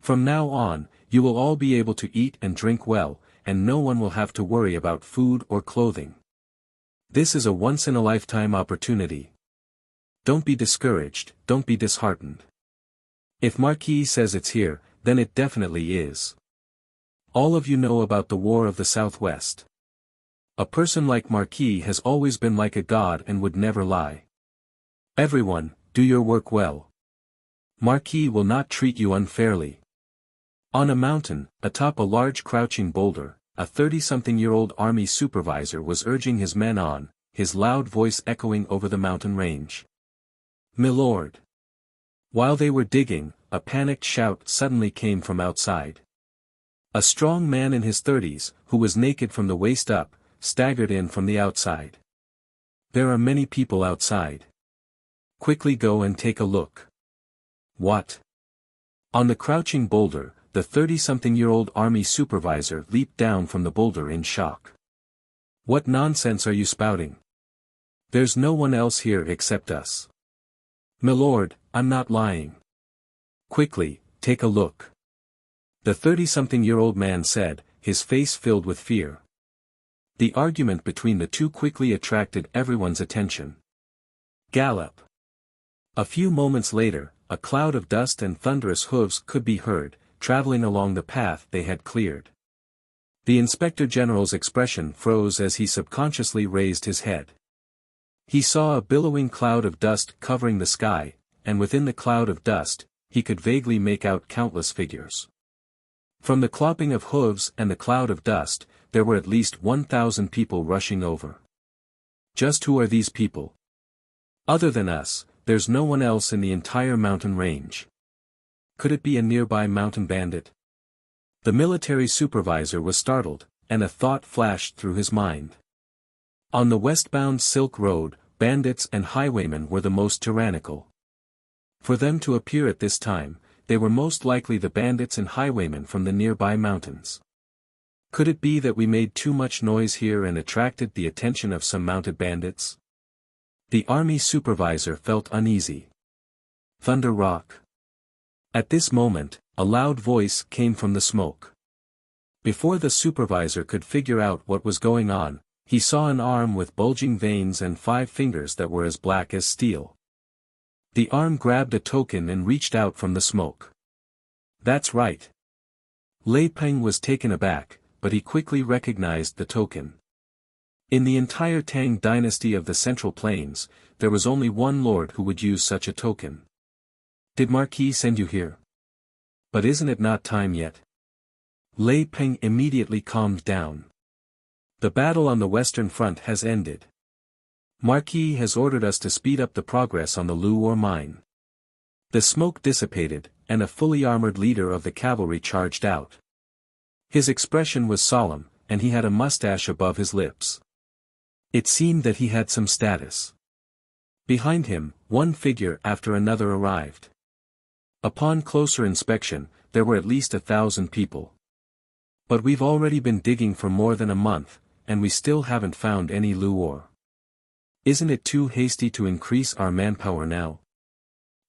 From now on, you will all be able to eat and drink well, and no one will have to worry about food or clothing. This is a once-in-a-lifetime opportunity. Don't be discouraged, don't be disheartened. If Marquis says it's here, then it definitely is. All of you know about the War of the Southwest. A person like Marquis has always been like a god and would never lie. Everyone, do your work well. Marquis will not treat you unfairly. On a mountain, atop a large crouching boulder, a 30-something-year-old army supervisor was urging his men on, his loud voice echoing over the mountain range. Milord. While they were digging, a panicked shout suddenly came from outside. A strong man in his 30s, who was naked from the waist up, staggered in from the outside. There are many people outside. Quickly go and take a look. What? On the crouching boulder, the 30-something-year-old army supervisor leaped down from the boulder in shock. What nonsense are you spouting? There's no one else here except us. Milord, I'm not lying. Quickly, take a look. The 30-something-year-old man said, his face filled with fear. The argument between the two quickly attracted everyone's attention. Gallop. A few moments later, a cloud of dust and thunderous hooves could be heard, traveling along the path they had cleared. The Inspector General's expression froze as he subconsciously raised his head. He saw a billowing cloud of dust covering the sky, and within the cloud of dust, he could vaguely make out countless figures. From the clopping of hooves and the cloud of dust, there were at least 1,000 people rushing over. Just who are these people? Other than us, there's no one else in the entire mountain range. Could it be a nearby mountain bandit? The military supervisor was startled, and a thought flashed through his mind. On the westbound Silk Road, bandits and highwaymen were the most tyrannical. For them to appear at this time, they were most likely the bandits and highwaymen from the nearby mountains. Could it be that we made too much noise here and attracted the attention of some mounted bandits? The army supervisor felt uneasy. Thunder Rock. At this moment, a loud voice came from the smoke. Before the supervisor could figure out what was going on, he saw an arm with bulging veins and 5 fingers that were as black as steel. The arm grabbed a token and reached out from the smoke. That's right. Lei Peng was taken aback, but he quickly recognized the token. In the entire Tang dynasty of the Central Plains, there was only one lord who would use such a token. Did Marquis send you here? But isn't it not time yet? Lei Peng immediately calmed down. The battle on the Western Front has ended. Marquis has ordered us to speed up the progress on the Luor mine. The smoke dissipated, and a fully armored leader of the cavalry charged out. His expression was solemn, and he had a mustache above his lips. It seemed that he had some status. Behind him, one figure after another arrived. Upon closer inspection, there were at least 1,000 people. But we've already been digging for more than a month, and we still haven't found any Luor. Isn't it too hasty to increase our manpower now?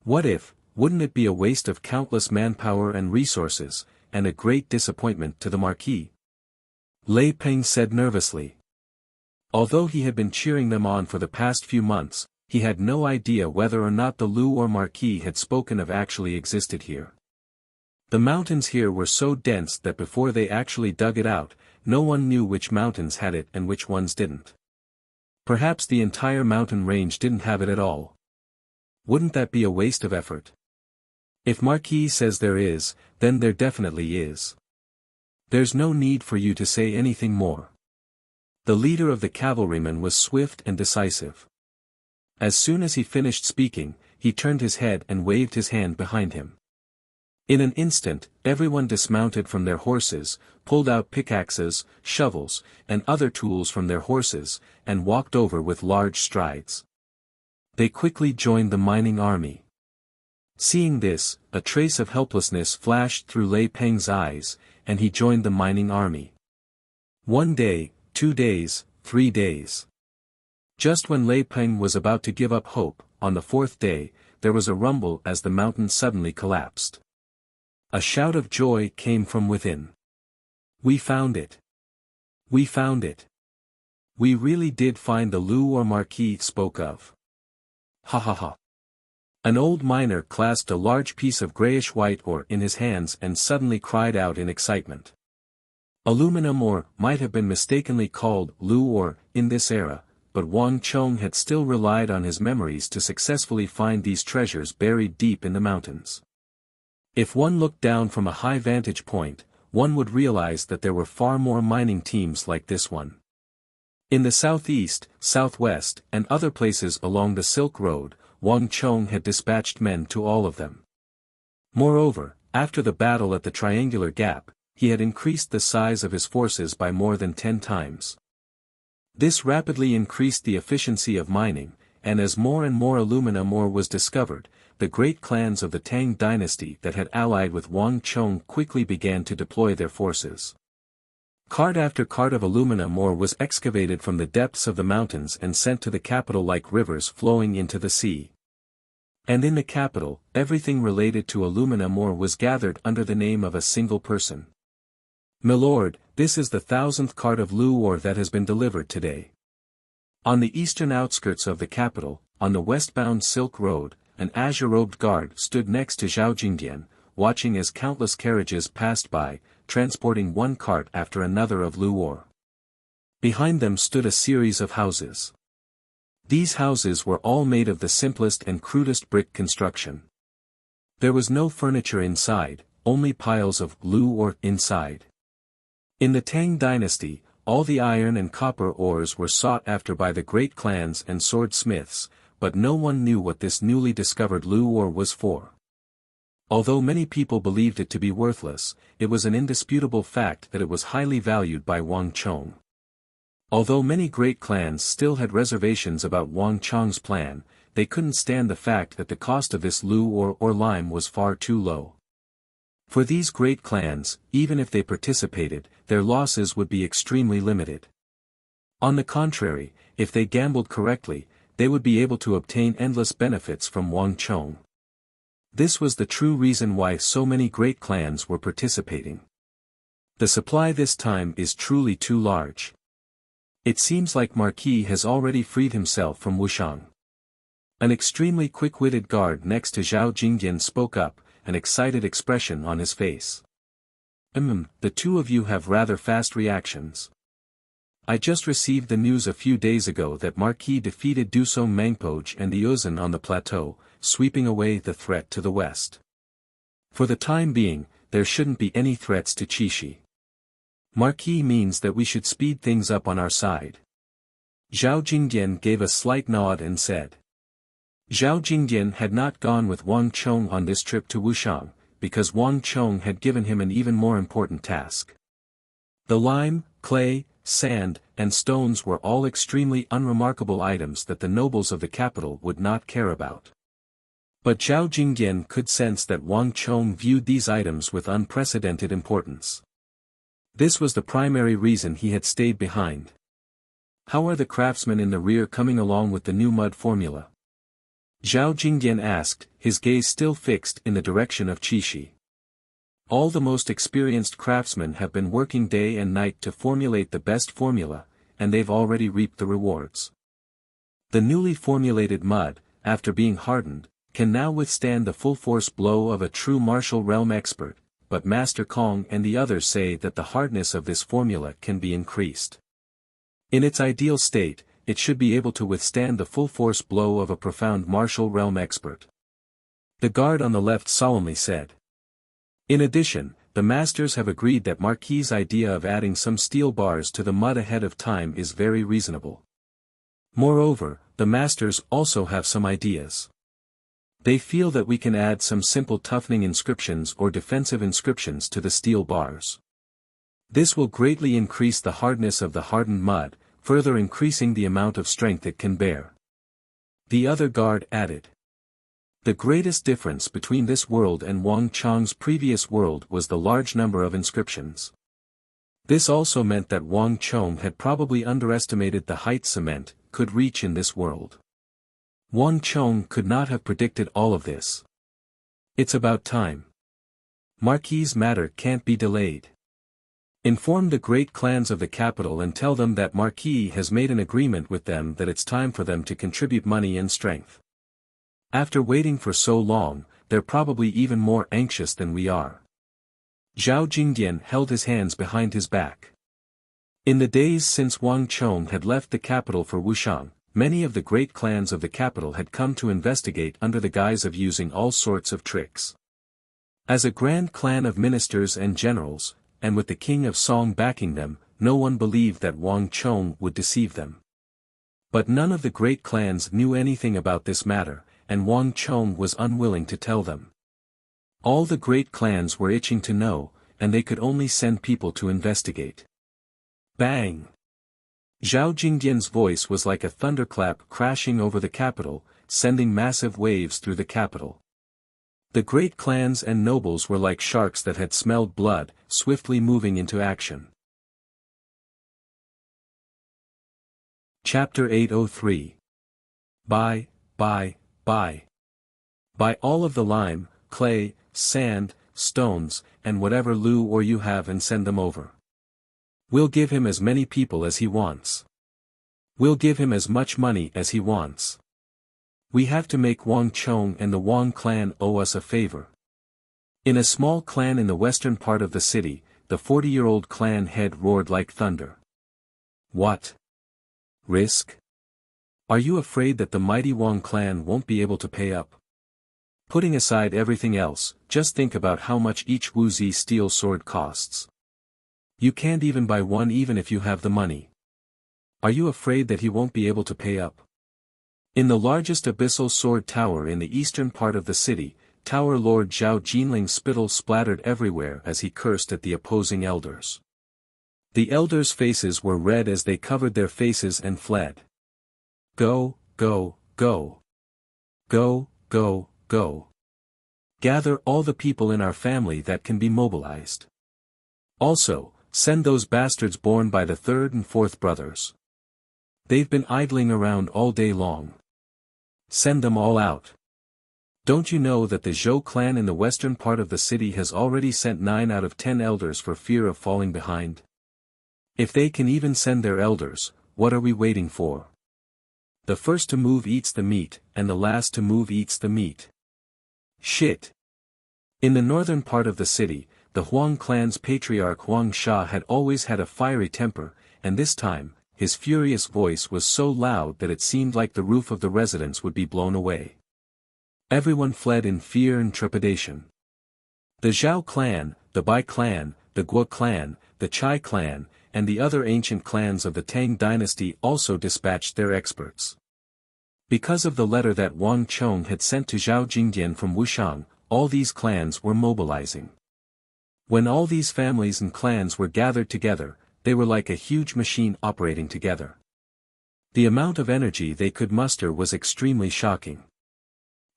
Wouldn't it be a waste of countless manpower and resources, and a great disappointment to the Marquis? Lei Peng said nervously. Although he had been cheering them on for the past few months, he had no idea whether or not the Luor Marquis had spoken of actually existed here. The mountains here were so dense that before they actually dug it out, no one knew which mountains had it and which ones didn't. Perhaps the entire mountain range didn't have it at all. Wouldn't that be a waste of effort? If Marquis says there is, then there definitely is. There's no need for you to say anything more. The leader of the cavalrymen was swift and decisive. As soon as he finished speaking, he turned his head and waved his hand behind him. In an instant, everyone dismounted from their horses, pulled out pickaxes, shovels, and other tools from their horses, and walked over with large strides. They quickly joined the mining army. Seeing this, a trace of helplessness flashed through Lei Peng's eyes, and he joined the mining army. 1 day, 2 days, 3 days. Just when Lei Peng was about to give up hope, on the 4th day, there was a rumble as the mountain suddenly collapsed. A shout of joy came from within. We found it. We found it. We really did find the Luor Marquis spoke of. Ha ha ha. An old miner clasped a large piece of grayish-white ore in his hands and suddenly cried out in excitement. Aluminum ore might have been mistakenly called Luor in this era, but Wang Chong had still relied on his memories to successfully find these treasures buried deep in the mountains. If one looked down from a high vantage point, one would realize that there were far more mining teams like this one. In the southeast, southwest, and other places along the Silk Road, Wang Chong had dispatched men to all of them. Moreover, after the battle at the Triangular Gap, he had increased the size of his forces by more than 10 times. This rapidly increased the efficiency of mining, and as more and more aluminum ore was discovered, the great clans of the Tang dynasty that had allied with Wang Chong quickly began to deploy their forces. Cart after cart of aluminum ore was excavated from the depths of the mountains and sent to the capital like rivers flowing into the sea. And in the capital, everything related to aluminum ore was gathered under the name of a single person. Milord, this is the 1,000th cart of Luor that has been delivered today. On the eastern outskirts of the capital, on the westbound Silk Road, an azure-robed guard stood next to Zhao Jingdian, watching as countless carriages passed by, transporting one cart after another of Luor. Behind them stood a series of houses. These houses were all made of the simplest and crudest brick construction. There was no furniture inside, only piles of Luor inside. In the Tang dynasty, all the iron and copper ores were sought after by the great clans and swordsmiths, but no one knew what this newly discovered Luor was for. Although many people believed it to be worthless, it was an indisputable fact that it was highly valued by Wang Chong. Although many great clans still had reservations about Wang Chong's plan, they couldn't stand the fact that the cost of this Luor or lime was far too low. For these great clans, even if they participated, their losses would be extremely limited. On the contrary, if they gambled correctly, they would be able to obtain endless benefits from Wang Chong. This was the true reason why so many great clans were participating. The supply this time is truly too large. It seems like Marquis has already freed himself from Wuxiang. An extremely quick-witted guard next to Zhao Jingdian spoke up, an excited expression on his face. The two of you have rather fast reactions. I just received the news a few days ago that Marquis defeated Dusong Mangpoj and the Uzan on the plateau, sweeping away the threat to the west. For the time being, there shouldn't be any threats to Qixi. Marquis means that we should speed things up on our side. Zhao Jingdian gave a slight nod and said. Zhao Jingdian had not gone with Wang Chong on this trip to Wuxiang, because Wang Chong had given him an even more important task. The lime, clay, sand, and stones were all extremely unremarkable items that the nobles of the capital would not care about. But Zhao Jingdian could sense that Wang Chong viewed these items with unprecedented importance. This was the primary reason he had stayed behind. How are the craftsmen in the rear coming along with the new mud formula? Zhao Jingdian asked, his gaze still fixed in the direction of Qixi. All the most experienced craftsmen have been working day and night to formulate the best formula, and they've already reaped the rewards. The newly formulated mud, after being hardened, can now withstand the full-force blow of a true martial realm expert, but Master Kong and the others say that the hardness of this formula can be increased. In its ideal state, it should be able to withstand the full-force blow of a profound martial realm expert. The guard on the left solemnly said. In addition, the masters have agreed that Marquis' idea of adding some steel bars to the mud ahead of time is very reasonable. Moreover, the masters also have some ideas. They feel that we can add some simple toughening inscriptions or defensive inscriptions to the steel bars. This will greatly increase the hardness of the hardened mud, further increasing the amount of strength it can bear. The other guard added. The greatest difference between this world and Wang Chong's previous world was the large number of inscriptions. This also meant that Wang Chong had probably underestimated the height cement could reach in this world. Wang Chong could not have predicted all of this. It's about time. Marquis' matter can't be delayed. Inform the great clans of the capital and tell them that Marquis has made an agreement with them that it's time for them to contribute money and strength. After waiting for so long, they're probably even more anxious than we are. Zhao Jingdian held his hands behind his back. In the days since Wang Chong had left the capital for Wuxiang, many of the great clans of the capital had come to investigate under the guise of using all sorts of tricks. As a grand clan of ministers and generals, and with the king of Song backing them, no one believed that Wang Chong would deceive them. But none of the great clans knew anything about this matter, and Wang Chong was unwilling to tell them. All the great clans were itching to know, and they could only send people to investigate. Bang! Zhao Jingdian's voice was like a thunderclap crashing over the capital, sending massive waves through the capital. The great clans and nobles were like sharks that had smelled blood, swiftly moving into action. Chapter 803. Buy all of the lime, clay, sand, stones, and whatever Lu or you have and send them over. We'll give him as many people as he wants. We'll give him as much money as he wants. We have to make Wang Chong and the Wang clan owe us a favor. In a small clan in the western part of the city, the 40-year-old clan head roared like thunder. What? Risk? Are you afraid that the mighty Wang clan won't be able to pay up? Putting aside everything else, just think about how much each Wuxia steel sword costs. You can't even buy one even if you have the money. Are you afraid that he won't be able to pay up? In the largest abyssal sword tower in the eastern part of the city, Tower Lord Zhao Jinling's spittle splattered everywhere as he cursed at the opposing elders. The elders' faces were red as they covered their faces and fled. Go, go, go. Go, go, go. Gather all the people in our family that can be mobilized. Also, send those bastards born by the third and fourth brothers. They've been idling around all day long. Send them all out. Don't you know that the Zhou clan in the western part of the city has already sent 9 out of 10 elders for fear of falling behind? If they can even send their elders, what are we waiting for? The first to move eats the meat, and the last to move eats the meat. Shit. In the northern part of the city, the Huang clan's patriarch Huang Sha had always had a fiery temper, and this time, his furious voice was so loud that it seemed like the roof of the residence would be blown away. Everyone fled in fear and trepidation. The Zhao clan, the Bai clan, the Guo clan, the Chai clan, and the other ancient clans of the Tang dynasty also dispatched their experts. Because of the letter that Wang Chong had sent to Zhao Jingdian from Wuxiang, all these clans were mobilizing. When all these families and clans were gathered together, they were like a huge machine operating together. The amount of energy they could muster was extremely shocking.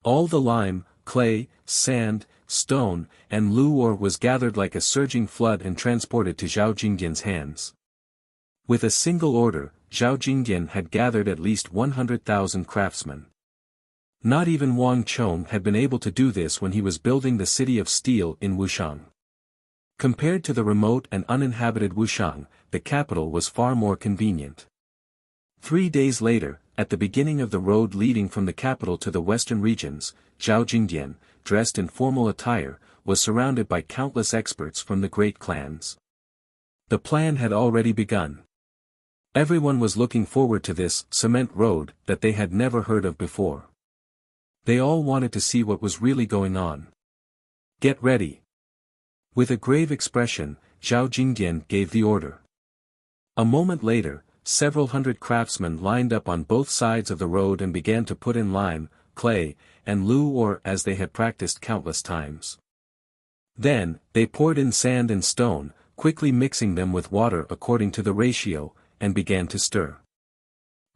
All the lime, clay, sand, stone, and luor was gathered like a surging flood and transported to Zhao Jingdian's hands. With a single order, Zhao Jingdian had gathered at least 100,000 craftsmen. Not even Wang Chong had been able to do this when he was building the city of steel in Wuxiang. Compared to the remote and uninhabited Wuxiang, the capital was far more convenient. 3 days later, at the beginning of the road leading from the capital to the western regions, Zhao Jingdian, dressed in formal attire, was surrounded by countless experts from the great clans. The plan had already begun. Everyone was looking forward to this cement road that they had never heard of before. They all wanted to see what was really going on. Get ready. With a grave expression, Zhao Jingdian gave the order. A moment later, several hundred craftsmen lined up on both sides of the road and began to put in lime, clay, and luor as they had practiced countless times. Then, they poured in sand and stone, quickly mixing them with water according to the ratio, and began to stir.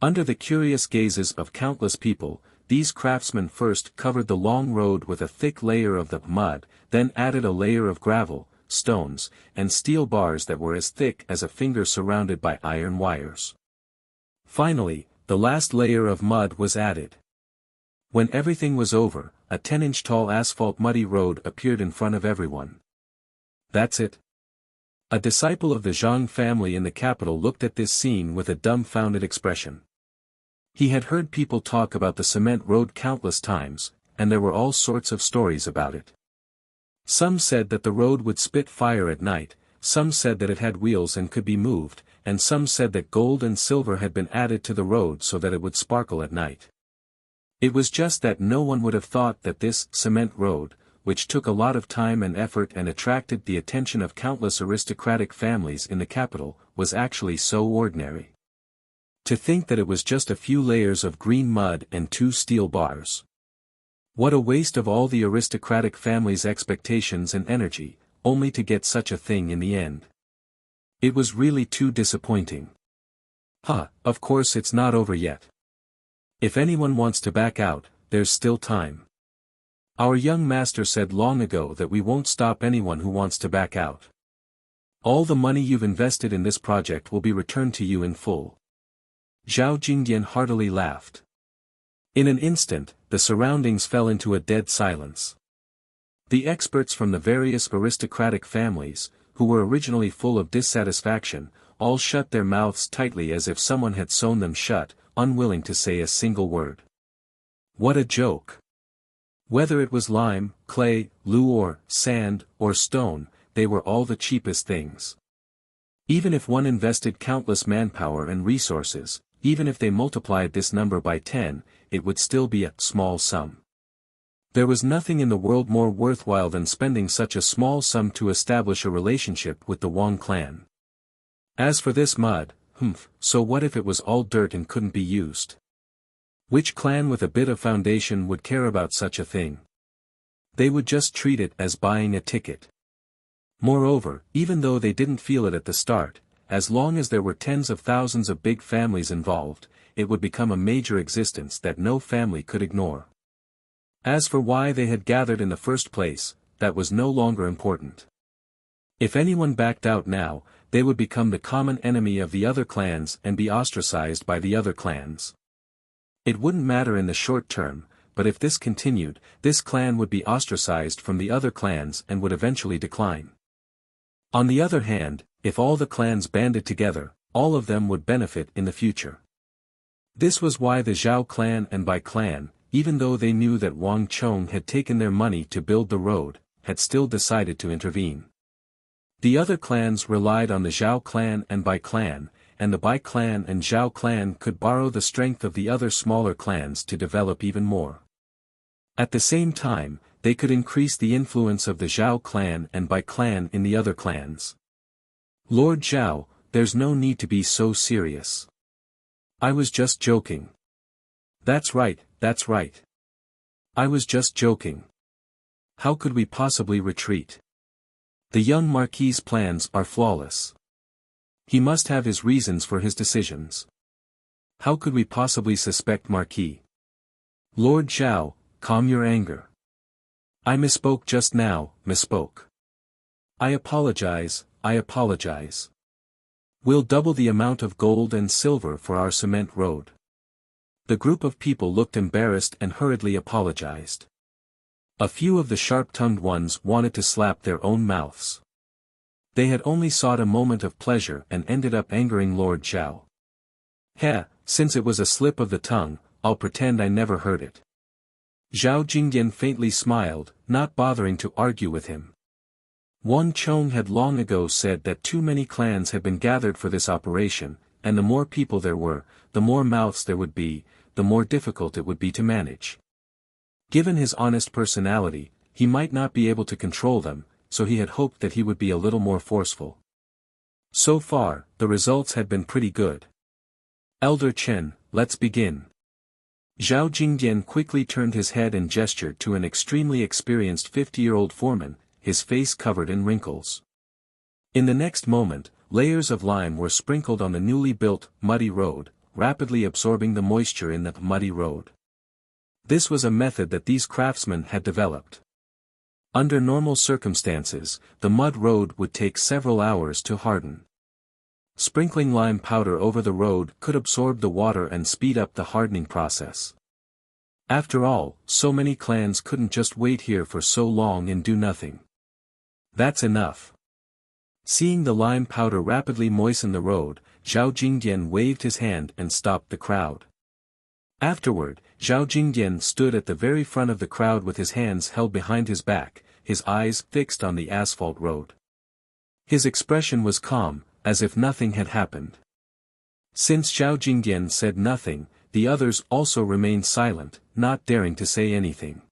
Under the curious gazes of countless people, these craftsmen first covered the long road with a thick layer of the mud, then added a layer of gravel, stones, and steel bars that were as thick as a finger surrounded by iron wires. Finally, the last layer of mud was added. When everything was over, a 10-inch tall asphalt muddy road appeared in front of everyone. That's it. A disciple of the Zhang family in the capital looked at this scene with a dumbfounded expression. He had heard people talk about the cement road countless times, and there were all sorts of stories about it. Some said that the road would spit fire at night, some said that it had wheels and could be moved, and some said that gold and silver had been added to the road so that it would sparkle at night. It was just that no one would have thought that this cement road, which took a lot of time and effort and attracted the attention of countless aristocratic families in the capital, was actually so ordinary. To think that it was just a few layers of green mud and 2 steel bars. What a waste of all the aristocratic family's expectations and energy, only to get such a thing in the end. It was really too disappointing. Of course it's not over yet. If anyone wants to back out, there's still time. Our young master said long ago that we won't stop anyone who wants to back out. All the money you've invested in this project will be returned to you in full. Zhao Jingdian heartily laughed. In an instant, the surroundings fell into a dead silence. The experts from the various aristocratic families, who were originally full of dissatisfaction, all shut their mouths tightly as if someone had sewn them shut, unwilling to say a single word. What a joke! Whether it was lime, clay, luor, sand, or stone, they were all the cheapest things. Even if one invested countless manpower and resources, even if they multiplied this number by 10, it would still be a small sum. There was nothing in the world more worthwhile than spending such a small sum to establish a relationship with the Wang clan. As for this mud, so what if it was all dirt and couldn't be used? Which clan with a bit of foundation would care about such a thing? They would just treat it as buying a ticket. Moreover, even though they didn't feel it at the start, as long as there were tens of thousands of big families involved, it would become a major existence that no family could ignore. As for why they had gathered in the first place, that was no longer important. If anyone backed out now, they would become the common enemy of the other clans and be ostracized by the other clans. It wouldn't matter in the short term, but if this continued, this clan would be ostracized from the other clans and would eventually decline. On the other hand, if all the clans banded together, all of them would benefit in the future. This was why the Zhao clan and Bai clan, even though they knew that Wang Chong had taken their money to build the road, had still decided to intervene. The other clans relied on the Zhao clan and Bai clan, and the Bai clan and Zhao clan could borrow the strength of the other smaller clans to develop even more. At the same time, they could increase the influence of the Zhao clan and Bai clan in the other clans. Lord Zhao, there's no need to be so serious. I was just joking. That's right, that's right. I was just joking. How could we possibly retreat? The young Marquis's plans are flawless. He must have his reasons for his decisions. How could we possibly suspect Marquis? Lord Zhao, calm your anger. I misspoke just now, misspoke. I apologize, I apologize. We'll double the amount of gold and silver for our cement road. The group of people looked embarrassed and hurriedly apologized. A few of the sharp-tongued ones wanted to slap their own mouths. They had only sought a moment of pleasure and ended up angering Lord Zhao. Heh, since it was a slip of the tongue, I'll pretend I never heard it. Zhao Jingdian faintly smiled, not bothering to argue with him. Wang Chong had long ago said that too many clans had been gathered for this operation, and the more people there were, the more mouths there would be, the more difficult it would be to manage. Given his honest personality, he might not be able to control them, so he had hoped that he would be a little more forceful. So far, the results had been pretty good. Elder Chen, let's begin. Zhao Jingdian quickly turned his head and gestured to an extremely experienced 50-year-old foreman, his face covered in wrinkles. In the next moment, layers of lime were sprinkled on the newly built, muddy road, rapidly absorbing the moisture in the muddy road. This was a method that these craftsmen had developed. Under normal circumstances, the mud road would take several hours to harden. Sprinkling lime powder over the road could absorb the water and speed up the hardening process. After all, so many clans couldn't just wait here for so long and do nothing. That's enough. Seeing the lime powder rapidly moisten the road, Zhao Jingdian waved his hand and stopped the crowd. Afterward, Zhao Jingdian stood at the very front of the crowd with his hands held behind his back, his eyes fixed on the asphalt road. His expression was calm, as if nothing had happened. Since Zhao Jingdian said nothing, the others also remained silent, not daring to say anything.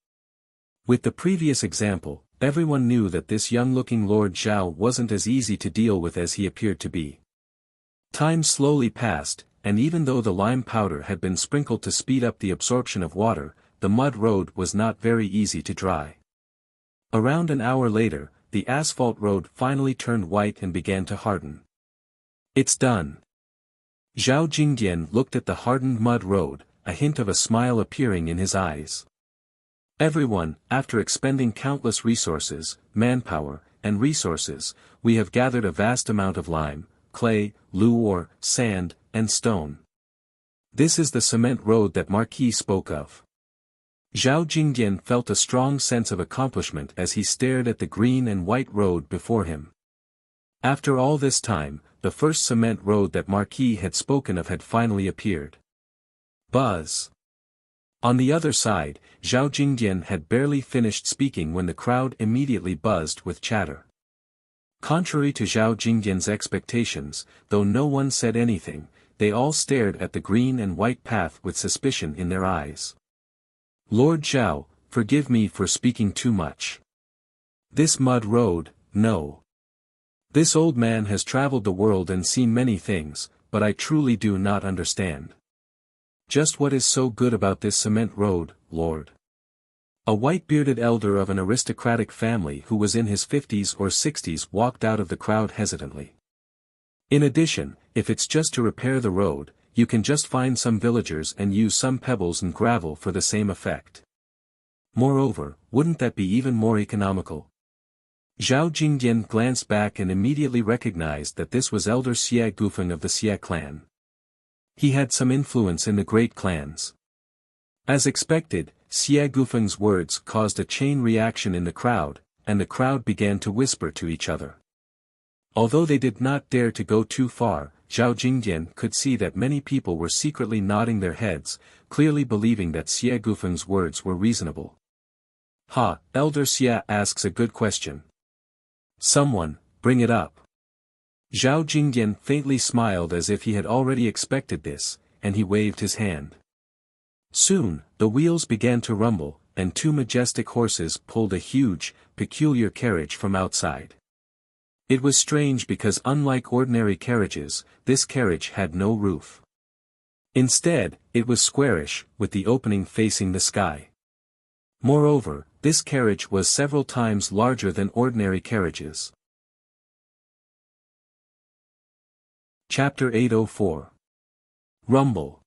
With the previous example, everyone knew that this young-looking Lord Zhao wasn't as easy to deal with as he appeared to be. Time slowly passed, and even though the lime powder had been sprinkled to speed up the absorption of water, the mud road was not very easy to dry. Around an hour later, the asphalt road finally turned white and began to harden. It's done. Zhao Jingdian looked at the hardened mud road, a hint of a smile appearing in his eyes. Everyone, after expending countless resources, manpower, and resources, we have gathered a vast amount of lime, clay, ore, sand, and stone. This is the cement road that Marquis spoke of. Zhao Jingdian felt a strong sense of accomplishment as he stared at the green and white road before him. After all this time, the first cement road that Marquis had spoken of had finally appeared. Buzz. On the other side, Zhao Jingdian had barely finished speaking when the crowd immediately buzzed with chatter. Contrary to Zhao Jingdian's expectations, though no one said anything, they all stared at the green and white path with suspicion in their eyes. Lord Zhao, forgive me for speaking too much. This mud road, no. This old man has traveled the world and seen many things, but I truly do not understand. Just what is so good about this cement road, Lord? A white-bearded elder of an aristocratic family who was in his 50s or 60s walked out of the crowd hesitantly. In addition, if it's just to repair the road, you can just find some villagers and use some pebbles and gravel for the same effect. Moreover, wouldn't that be even more economical? Zhao Jingdian glanced back and immediately recognized that this was Elder Xie Gufeng of the Xie clan. He had some influence in the great clans. As expected, Xie Gufeng's words caused a chain reaction in the crowd, and the crowd began to whisper to each other. Although they did not dare to go too far, Zhao Jingdian could see that many people were secretly nodding their heads, clearly believing that Xie Gufeng's words were reasonable. Ha, Elder Xie asks a good question. Someone, bring it up. Zhao Jingdian faintly smiled as if he had already expected this, and he waved his hand. Soon, the wheels began to rumble, and two majestic horses pulled a huge, peculiar carriage from outside. It was strange because unlike ordinary carriages, this carriage had no roof. Instead, it was squarish, with the opening facing the sky. Moreover, this carriage was several times larger than ordinary carriages. Chapter 804. Rumble.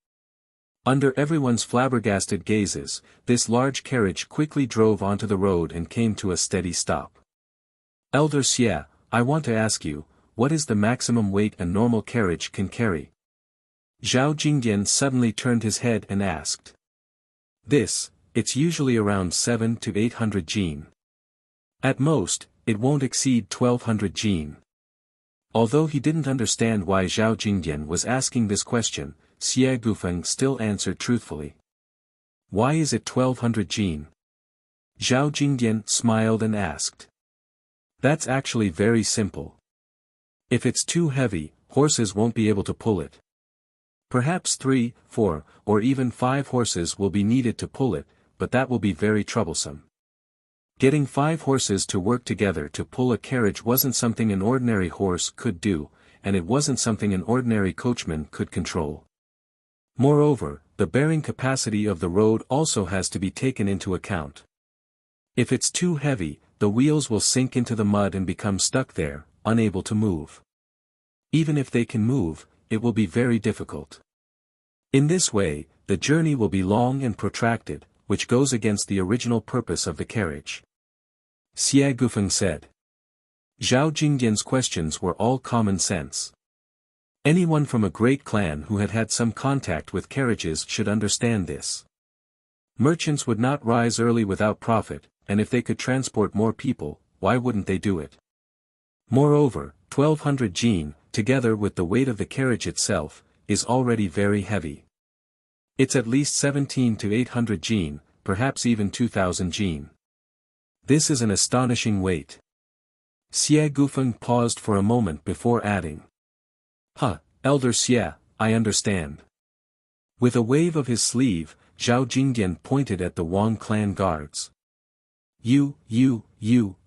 Under everyone's flabbergasted gazes, this large carriage quickly drove onto the road and came to a steady stop. Elder Xie, I want to ask you, what is the maximum weight a normal carriage can carry? Zhao Jingdian suddenly turned his head and asked. It's usually around 700 to 800 jin. At most, it won't exceed 1200 jin. Although he didn't understand why Zhao Jingdian was asking this question, Xie Gufeng still answered truthfully. Why is it 1200 jin? Zhao Jingdian smiled and asked. That's actually very simple. If it's too heavy, horses won't be able to pull it. Perhaps 3, 4, or even 5 horses will be needed to pull it, but that will be very troublesome. Getting 5 horses to work together to pull a carriage wasn't something an ordinary horse could do, and it wasn't something an ordinary coachman could control. Moreover, the bearing capacity of the road also has to be taken into account. If it's too heavy, the wheels will sink into the mud and become stuck there, unable to move. Even if they can move, it will be very difficult. In this way, the journey will be long and protracted, which goes against the original purpose of the carriage. Xie Gufeng said. Zhao Jingdian's questions were all common sense. Anyone from a great clan who had had some contact with carriages should understand this. Merchants would not rise early without profit, and if they could transport more people, why wouldn't they do it? Moreover, 1200 jin, together with the weight of the carriage itself, is already very heavy. It's at least 17 to 800 jin, perhaps even 2000 jin. This is an astonishing weight. Xie Gufeng paused for a moment before adding. Elder Xie, I understand. With a wave of his sleeve, Zhao Jingdian pointed at the Wang clan guards. You,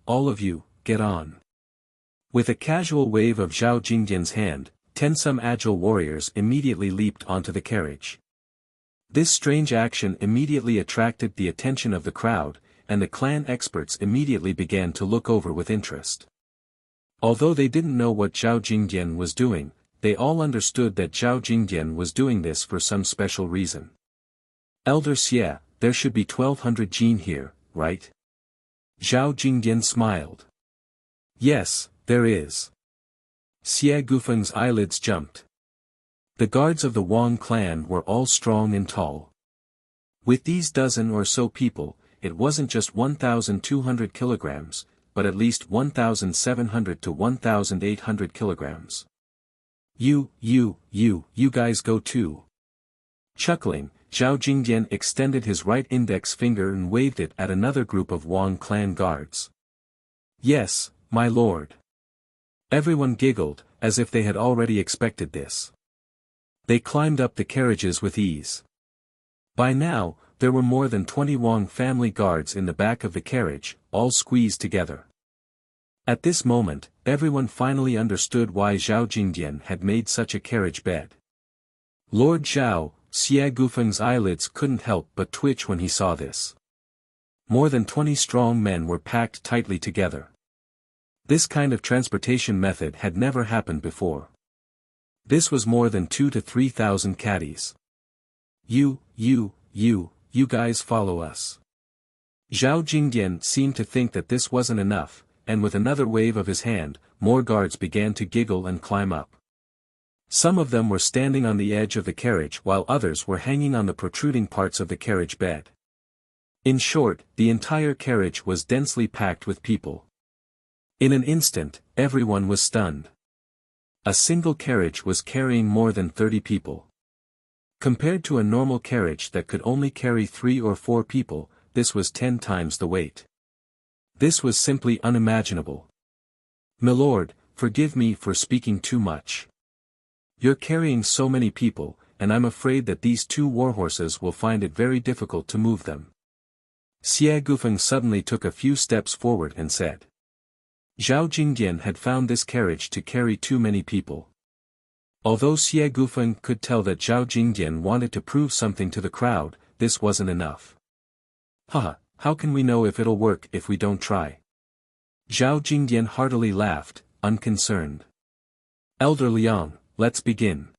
all of you, get on. With a casual wave of Zhao Jingdian's hand, 10 some agile warriors immediately leaped onto the carriage. This strange action immediately attracted the attention of the crowd, and the clan experts immediately began to look over with interest. Although they didn't know what Zhao Jingdian was doing, they all understood that Zhao Jingdian was doing this for some special reason. Elder Xie, there should be 1200 jin here, right? Zhao Jingdian smiled. Yes, there is. Xie Gufeng's eyelids jumped. The guards of the Wang clan were all strong and tall. With these dozen or so people, it wasn't just 1,200 kilograms, but at least 1,700 to 1,800 kilograms. You guys go too. Chuckling, Zhao Jingdian extended his right index finger and waved it at another group of Wang clan guards. Yes, my lord. Everyone giggled, as if they had already expected this. They climbed up the carriages with ease. By now, there were more than 20 Wang family guards in the back of the carriage, all squeezed together. At this moment, everyone finally understood why Zhao Jingdian had made such a carriage bed. Lord Zhao, Xie Gufeng's eyelids couldn't help but twitch when he saw this. More than 20 strong men were packed tightly together. This kind of transportation method had never happened before. This was more than 2,000 to 3,000 caddies. You guys follow us. Zhao Jingdian seemed to think that this wasn't enough, and with another wave of his hand, more guards began to giggle and climb up. Some of them were standing on the edge of the carriage while others were hanging on the protruding parts of the carriage bed. In short, the entire carriage was densely packed with people. In an instant, everyone was stunned. A single carriage was carrying more than 30 people. Compared to a normal carriage that could only carry 3 or 4 people, this was 10 times the weight. This was simply unimaginable. "Milord, forgive me for speaking too much. You're carrying so many people, and I'm afraid that these 2 warhorses will find it very difficult to move them." Xie Gufeng suddenly took a few steps forward and said. Zhao Jingdian had found this carriage to carry too many people. Although Xie Gufeng could tell that Zhao Jingdian wanted to prove something to the crowd, this wasn't enough. "Haha, how can we know if it'll work if we don't try?" Zhao Jingdian heartily laughed, unconcerned. "Elder Liang, let's begin."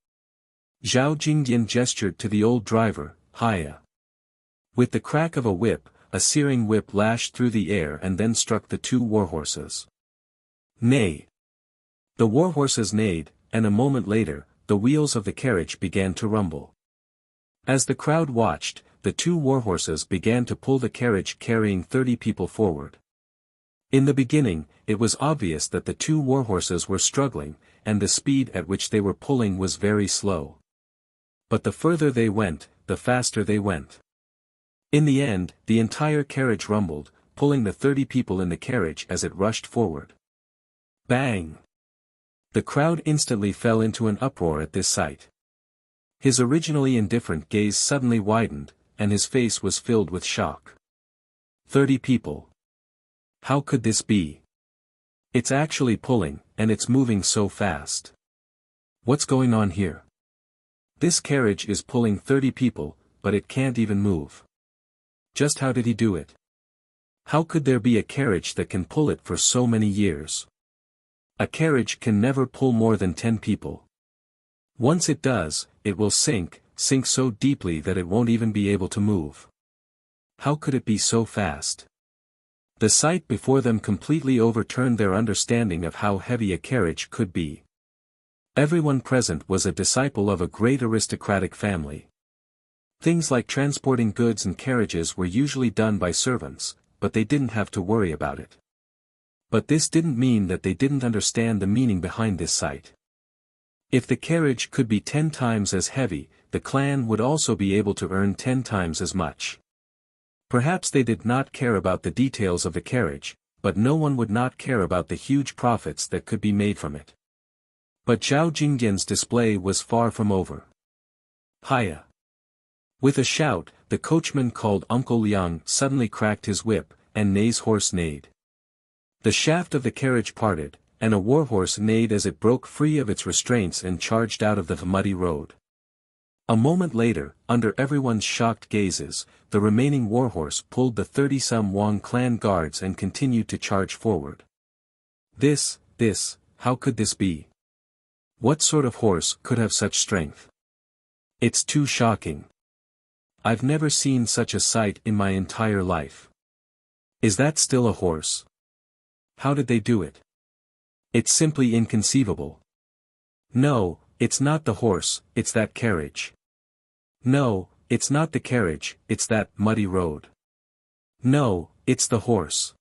Zhao Jingdian gestured to the old driver, Haya. With the crack of a whip, a searing whip lashed through the air and then struck the 2 warhorses. Neigh! The warhorses neighed, and a moment later, the wheels of the carriage began to rumble. As the crowd watched, the 2 warhorses began to pull the carriage carrying 30 people forward. In the beginning, it was obvious that the 2 warhorses were struggling, and the speed at which they were pulling was very slow. But the further they went, the faster they went. In the end, the entire carriage rumbled, pulling the 30 people in the carriage as it rushed forward. Bang! The crowd instantly fell into an uproar at this sight. His originally indifferent gaze suddenly widened, and his face was filled with shock. 30 people. How could this be? It's actually pulling, and it's moving so fast. What's going on here? This carriage is pulling 30 people, but it can't even move. Just how did he do it? How could there be a carriage that can pull it for so many years? A carriage can never pull more than 10 people. Once it does, it will sink so deeply that it won't even be able to move. How could it be so fast? The sight before them completely overturned their understanding of how heavy a carriage could be. Everyone present was a disciple of a great aristocratic family. Things like transporting goods and carriages were usually done by servants, but they didn't have to worry about it. But this didn't mean that they didn't understand the meaning behind this sight. If the carriage could be 10 times as heavy, the clan would also be able to earn 10 times as much. Perhaps they did not care about the details of the carriage, but no one would not care about the huge profits that could be made from it. But Zhao Jingdian's display was far from over. Hiya! With a shout, the coachman called Uncle Liang suddenly cracked his whip, and Nei's horse neighed. The shaft of the carriage parted, and a warhorse neighed as it broke free of its restraints and charged out of the muddy road. A moment later, under everyone's shocked gazes, the remaining warhorse pulled the 30-some Wang clan guards and continued to charge forward. How could this be? What sort of horse could have such strength? It's too shocking. I've never seen such a sight in my entire life. Is that still a horse? How did they do it? It's simply inconceivable. No, it's not the horse, it's that carriage. No, it's not the carriage, it's that muddy road. No, it's the horse.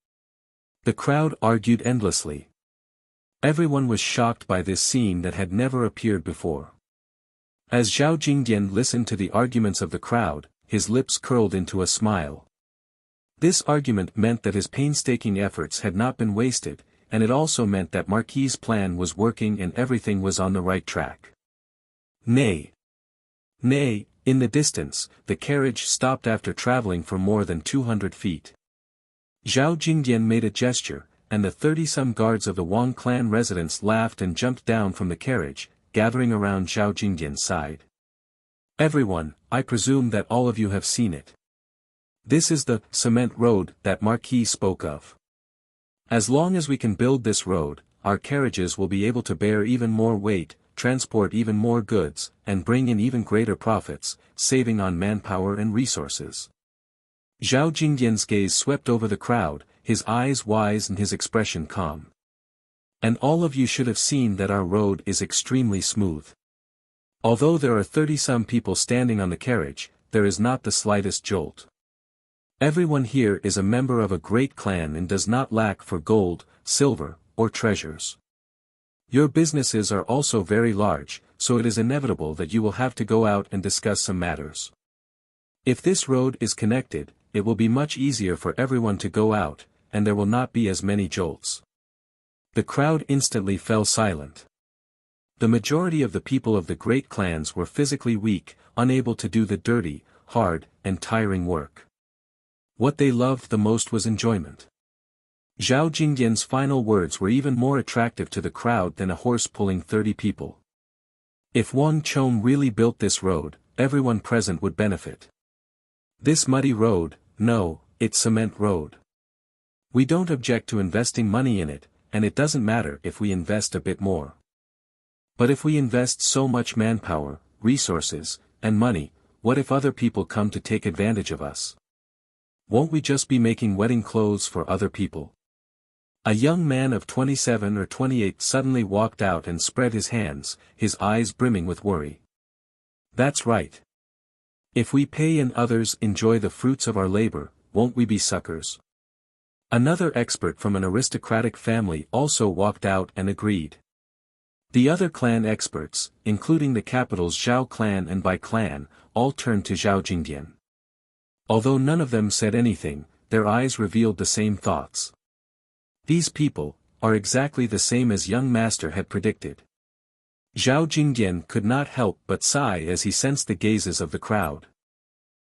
The crowd argued endlessly. Everyone was shocked by this scene that had never appeared before. As Zhao Jingdian listened to the arguments of the crowd, his lips curled into a smile. This argument meant that his painstaking efforts had not been wasted, and it also meant that Marquis's plan was working and everything was on the right track. Nay! In the distance, the carriage stopped after traveling for more than 200 feet. Zhao Jingdian made a gesture, and the 30-some guards of the Wang clan residents laughed and jumped down from the carriage, gathering around Zhao Jingdian's side. Everyone, I presume that all of you have seen it. This is the cement road that Marquis spoke of. As long as we can build this road, our carriages will be able to bear even more weight, transport even more goods, and bring in even greater profits, saving on manpower and resources. Zhao Jingdian's gaze swept over the crowd, his eyes wise and his expression calm. And all of you should have seen that our road is extremely smooth. Although there are 30-some people standing on the carriage, there is not the slightest jolt. Everyone here is a member of a great clan and does not lack for gold, silver, or treasures. Your businesses are also very large, so it is inevitable that you will have to go out and discuss some matters. If this road is connected, it will be much easier for everyone to go out, and there will not be as many jolts. The crowd instantly fell silent. The majority of the people of the great clans were physically weak, unable to do the dirty, hard, and tiring work. What they loved the most was enjoyment. Zhao Jingdian's final words were even more attractive to the crowd than a horse pulling 30 people. If Wang Chong really built this road, everyone present would benefit. This muddy road, no, it's cement road. We don't object to investing money in it, and it doesn't matter if we invest a bit more. But if we invest so much manpower, resources, and money, what if other people come to take advantage of us? Won't we just be making wedding clothes for other people? A young man of 27 or 28 suddenly walked out and spread his hands, his eyes brimming with worry. That's right. If we pay and others enjoy the fruits of our labor, won't we be suckers? Another expert from an aristocratic family also walked out and agreed. The other clan experts, including the capitals Zhao clan and Bai clan, all turned to Zhao Jingdian. Although none of them said anything, their eyes revealed the same thoughts. These people are exactly the same as young master had predicted. Zhao Jingdian could not help but sigh as he sensed the gazes of the crowd.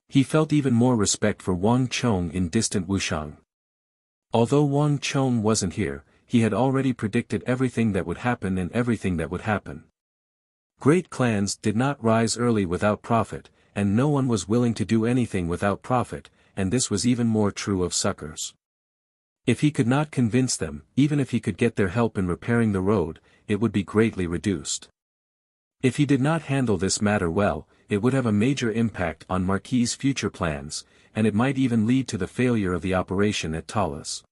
He felt even more respect for Wang Chong in distant Wuxiang. Although Wang Chong wasn't here, he had already predicted everything that would happen and everything that would happen. Great clans did not rise early without profit, and no one was willing to do anything without profit, and this was even more true of suckers. If he could not convince them, even if he could get their help in repairing the road, it would be greatly reduced. If he did not handle this matter well, it would have a major impact on Marquis's future plans, and it might even lead to the failure of the operation at Talas.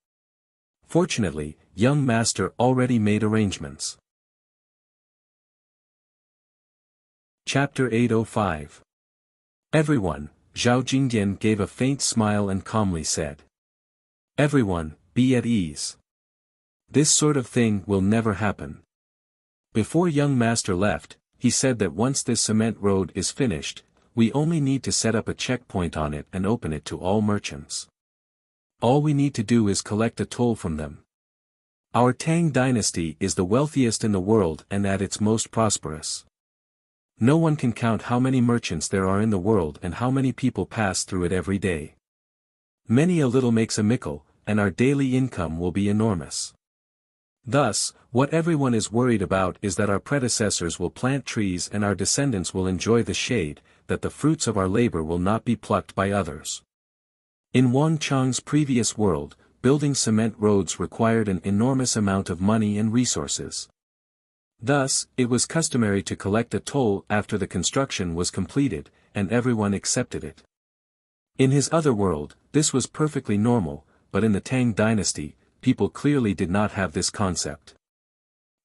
Fortunately, young master already made arrangements. Chapter 805. Everyone, Zhao Jingdian gave a faint smile and calmly said. Everyone, be at ease. This sort of thing will never happen. Before young master left, he said that once this cement road is finished, we only need to set up a checkpoint on it and open it to all merchants. All we need to do is collect a toll from them. Our Tang dynasty is the wealthiest in the world and at its most prosperous. No one can count how many merchants there are in the world and how many people pass through it every day. Many a little makes a mickle, and our daily income will be enormous. Thus, what everyone is worried about is that our predecessors will plant trees and our descendants will enjoy the shade, that the fruits of our labor will not be plucked by others. In Wang Chang's previous world, building cement roads required an enormous amount of money and resources. Thus, it was customary to collect a toll after the construction was completed, and everyone accepted it. In his other world, this was perfectly normal, but in the Tang dynasty, people clearly did not have this concept.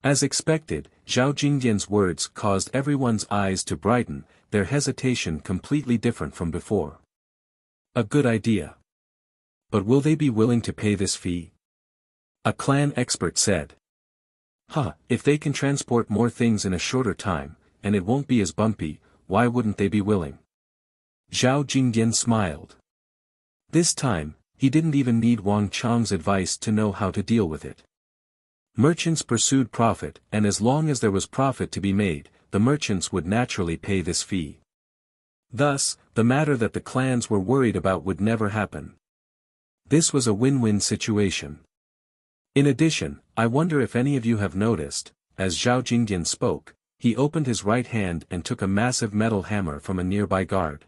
As expected, Zhao Jingdian's words caused everyone's eyes to brighten, their hesitation completely different from before. A good idea. But will they be willing to pay this fee? A clan expert said. If they can transport more things in a shorter time, and it won't be as bumpy, why wouldn't they be willing? Zhao Jingdian smiled. This time, he didn't even need Wang Chang's advice to know how to deal with it. Merchants pursued profit, and as long as there was profit to be made, the merchants would naturally pay this fee. Thus, the matter that the clans were worried about would never happen. This was a win-win situation. In addition, I wonder if any of you have noticed, as Zhao Jingdian spoke, he opened his right hand and took a massive metal hammer from a nearby guard.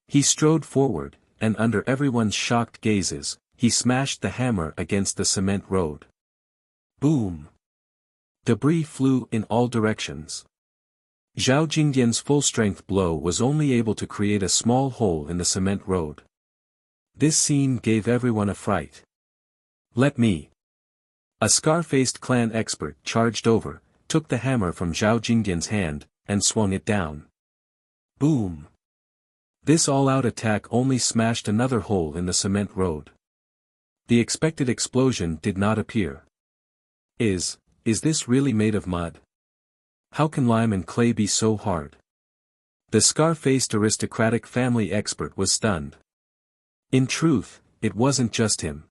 He strode forward, and under everyone's shocked gazes, he smashed the hammer against the cement road. Boom! Debris flew in all directions. Zhao Jingdian's full-strength blow was only able to create a small hole in the cement road. This scene gave everyone a fright. Let me. A scar-faced clan expert charged over, took the hammer from Zhao Jingdian's hand, and swung it down. Boom! This all-out attack only smashed another hole in the cement road. The expected explosion did not appear. Is this really made of mud? How can lime and clay be so hard? The scar-faced aristocratic family expert was stunned. In truth, it wasn't just him.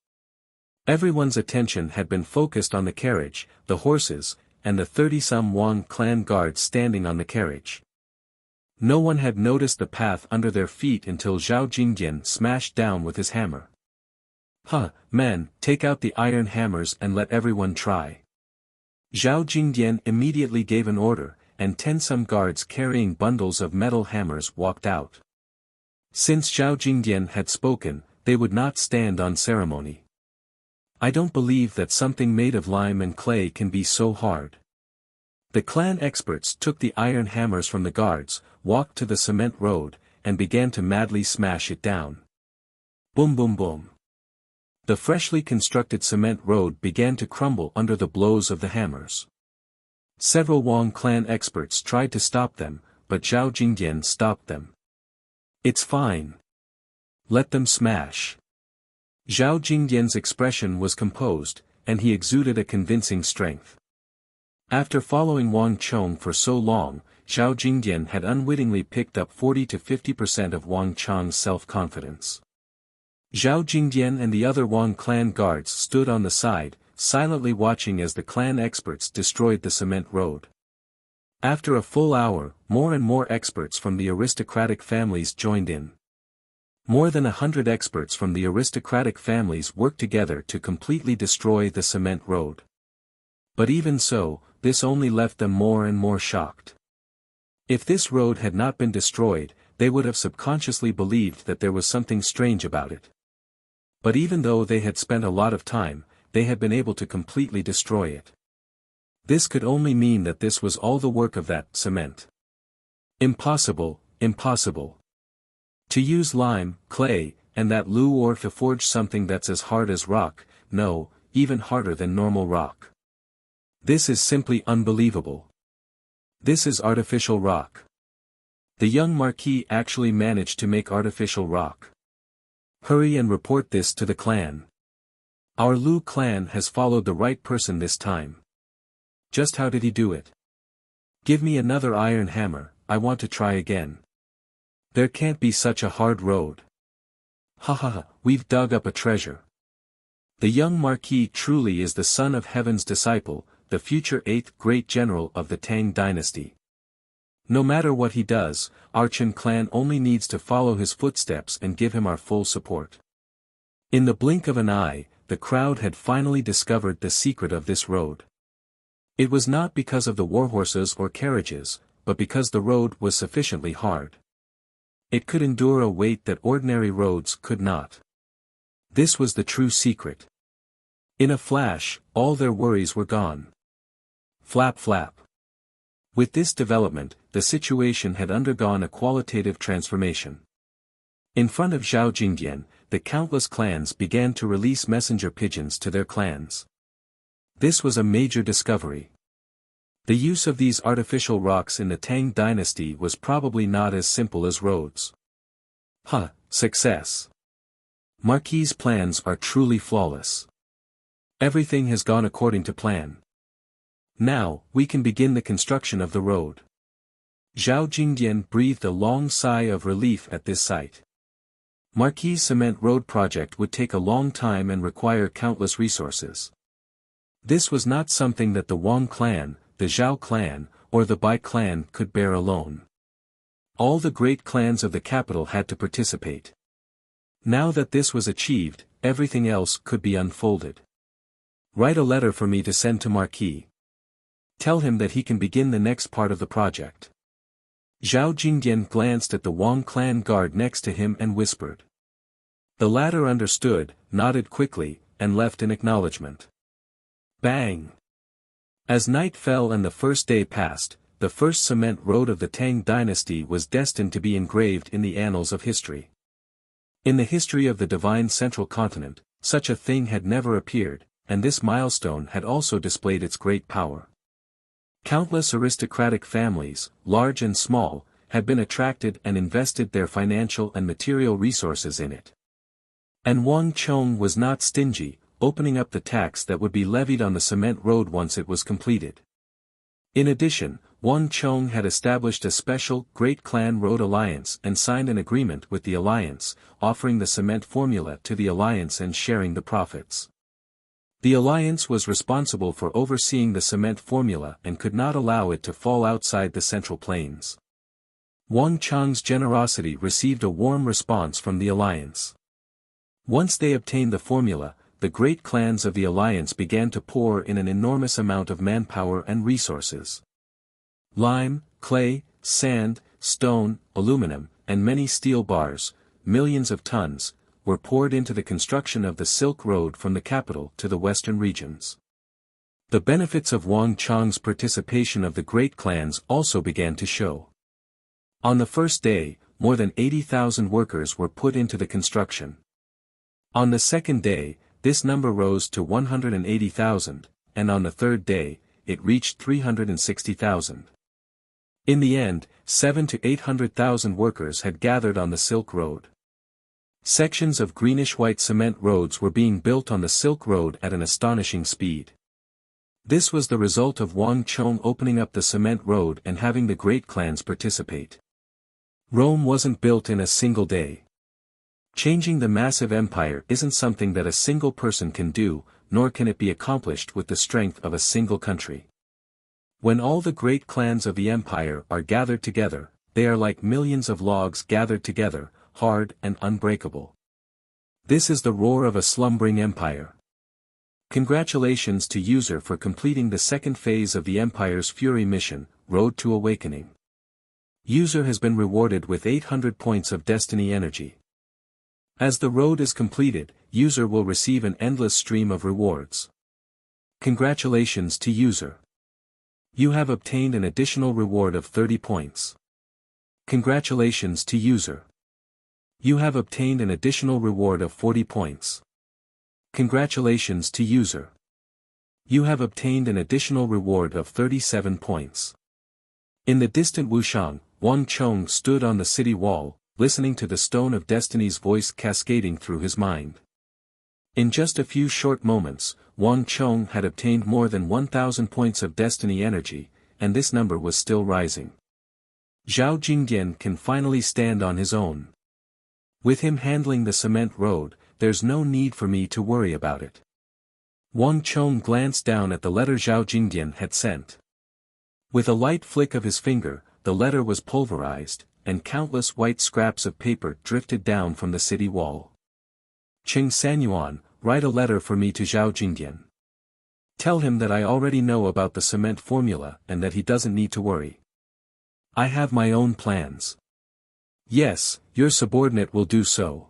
Everyone's attention had been focused on the carriage, the horses, and the 30-some Wang clan guards standing on the carriage. No one had noticed the path under their feet until Zhao Jingdian smashed down with his hammer. Men, take out the iron hammers and let everyone try. Zhao Jingdian immediately gave an order, and 10-some guards carrying bundles of metal hammers walked out. Since Zhao Jingdian had spoken, they would not stand on ceremony. I don't believe that something made of lime and clay can be so hard. The clan experts took the iron hammers from the guards, walked to the cement road, and began to madly smash it down. Boom boom boom. The freshly constructed cement road began to crumble under the blows of the hammers. Several Wang clan experts tried to stop them, but Zhao Jingdian stopped them. It's fine. Let them smash. Zhao Jingdian's expression was composed, and he exuded a convincing strength. After following Wang Chong for so long, Zhao Jingdian had unwittingly picked up 40 to 50% of Wang Chong's self-confidence. Zhao Jingdian and the other Wang clan guards stood on the side, silently watching as the clan experts destroyed the cement road. After a full hour, more and more experts from the aristocratic families joined in. More than 100 experts from the aristocratic families worked together to completely destroy the cement road. But even so, this only left them more and more shocked. If this road had not been destroyed, they would have subconsciously believed that there was something strange about it. But even though they had spent a lot of time, they had been able to completely destroy it. This could only mean that this was all the work of that cement. Impossible, impossible. To use lime, clay, and that loo ore to forge something that's as hard as rock, no, even harder than normal rock. This is simply unbelievable. This is artificial rock. The young Marquis actually managed to make artificial rock. Hurry and report this to the clan. Our Lu clan has followed the right person this time. Just how did he do it? Give me another iron hammer, I want to try again. There can't be such a hard road. We've dug up a treasure. The young Marquis truly is the son of heaven's disciple, the future 8th great general of the Tang dynasty. No matter what he does, our Chen clan only needs to follow his footsteps and give him our full support. In the blink of an eye, the crowd had finally discovered the secret of this road. It was not because of the warhorses or carriages, but because the road was sufficiently hard. It could endure a weight that ordinary roads could not. This was the true secret. In a flash, all their worries were gone. Flap flap. With this development, the situation had undergone a qualitative transformation. In front of Zhao Jingdian, the countless clans began to release messenger pigeons to their clans. This was a major discovery. The use of these artificial rocks in the Tang dynasty was probably not as simple as roads. Success. Marquis' plans are truly flawless. Everything has gone according to plan. Now, we can begin the construction of the road. Zhao Jingdian breathed a long sigh of relief at this sight. Marquis' cement road project would take a long time and require countless resources. This was not something that the Wang clan, the Zhao clan, or the Bai clan could bear alone. All the great clans of the capital had to participate. Now that this was achieved, everything else could be unfolded. Write a letter for me to send to Marquis. Tell him that he can begin the next part of the project. Zhao Jingdian glanced at the Wang clan guard next to him and whispered. The latter understood, nodded quickly, and left an acknowledgement. Bang! As night fell and the first day passed, the first cement road of the Tang dynasty was destined to be engraved in the annals of history. In the history of the divine central continent, such a thing had never appeared, and this milestone had also displayed its great power. Countless aristocratic families, large and small, had been attracted and invested their financial and material resources in it. And Wang Chong was not stingy, opening up the tax that would be levied on the cement road once it was completed. In addition, Wang Chong had established a special Great Clan Road Alliance and signed an agreement with the alliance, offering the cement formula to the alliance and sharing the profits. The alliance was responsible for overseeing the cement formula and could not allow it to fall outside the Central Plains. Wang Chong's generosity received a warm response from the alliance. Once they obtained the formula, the great clans of the alliance began to pour in an enormous amount of manpower and resources. Lime, clay, sand, stone, aluminum, and many steel bars, millions of tons, were poured into the construction of the Silk Road from the capital to the western regions. The benefits of Wang Chong's participation of the great clans also began to show. On the first day, more than 80,000 workers were put into the construction. On the second day, this number rose to 180,000, and on the third day, it reached 360,000. In the end, 700,000 to 800,000 workers had gathered on the Silk Road. Sections of greenish-white cement roads were being built on the Silk Road at an astonishing speed. This was the result of Wang Chong opening up the cement road and having the great clans participate. Rome wasn't built in a single day. Changing the massive empire isn't something that a single person can do, nor can it be accomplished with the strength of a single country. When all the great clans of the empire are gathered together, they are like millions of logs gathered together, hard and unbreakable. This is the roar of a slumbering empire. Congratulations to User for completing the second phase of the Empire's Fury mission, Road to Awakening. User has been rewarded with 800 points of destiny energy. As the road is completed, User will receive an endless stream of rewards. Congratulations to User. You have obtained an additional reward of 30 points. Congratulations to User. You have obtained an additional reward of 40 points. Congratulations to User. You have obtained an additional reward of 37 points. In the distant Wuxiang, Wang Chong stood on the city wall, listening to the Stone of Destiny's voice cascading through his mind. In just a few short moments, Wang Chong had obtained more than 1,000 points of destiny energy, and this number was still rising. Zhao Jingdian can finally stand on his own. With him handling the cement road, there's no need for me to worry about it. Wang Chong glanced down at the letter Zhao Jingdian had sent. With a light flick of his finger, the letter was pulverized, and countless white scraps of paper drifted down from the city wall. Qing Sanyuan, write a letter for me to Zhao Jingdian. Tell him that I already know about the cement formula and that he doesn't need to worry. I have my own plans. Yes, your subordinate will do so.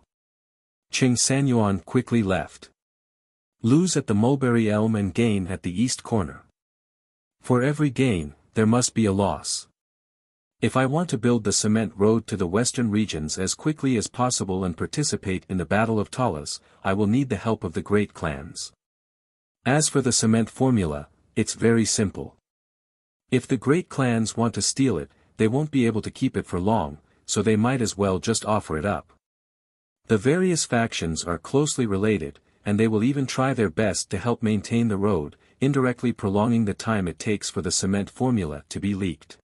Qing Sanyuan quickly left. Lose at the mulberry elm and gain at the east corner. For every gain, there must be a loss. If I want to build the cement road to the western regions as quickly as possible and participate in the Battle of Talas, I will need the help of the great clans. As for the cement formula, it's very simple. If the great clans want to steal it, they won't be able to keep it for long, so they might as well just offer it up. The various factions are closely related, and they will even try their best to help maintain the road, indirectly prolonging the time it takes for the cement formula to be leaked.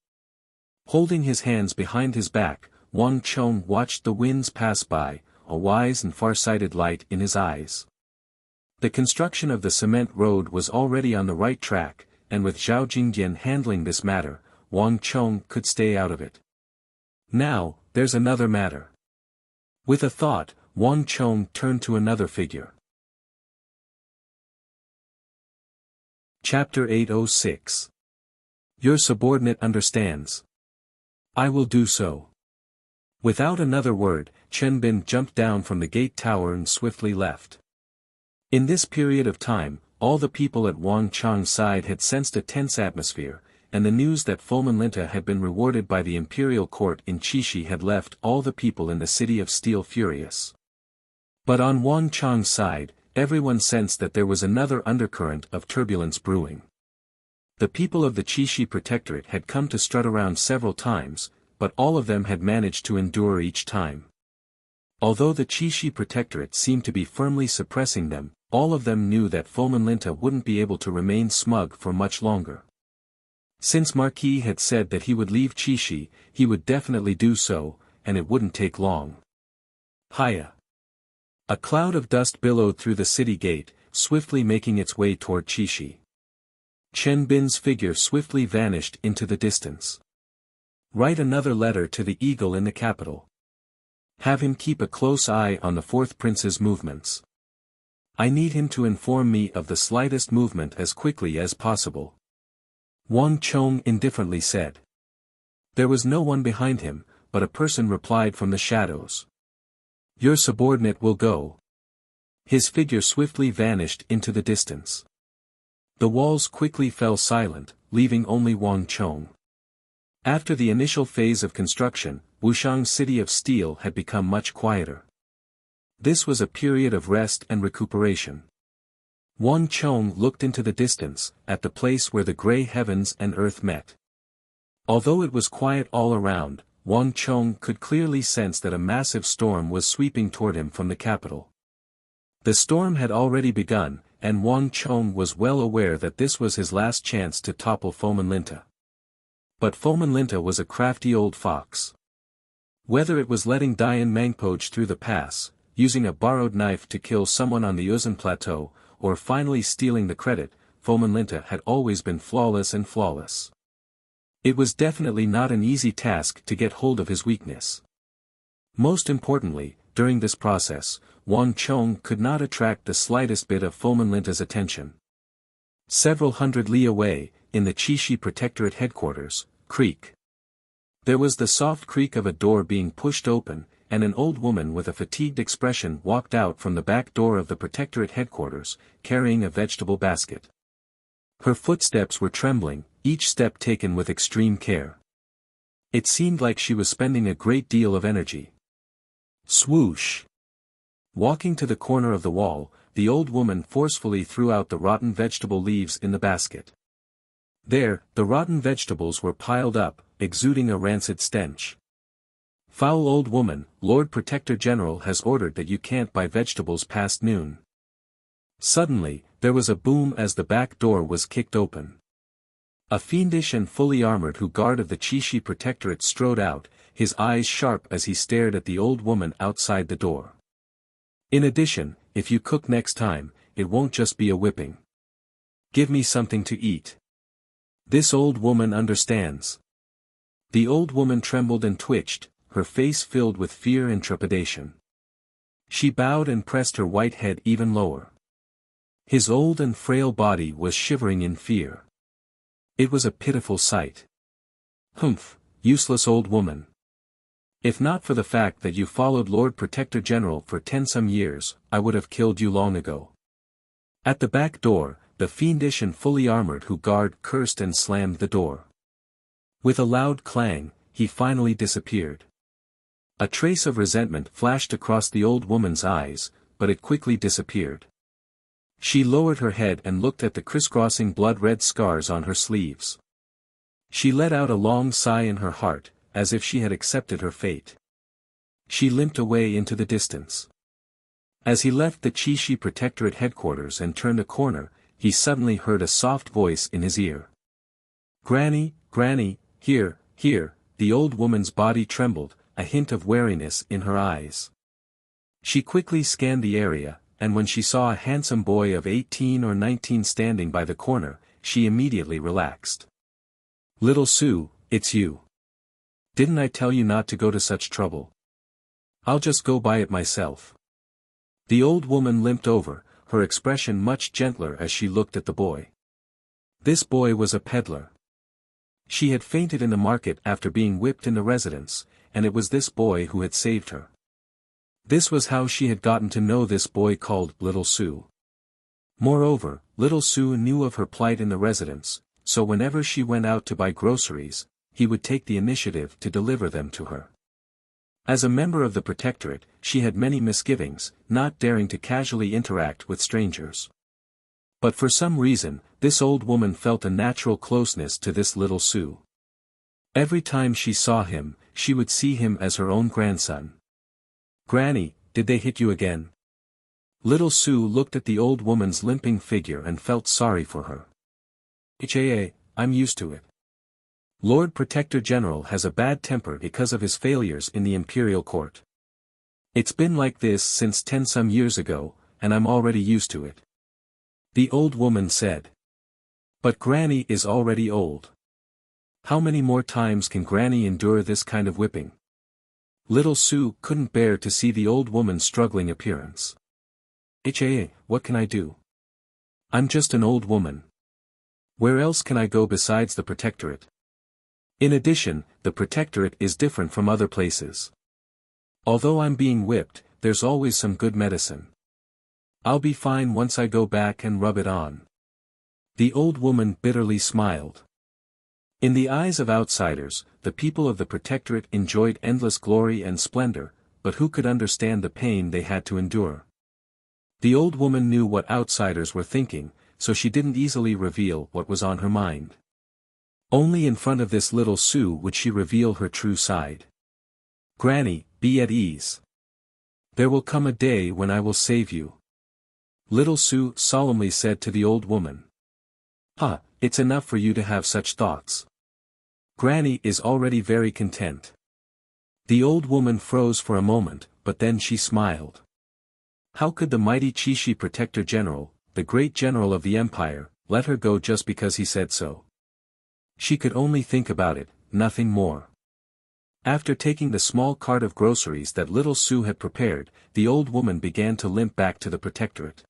Holding his hands behind his back, Wang Chong watched the winds pass by, a wise and far-sighted light in his eyes. The construction of the cement road was already on the right track, and with Zhao Jingdian handling this matter, Wang Chong could stay out of it. Now, there's another matter. With a thought, Wang Chong turned to another figure. Chapter 806. Your subordinate understands. I will do so. Without another word, Chen Bin jumped down from the gate tower and swiftly left. In this period of time, all the people at Wang Chong's side had sensed a tense atmosphere, and the news that Fulman Linta had been rewarded by the imperial court in Qixi had left all the people in the City of Steel furious. But on Wang Chong's side, everyone sensed that there was another undercurrent of turbulence brewing. The people of the Qixi Protectorate had come to strut around several times, but all of them had managed to endure each time. Although the Qixi Protectorate seemed to be firmly suppressing them, all of them knew that Fomenlinta wouldn't be able to remain smug for much longer. Since Marquis had said that he would leave Qixi, he would definitely do so, and it wouldn't take long. Hiya! A cloud of dust billowed through the city gate, swiftly making its way toward Qixi. Chen Bin's figure swiftly vanished into the distance. Write another letter to the eagle in the capital. Have him keep a close eye on the fourth prince's movements. I need him to inform me of the slightest movement as quickly as possible. Wang Chong indifferently said. There was no one behind him, but a person replied from the shadows. Your subordinate will go. His figure swiftly vanished into the distance. The walls quickly fell silent, leaving only Wang Chong. After the initial phase of construction, Wuxia's city of steel had become much quieter. This was a period of rest and recuperation. Wang Chong looked into the distance, at the place where the gray heavens and earth met. Although it was quiet all around, Wang Chong could clearly sense that a massive storm was sweeping toward him from the capital. The storm had already begun, and Wang Chong was well aware that this was his last chance to topple Fomenlinta. But Fomenlinta was a crafty old fox. Whether it was letting Dian Mangpoj through the pass, using a borrowed knife to kill someone on the Uzun Plateau, or finally stealing the credit, Fomenlinta had always been flawless and flawless. It was definitely not an easy task to get hold of his weakness. Most importantly, during this process, Wang Chong could not attract the slightest bit of Fomenlinta's attention. Several hundred li away, in the Qixi Protectorate headquarters, creak. There was the soft creak of a door being pushed open, and an old woman with a fatigued expression walked out from the back door of the Protectorate headquarters, carrying a vegetable basket. Her footsteps were trembling, each step taken with extreme care. It seemed like she was spending a great deal of energy. Swoosh! Walking to the corner of the wall, the old woman forcefully threw out the rotten vegetable leaves in the basket. There, the rotten vegetables were piled up, exuding a rancid stench. Foul old woman, Lord Protector General has ordered that you can't buy vegetables past noon. Suddenly, there was a boom as the back door was kicked open. A fiendish and fully armored guard of the Qixi Protectorate strode out, his eyes sharp as he stared at the old woman outside the door. In addition, if you cook next time, it won't just be a whipping. Give me something to eat. This old woman understands. The old woman trembled and twitched, her face filled with fear and trepidation. She bowed and pressed her white head even lower. His old and frail body was shivering in fear. It was a pitiful sight. Humph, useless old woman. If not for the fact that you followed Lord Protector General for 10-some years, I would have killed you long ago. At the back door, the fiendish and fully armored guard cursed and slammed the door. With a loud clang, he finally disappeared. A trace of resentment flashed across the old woman's eyes, but it quickly disappeared. She lowered her head and looked at the crisscrossing blood-red scars on her sleeves. She let out a long sigh in her heart, as if she had accepted her fate. She limped away into the distance. As he left the Qixi Protectorate headquarters and turned a corner, he suddenly heard a soft voice in his ear. Granny, Granny, here, here, the old woman's body trembled, a hint of wariness in her eyes. She quickly scanned the area, and when she saw a handsome boy of 18 or 19 standing by the corner, she immediately relaxed. Little Sue, it's you. Didn't I tell you not to go to such trouble? I'll just go buy it myself. The old woman limped over, her expression much gentler as she looked at the boy. This boy was a peddler. She had fainted in the market after being whipped in the residence, and it was this boy who had saved her. This was how she had gotten to know this boy called Little Sue. Moreover, Little Sue knew of her plight in the residence, so whenever she went out to buy groceries, he would take the initiative to deliver them to her. As a member of the Protectorate, she had many misgivings, not daring to casually interact with strangers. But for some reason, this old woman felt a natural closeness to this Little Sue. Every time she saw him, she would see him as her own grandson. "Granny, did they hit you again?" Little Sue looked at the old woman's limping figure and felt sorry for her. I'm used to it. Lord Protector General has a bad temper because of his failures in the imperial court. It's been like this since 10-some years ago, and I'm already used to it. The old woman said. But Granny is already old. How many more times can Granny endure this kind of whipping? Little Sue couldn't bear to see the old woman's struggling appearance. What can I do? I'm just an old woman. Where else can I go besides the Protectorate? In addition, the Protectorate is different from other places. Although I'm being whipped, there's always some good medicine. I'll be fine once I go back and rub it on. The old woman bitterly smiled. In the eyes of outsiders, the people of the Protectorate enjoyed endless glory and splendor, but who could understand the pain they had to endure? The old woman knew what outsiders were thinking, so she didn't easily reveal what was on her mind. Only in front of this little Sue would she reveal her true side. Granny, be at ease. There will come a day when I will save you. Little Sue solemnly said to the old woman. It's enough for you to have such thoughts. Granny is already very content. The old woman froze for a moment, but then she smiled. How could the mighty Chishi Protector General, the great general of the empire, let her go just because he said so? She could only think about it, nothing more. After taking the small cart of groceries that little Sue had prepared, the old woman began to limp back to the Protectorate.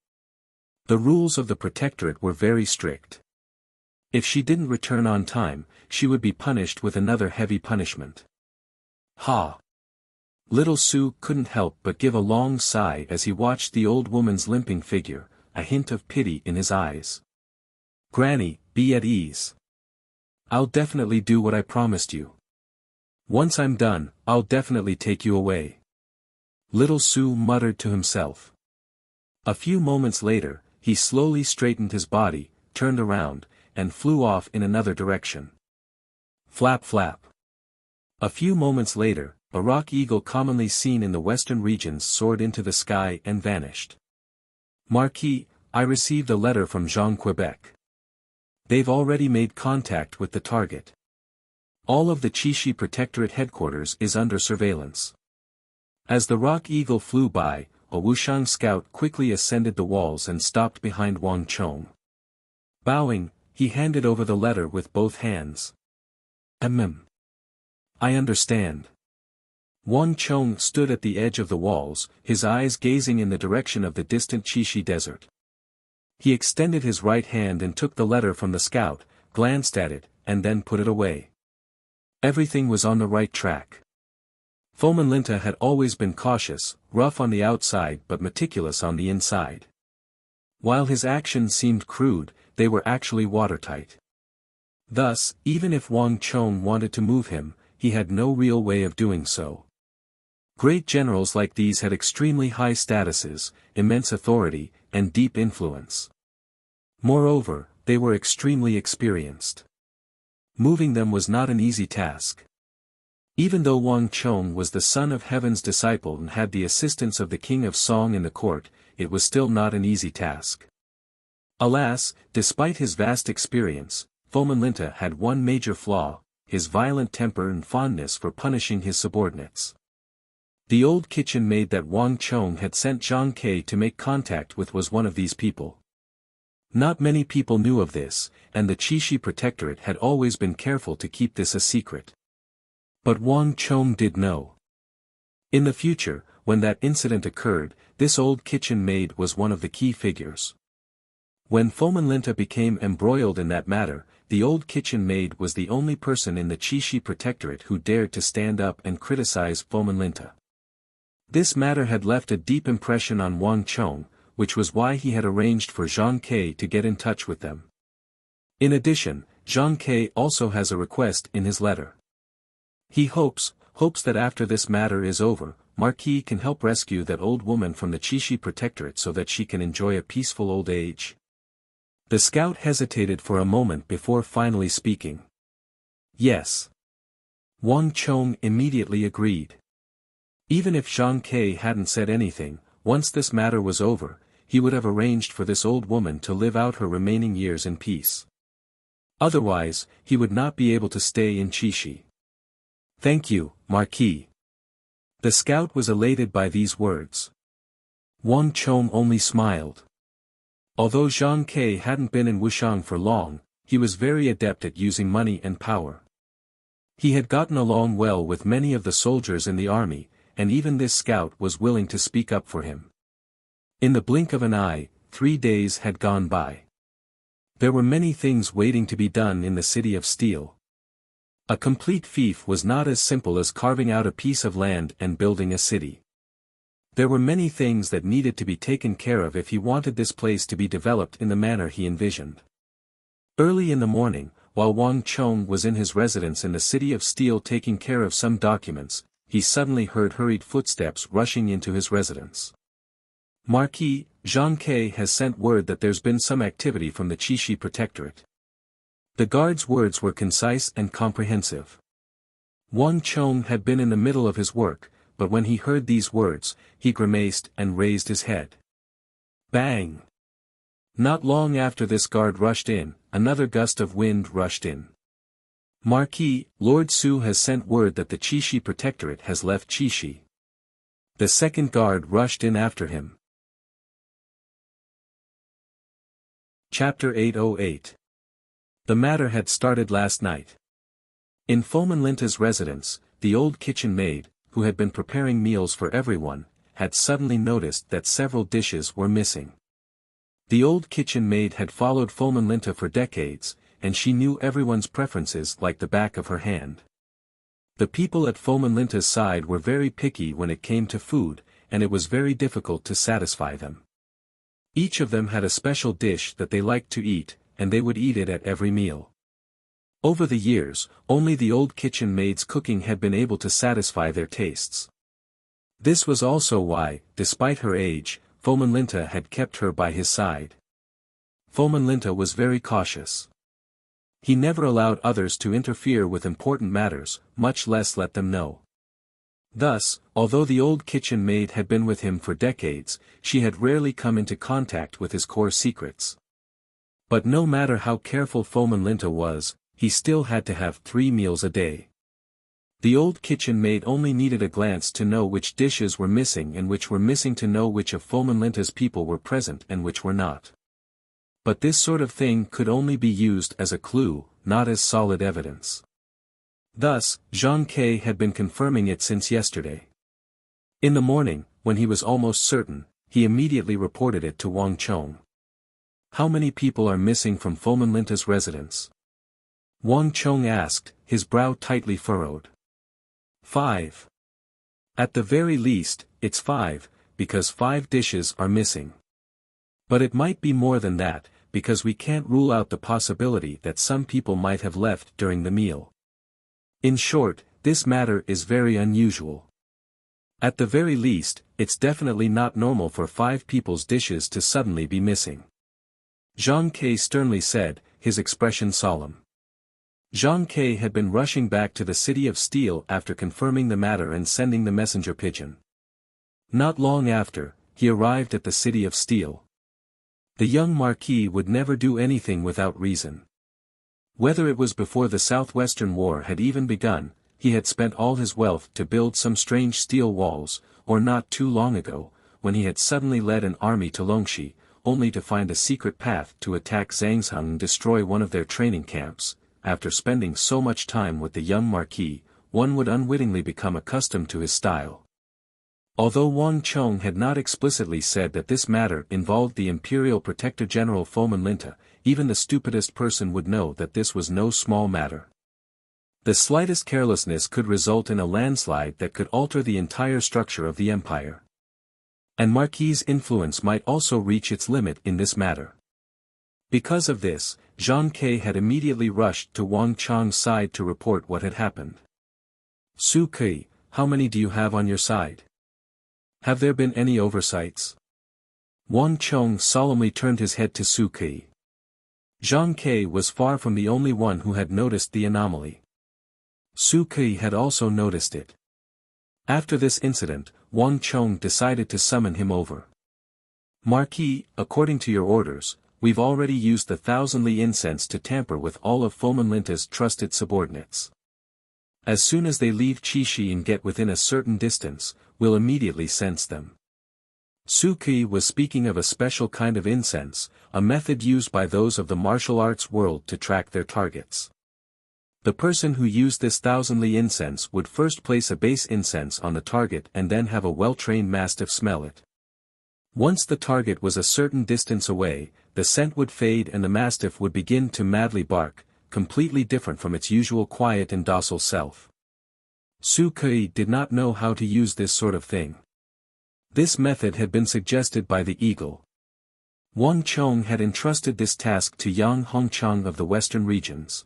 The rules of the Protectorate were very strict. If she didn't return on time, she would be punished with another heavy punishment. Little Sue couldn't help but give a long sigh as he watched the old woman's limping figure, a hint of pity in his eyes. Granny, be at ease. I'll definitely do what I promised you. Once I'm done, I'll definitely take you away. Little Sue muttered to himself. A few moments later, he slowly straightened his body, turned around, and flew off in another direction. Flap flap. A few moments later, a rock eagle commonly seen in the western regions soared into the sky and vanished. Marquis, I received a letter from Jean Quebec. They've already made contact with the target. All of the Chishi Protectorate headquarters is under surveillance. As the rock eagle flew by, a Wuxian scout quickly ascended the walls and stopped behind Wang Chong. Bowing, he handed over the letter with both hands. I understand. Wang Chong stood at the edge of the walls, his eyes gazing in the direction of the distant Chishi desert. He extended his right hand and took the letter from the scout, glanced at it, and then put it away. Everything was on the right track. Fomenlinta had always been cautious, rough on the outside but meticulous on the inside. While his actions seemed crude, they were actually watertight. Thus, even if Wang Chong wanted to move him, he had no real way of doing so. Great generals like these had extremely high statuses, immense authority, and deep influence. Moreover, they were extremely experienced. Moving them was not an easy task. Even though Wang Chong was the son of heaven's disciple and had the assistance of the king of Song in the court, it was still not an easy task. Alas, despite his vast experience, Fomenlinta had one major flaw, his violent temper and fondness for punishing his subordinates. The old kitchen maid that Wang Chong had sent Zhang Ke to make contact with was one of these people. Not many people knew of this, and the Chishi Protectorate had always been careful to keep this a secret. But Wang Chong did know. In the future, when that incident occurred, this old kitchen maid was one of the key figures. When Fomenlinta became embroiled in that matter, the old kitchen maid was the only person in the Chishi Protectorate who dared to stand up and criticize Fomenlinta. This matter had left a deep impression on Wang Chong, which was why he had arranged for Zhang Ke to get in touch with them. In addition, Zhang Ke also has a request in his letter. He hopes that after this matter is over, Marquis can help rescue that old woman from the Chishi Protectorate so that she can enjoy a peaceful old age. The scout hesitated for a moment before finally speaking. Yes. Wang Chong immediately agreed. Even if Zhang Ke hadn't said anything, once this matter was over, he would have arranged for this old woman to live out her remaining years in peace. Otherwise, he would not be able to stay in Qixi. "Thank you, Marquis." The scout was elated by these words. Wang Chong only smiled. Although Zhang Ke hadn't been in Wuxiang for long, he was very adept at using money and power. He had gotten along well with many of the soldiers in the army, and even this scout was willing to speak up for him. In the blink of an eye, 3 days had gone by. There were many things waiting to be done in the City of Steel. A complete fief was not as simple as carving out a piece of land and building a city. There were many things that needed to be taken care of if he wanted this place to be developed in the manner he envisioned. Early in the morning, while Wang Chong was in his residence in the City of Steel taking care of some documents, he suddenly heard hurried footsteps rushing into his residence. "Marquis, Zhang Ke has sent word that there's been some activity from the Qixi Protectorate." The guard's words were concise and comprehensive. Wang Chong had been in the middle of his work, but when he heard these words, he grimaced and raised his head. Bang! Not long after this guard rushed in, another gust of wind rushed in. "Marquis, Lord Su has sent word that the Qixi Protectorate has left Qixi." The second guard rushed in after him. Chapter 808. The matter had started last night. In Foman Linta's residence, the old kitchen maid, who had been preparing meals for everyone, had suddenly noticed that several dishes were missing. The old kitchen maid had followed Foman Linta for decades, and she knew everyone's preferences like the back of her hand. The people at Foman Linta's side were very picky when it came to food, and it was very difficult to satisfy them. Each of them had a special dish that they liked to eat, and they would eat it at every meal. Over the years, only the old kitchen maid's cooking had been able to satisfy their tastes. This was also why, despite her age, Foman Linta had kept her by his side. Foman Linta was very cautious. He never allowed others to interfere with important matters, much less let them know. Thus, although the old kitchen maid had been with him for decades, she had rarely come into contact with his core secrets. But no matter how careful Foman Linta was, he still had to have 3 meals a day. The old kitchen maid only needed a glance to know which dishes were missing and which were missing to know which of Foman Linta's people were present and which were not. But this sort of thing could only be used as a clue, not as solid evidence. Thus, Zhang Ke had been confirming it since yesterday. In the morning, when he was almost certain, he immediately reported it to Wang Chong. "How many people are missing from Foman Linta's residence?" Wang Chong asked, his brow tightly furrowed. 5. At the very least, it's 5, because 5 dishes are missing. But it might be more than that, because we can't rule out the possibility that some people might have left during the meal. In short, this matter is very unusual. At the very least, it's definitely not normal for 5 people's dishes to suddenly be missing. Zhang Ke sternly said, his expression solemn. Zhang Ke had been rushing back to the City of Steel after confirming the matter and sending the messenger pigeon. Not long after, he arrived at the City of Steel. The young Marquis would never do anything without reason. Whether it was before the Southwestern War had even begun, he had spent all his wealth to build some strange steel walls, or not too long ago, when he had suddenly led an army to Longxi, only to find a secret path to attack Zhangzheng and destroy one of their training camps. After spending so much time with the young Marquis, one would unwittingly become accustomed to his style. Although Wang Chong had not explicitly said that this matter involved the Imperial Protector General Foman Linta, even the stupidest person would know that this was no small matter. The slightest carelessness could result in a landslide that could alter the entire structure of the empire. And Marquis's influence might also reach its limit in this matter. Because of this, Zhang Ke had immediately rushed to Wang Chong's side to report what had happened. "Su Ke, how many do you have on your side? Have there been any oversights?" Wang Chong solemnly turned his head to Su Ke. Zhang Ke was far from the only one who had noticed the anomaly. Su Ke had also noticed it. After this incident, Wang Chong decided to summon him over. Marquis, according to your orders, we've already used the thousandly incense to tamper with all of Fomenlinta's trusted subordinates. As soon as they leave Qixi and get within a certain distance, we'll immediately sense them. Su Ke was speaking of a special kind of incense, a method used by those of the martial arts world to track their targets. The person who used this thousandly incense would first place a base incense on the target and then have a well-trained mastiff smell it. Once the target was a certain distance away, the scent would fade and the mastiff would begin to madly bark, completely different from its usual quiet and docile self. Su Ke did not know how to use this sort of thing. This method had been suggested by the eagle. Wang Chong had entrusted this task to Yang Hongchang of the western regions.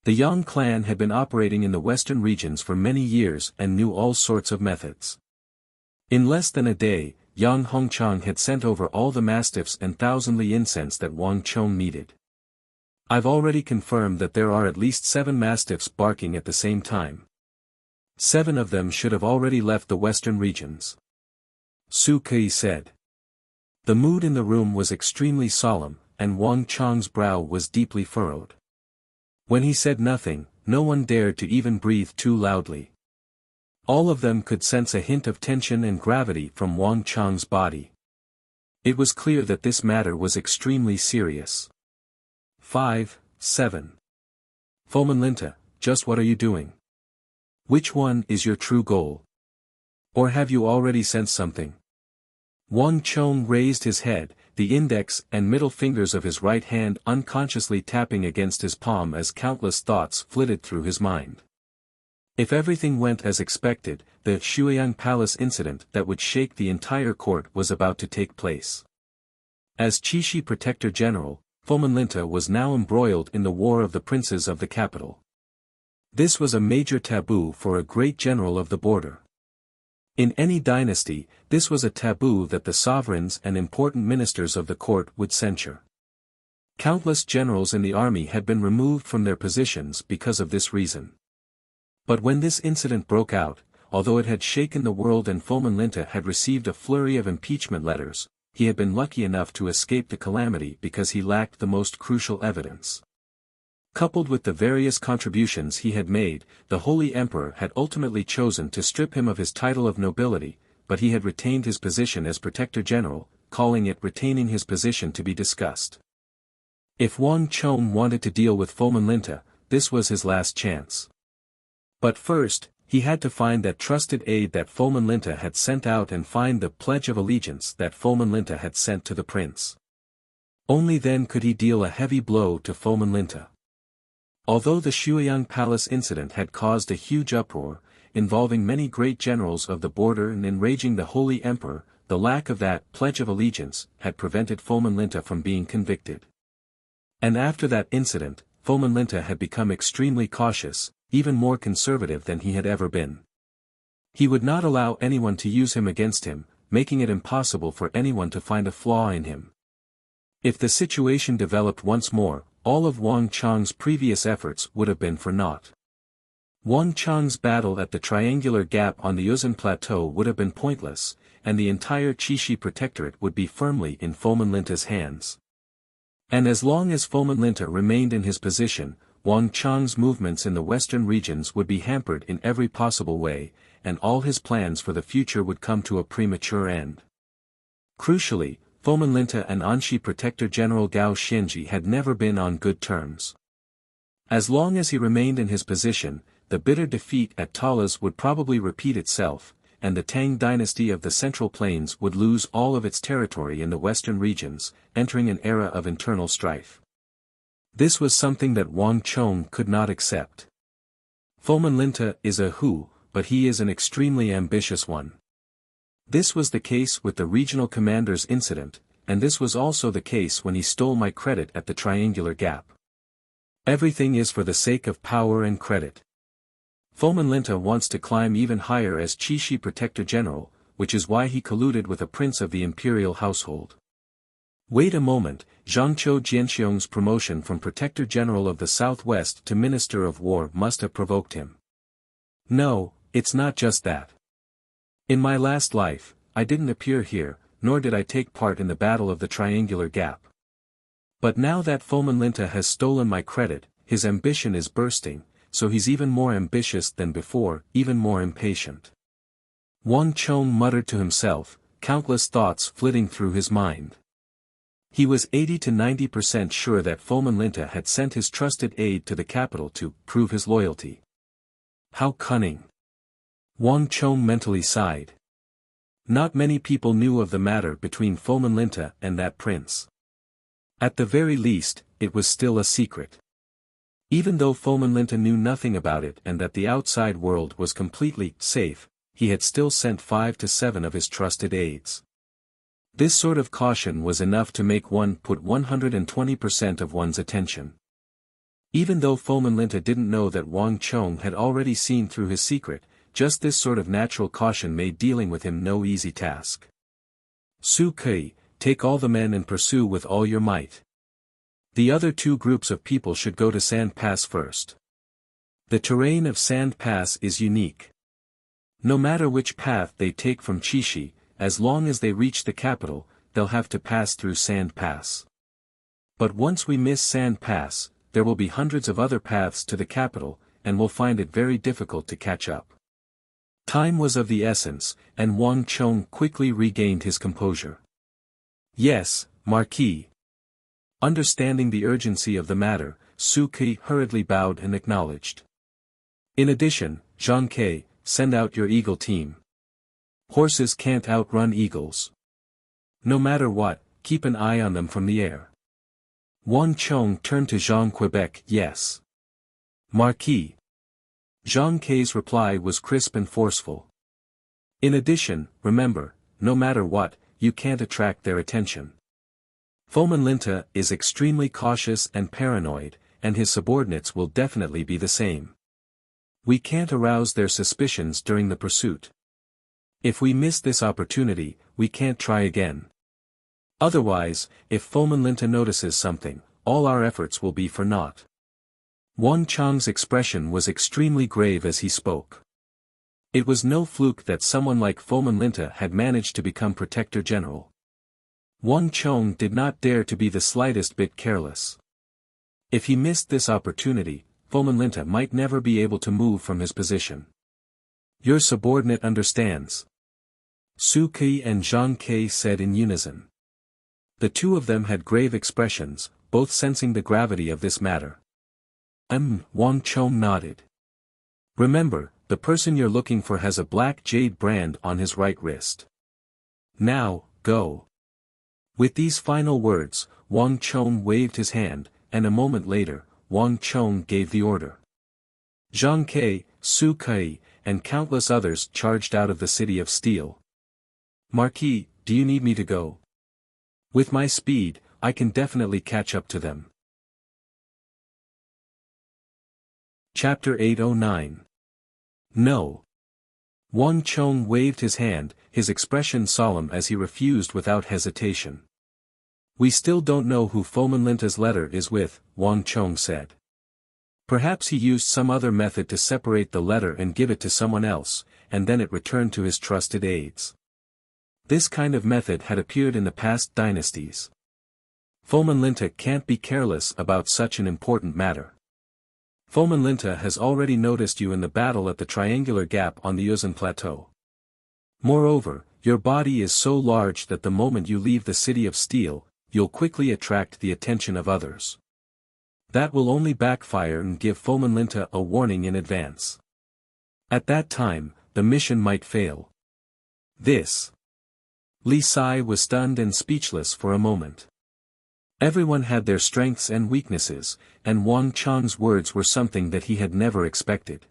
The Yang clan had been operating in the western regions for many years and knew all sorts of methods. In less than a day, Yang Hongchang had sent over all the mastiffs and thousandly incense that Wang Chong needed. I've already confirmed that there are at least 7 mastiffs barking at the same time. 7 of them should have already left the western regions. Su Ke said. The mood in the room was extremely solemn, and Wang Chong's brow was deeply furrowed. When he said nothing, no one dared to even breathe too loudly. All of them could sense a hint of tension and gravity from Wang Chong's body. It was clear that this matter was extremely serious. 5, 7. Fomenlinta, just what are you doing? Which one is your true goal? Or have you already sensed something? Wang Chong raised his head, the index and middle fingers of his right hand unconsciously tapping against his palm as countless thoughts flitted through his mind. If everything went as expected, the Shuiyang Palace incident that would shake the entire court was about to take place. As Qixi Protector General, Fomenlinta was now embroiled in the war of the princes of the capital. This was a major taboo for a great general of the border. In any dynasty, this was a taboo that the sovereigns and important ministers of the court would censure. Countless generals in the army had been removed from their positions because of this reason. But when this incident broke out, although it had shaken the world and Fomenlinta had received a flurry of impeachment letters, he had been lucky enough to escape the calamity because he lacked the most crucial evidence. Coupled with the various contributions he had made, the Holy Emperor had ultimately chosen to strip him of his title of nobility, but he had retained his position as Protector General, calling it retaining his position to be discussed. If Wang Chong wanted to deal with Fomenlinta, this was his last chance. But first, he had to find that trusted aide that Fomenlinta had sent out and find the pledge of allegiance that Fomenlinta had sent to the prince. Only then could he deal a heavy blow to Fomenlinta. Although the Shuiyang Palace incident had caused a huge uproar, involving many great generals of the border and enraging the Holy Emperor, the lack of that pledge of allegiance had prevented Fomenlinta from being convicted. And after that incident, Fomenlinta had become extremely cautious, even more conservative than he had ever been. He would not allow anyone to use him against him, making it impossible for anyone to find a flaw in him. If the situation developed once more, all of Wang Chong's previous efforts would have been for naught. Wang Chong's battle at the triangular gap on the Yuzhen Plateau would have been pointless, and the entire Qixi Protectorate would be firmly in Fomenlinta's hands. And as long as Fomenlinta remained in his position, Wang Chong's movements in the western regions would be hampered in every possible way, and all his plans for the future would come to a premature end. Crucially, Fomenlinta and Anxi Protector General Gao Xianji had never been on good terms. As long as he remained in his position, the bitter defeat at Talas would probably repeat itself, and the Tang dynasty of the Central Plains would lose all of its territory in the western regions, entering an era of internal strife. This was something that Wang Chong could not accept. Fomenlinta is a Hu, but he is an extremely ambitious one. This was the case with the regional commander's incident, and this was also the case when he stole my credit at the triangular gap. Everything is for the sake of power and credit. Fomenlinta wants to climb even higher as Qixi Protector General, which is why he colluded with a prince of the imperial household. Wait a moment, Zhangqiu Jianxiong's promotion from Protector General of the Southwest to Minister of War must have provoked him. No, it's not just that. In my last life, I didn't appear here, nor did I take part in the Battle of the Triangular Gap. But now that Foman Linta has stolen my credit, his ambition is bursting, so he's even more ambitious than before, even more impatient. Wang Chong muttered to himself, countless thoughts flitting through his mind. He was 80 to 90% sure that Foman Linta had sent his trusted aide to the capital to prove his loyalty. How cunning! Wang Chong mentally sighed. Not many people knew of the matter between Foman Linta and that prince. At the very least, it was still a secret. Even though Foman Linta knew nothing about it and that the outside world was completely safe, he had still sent 5 to 7 of his trusted aides. This sort of caution was enough to make one put 120% of one's attention. Even though Foman Linta didn't know that Wang Chong had already seen through his secret, just this sort of natural caution made dealing with him no easy task. Su Kui, take all the men and pursue with all your might. The other 2 groups of people should go to Sand Pass first. The terrain of Sand Pass is unique. No matter which path they take from Chishi, as long as they reach the capital, they'll have to pass through Sand Pass. But once we miss Sand Pass, there will be hundreds of other paths to the capital, and we'll find it very difficult to catch up. Time was of the essence, and Wang Chong quickly regained his composure. Yes, Marquis. Understanding the urgency of the matter, Su Kui hurriedly bowed and acknowledged. In addition, Zhang Ke, send out your eagle team. Horses can't outrun eagles. No matter what, keep an eye on them from the air. Wang Chong turned to Zhang Quebec. Yes. Marquis. Zhang Ke's reply was crisp and forceful. In addition, remember, no matter what, you can't attract their attention. Foman Linta is extremely cautious and paranoid, and his subordinates will definitely be the same. We can't arouse their suspicions during the pursuit. If we miss this opportunity, we can't try again. Otherwise, if Foman Linta notices something, all our efforts will be for naught. Wang Chong's expression was extremely grave as he spoke. It was no fluke that someone like Foman Linta had managed to become Protector General. Wang Chong did not dare to be the slightest bit careless. If he missed this opportunity, Foman Linta might never be able to move from his position. Your subordinate understands. Su Kui and Zhang Ke said in unison. The 2 of them had grave expressions, both sensing the gravity of this matter. Wang Chong nodded. Remember, the person you're looking for has a black jade brand on his right wrist. Now, go. With these final words, Wang Chong waved his hand, and a moment later, Wang Chong gave the order. Zhang Ke, Su Kui, and countless others charged out of the City of Steel. Marquis, do you need me to go? With my speed, I can definitely catch up to them. Chapter 809. No. Wang Chong waved his hand, his expression solemn as he refused without hesitation. We still don't know who Foman Linta's letter is with, Wang Chong said. Perhaps he used some other method to separate the letter and give it to someone else, and then it returned to his trusted aides. This kind of method had appeared in the past dynasties. Foman Linta can't be careless about such an important matter. Foman Linta has already noticed you in the battle at the Triangular Gap on the Yuzhen Plateau. Moreover, your body is so large that the moment you leave the City of Steel, you'll quickly attract the attention of others. That will only backfire and give Foman Linta a warning in advance. At that time, the mission might fail. This. Li Sai was stunned and speechless for a moment. Everyone had their strengths and weaknesses, and Wang Chong's words were something that he had never expected.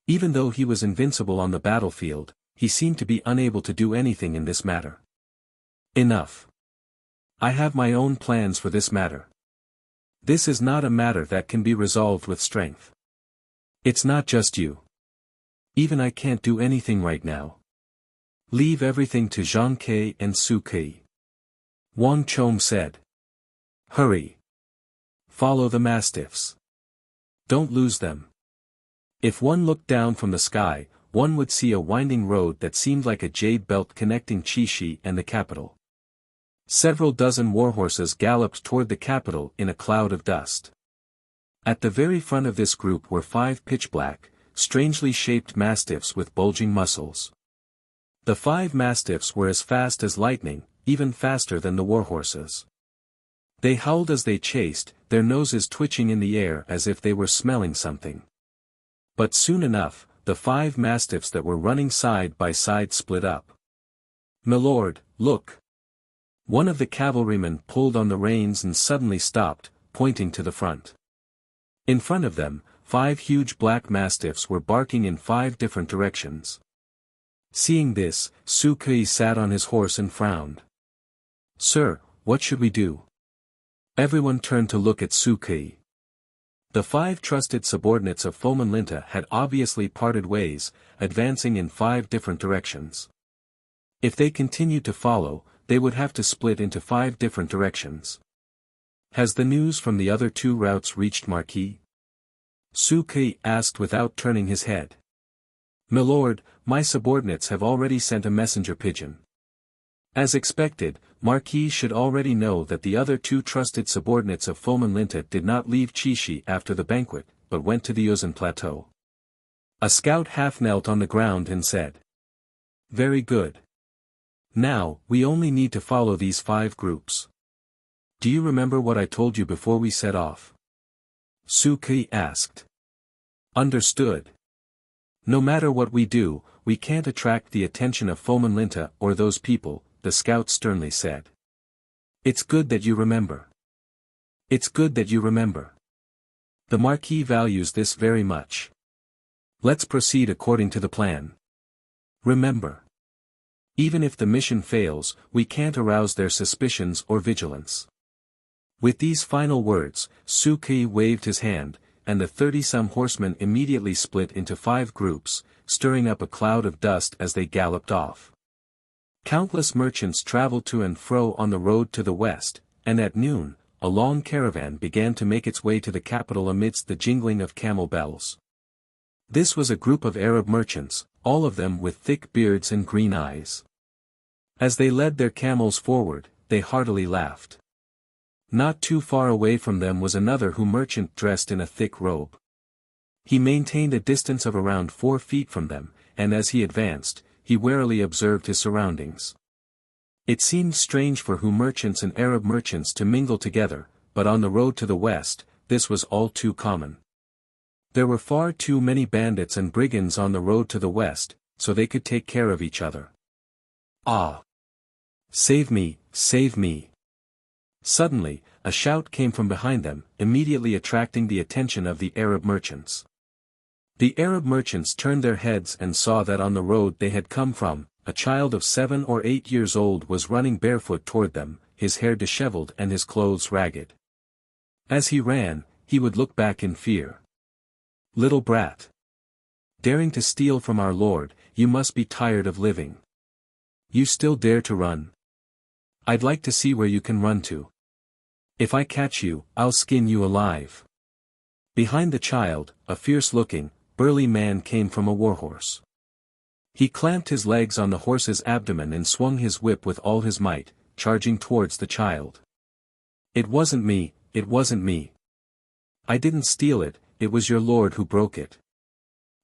Even though he was invincible on the battlefield, he seemed to be unable to do anything in this matter. Enough. I have my own plans for this matter. This is not a matter that can be resolved with strength. It's not just you. Even I can't do anything right now. Leave everything to Zhang Ke and Su Kui. Wang Chong said. Hurry. Follow the mastiffs. Don't lose them. If one looked down from the sky, one would see a winding road that seemed like a jade belt connecting Qixi and the capital. Several dozen warhorses galloped toward the capital in a cloud of dust. At the very front of this group were 5 pitch-black, strangely shaped mastiffs with bulging muscles. The 5 mastiffs were as fast as lightning, even faster than the warhorses. They howled as they chased, their noses twitching in the air as if they were smelling something. But soon enough, the 5 mastiffs that were running side by side split up. "Milord, look!" One of the cavalrymen pulled on the reins and suddenly stopped, pointing to the front. In front of them, 5 huge black mastiffs were barking in 5 different directions. Seeing this, Su Kui sat on his horse and frowned. "Sir, what should we do?" Everyone turned to look at Su Kui. The 5 trusted subordinates of Foman Linta had obviously parted ways, advancing in 5 different directions. If they continued to follow, they would have to split into 5 different directions. "Has the news from the other 2 routes reached Marquis?" Su Kui asked without turning his head. "Milord, my subordinates have already sent a messenger pigeon." As expected, Marquis should already know that the other 2 trusted subordinates of Foman Linta did not leave Qixi after the banquet, but went to the Yuzhen Plateau. A scout half knelt on the ground and said, "Very good. Now, we only need to follow these 5 groups. Do you remember what I told you before we set off?" Su Kui asked. "Understood. No matter what we do, we can't attract the attention of Foman Linta or those people," the scout sternly said. "It's good that you remember. It's good that you remember. The Marquis values this very much. Let's proceed according to the plan. Remember. Even if the mission fails, we can't arouse their suspicions or vigilance." With these final words, Su Kui waved his hand, and the 30-some horsemen immediately split into 5 groups, stirring up a cloud of dust as they galloped off. Countless merchants traveled to and fro on the road to the west, and at noon, a long caravan began to make its way to the capital amidst the jingling of camel bells. This was a group of Arab merchants, all of them with thick beards and green eyes. As they led their camels forward, they heartily laughed. Not too far away from them was another merchant dressed in a thick robe. He maintained a distance of around 4 feet from them, and as he advanced, he warily observed his surroundings. It seemed strange for merchants and Arab merchants to mingle together, but on the road to the west, this was all too common. There were far too many bandits and brigands on the road to the west, so they could take care of each other. "Ah! Save me, save me!" Suddenly, a shout came from behind them, immediately attracting the attention of the Arab merchants. The Arab merchants turned their heads and saw that on the road they had come from, a child of 7 or 8 years old was running barefoot toward them, his hair disheveled and his clothes ragged. As he ran, he would look back in fear. "Little brat! Daring to steal from our Lord, you must be tired of living. You still dare to run? I'd like to see where you can run to. If I catch you, I'll skin you alive." Behind the child, a fierce-looking, burly man came from a warhorse. He clamped his legs on the horse's abdomen and swung his whip with all his might, charging towards the child. "It wasn't me, it wasn't me. I didn't steal it, it was your lord who broke it.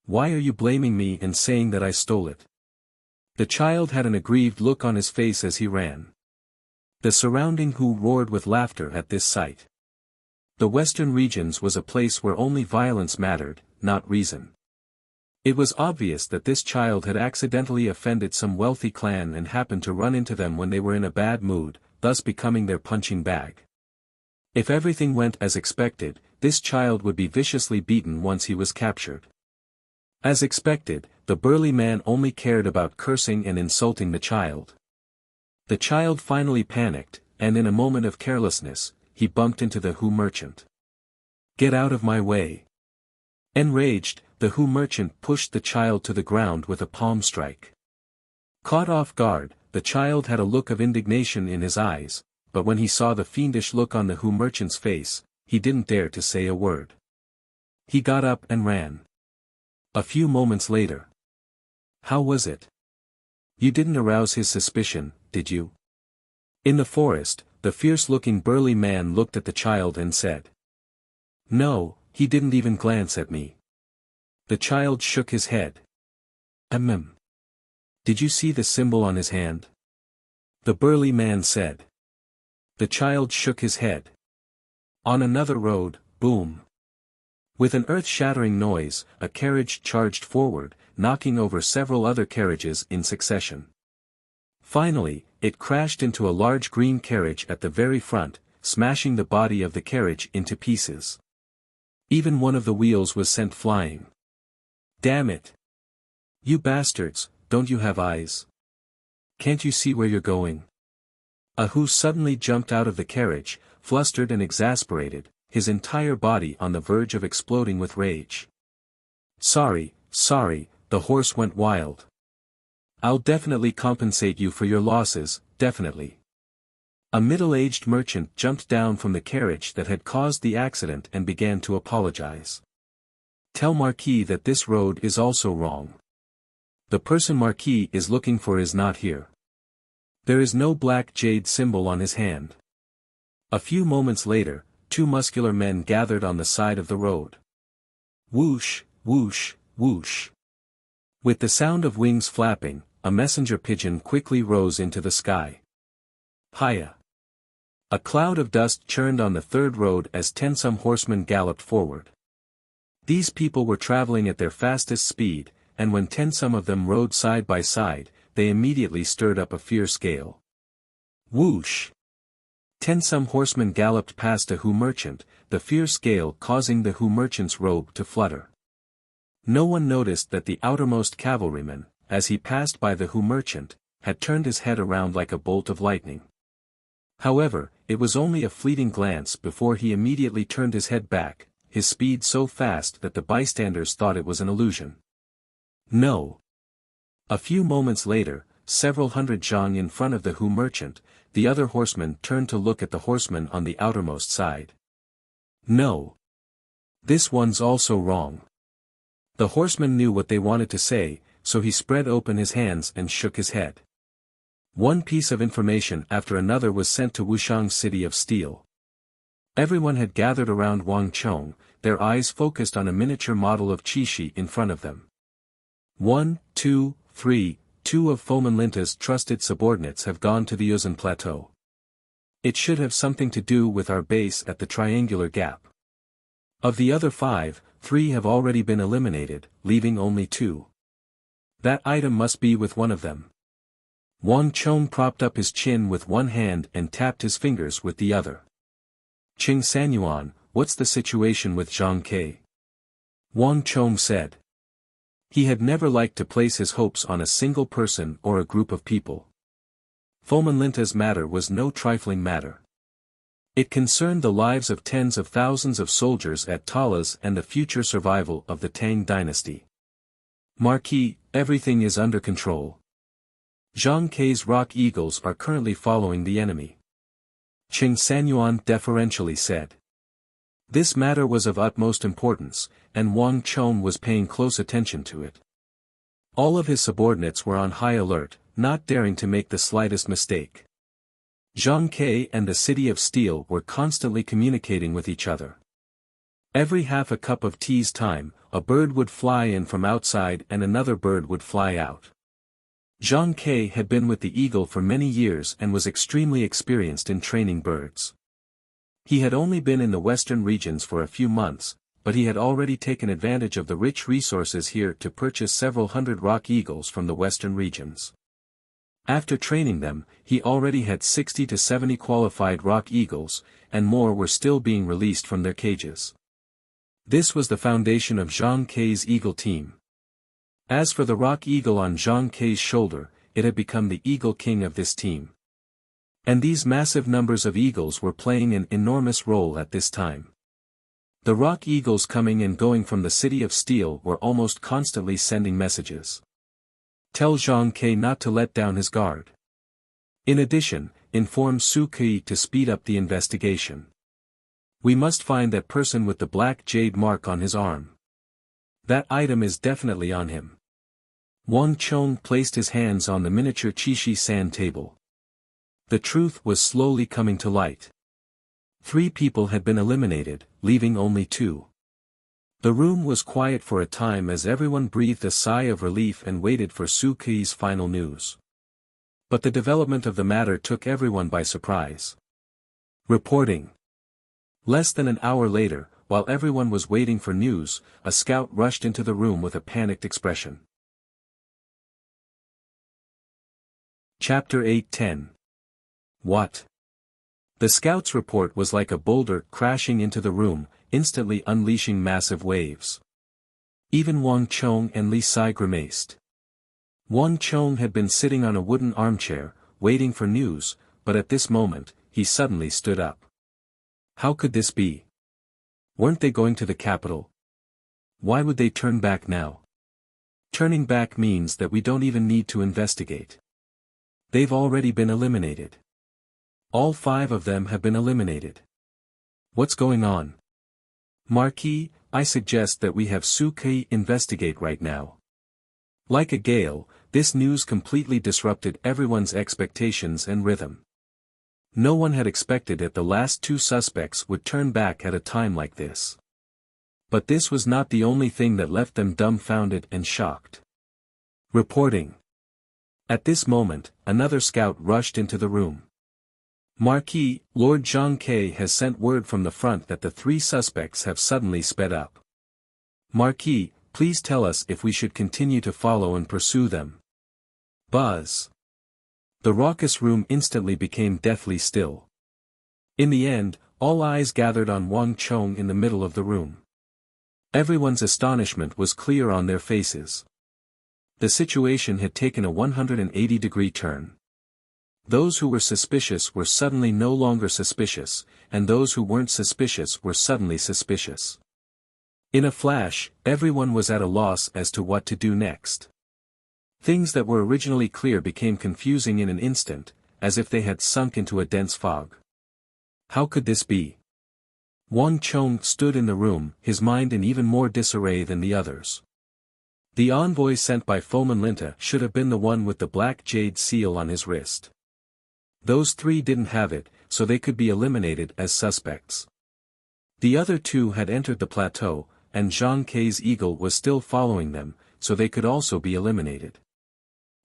Why are you blaming me and saying that I stole it?" The child had an aggrieved look on his face as he ran. The surrounding roared with laughter at this sight. The western regions was a place where only violence mattered, not reason. It was obvious that this child had accidentally offended some wealthy clan and happened to run into them when they were in a bad mood, thus becoming their punching bag. If everything went as expected, this child would be viciously beaten once he was captured. As expected, the burly man only cared about cursing and insulting the child. The child finally panicked, and in a moment of carelessness, he bumped into the merchant. "Get out of my way!" Enraged, the merchant pushed the child to the ground with a palm strike. Caught off guard, the child had a look of indignation in his eyes, but when he saw the fiendish look on the merchant's face, he didn't dare to say a word. He got up and ran. A few moments later. How was it? You didn't arouse his suspicion, did you? In the forest, the fierce-looking burly man looked at the child and said. No, he didn't even glance at me. The child shook his head. Did you see the symbol on his hand? The burly man said. The child shook his head. On another road, boom. With an earth-shattering noise, a carriage charged forward, knocking over several other carriages in succession. Finally, it crashed into a large green carriage at the very front, smashing the body of the carriage into pieces. Even one of the wheels was sent flying. Damn it! You bastards, don't you have eyes? Can't you see where you're going? Ahu suddenly jumped out of the carriage, flustered and exasperated, his entire body on the verge of exploding with rage. Sorry, the horse went wild. I'll definitely compensate you for your losses, definitely. A middle-aged merchant jumped down from the carriage that had caused the accident and began to apologize. Tell Marquis that this road is also wrong. The person Marquis is looking for is not here. There is no black jade symbol on his hand. A few moments later, two muscular men gathered on the side of the road. Whoosh, whoosh, whoosh. With the sound of wings flapping, a messenger pigeon quickly rose into the sky. Hiya! A cloud of dust churned on the third road as some horsemen galloped forward. These people were traveling at their fastest speed, and when some of them rode side by side, they immediately stirred up a fierce gale. Whoosh! Some horsemen galloped past a Hu merchant, the fierce gale causing the Hu merchant's robe to flutter. No one noticed that the outermost cavalryman, as he passed by the Hu merchant, had turned his head around like a bolt of lightning. However, it was only a fleeting glance before he immediately turned his head back, his speed so fast that the bystanders thought it was an illusion. No. A few moments later, several hundred zhang in front of the Hu merchant, the other horsemen turned to look at the horseman on the outermost side. No. This one's also wrong. The horseman knew what they wanted to say, so he spread open his hands and shook his head. One piece of information after another was sent to Wuxiang's city of steel. Everyone had gathered around Wang Chong, their eyes focused on a miniature model of Qixi in front of them. 1, 2, 3, two of Foman Linta's trusted subordinates have gone to the Yuzhan Plateau. It should have something to do with our base at the Triangular Gap. Of the other 5, 3 have already been eliminated, leaving only 2. That item must be with one of them. Wang Chong propped up his chin with one hand and tapped his fingers with the other. Qing Sanyuan, what's the situation with Zhang Ke? Wang Chong said. He had never liked to place his hopes on a single person or a group of people. Foman Linta's matter was no trifling matter. It concerned the lives of tens of thousands of soldiers at Talas and the future survival of the Tang dynasty. Marquis, everything is under control. Zhang Ke's rock eagles are currently following the enemy. Qing Sanyuan deferentially said. This matter was of utmost importance, and Wang Chong was paying close attention to it. All of his subordinates were on high alert, not daring to make the slightest mistake. Zhang Ke and the City of Steel were constantly communicating with each other. Every half a cup of tea's time, a bird would fly in from outside and another bird would fly out. Zhang Ke had been with the eagle for many years and was extremely experienced in training birds. He had only been in the western regions for a few months, but he had already taken advantage of the rich resources here to purchase several hundred rock eagles from the western regions. After training them, he already had 60 to 70 qualified rock eagles, and more were still being released from their cages. This was the foundation of Zhang Ke's eagle team. As for the rock eagle on Zhang Ke's shoulder, it had become the eagle king of this team. And these massive numbers of eagles were playing an enormous role at this time. The rock eagles coming and going from the City of Steel were almost constantly sending messages. Tell Zhang Ke not to let down his guard. In addition, inform Su Kui to speed up the investigation. We must find that person with the black jade mark on his arm. That item is definitely on him. Wang Chong placed his hands on the miniature Qishi sand table. The truth was slowly coming to light. 3 people had been eliminated, leaving only 2. The room was quiet for a time as everyone breathed a sigh of relief and waited for Su Kei's final news. But the development of the matter took everyone by surprise. Reporting. Less than an hour later, while everyone was waiting for news, a scout rushed into the room with a panicked expression. Chapter 8:10. What? The scout's report was like a boulder crashing into the room, instantly unleashing massive waves. Even Wang Chong and Li Sai grimaced. Wang Chong had been sitting on a wooden armchair, waiting for news, but at this moment, he suddenly stood up. How could this be? Weren't they going to the capital? Why would they turn back now? Turning back means that we don't even need to investigate. They've already been eliminated. All 5 of them have been eliminated. What's going on? Marquis, I suggest that we have Su Kei investigate right now. Like a gale, this news completely disrupted everyone's expectations and rhythm. No one had expected that the last 2 suspects would turn back at a time like this. But this was not the only thing that left them dumbfounded and shocked. Reporting. At this moment, another scout rushed into the room. Marquis, Lord Zhang Ke has sent word from the front that the 3 suspects have suddenly sped up. Marquis, please tell us if we should continue to follow and pursue them. Buzz. The raucous room instantly became deathly still. In the end, all eyes gathered on Wang Chong in the middle of the room. Everyone's astonishment was clear on their faces. The situation had taken a 180-degree turn. Those who were suspicious were suddenly no longer suspicious, and those who weren't suspicious were suddenly suspicious. In a flash, everyone was at a loss as to what to do next. Things that were originally clear became confusing in an instant, as if they had sunk into a dense fog. How could this be? Wang Chong stood in the room, his mind in even more disarray than the others. The envoy sent by Foman Linta should have been the one with the black jade seal on his wrist. Those 3 didn't have it, so they could be eliminated as suspects. The other 2 had entered the plateau, and Zhang Ke's eagle was still following them, so they could also be eliminated.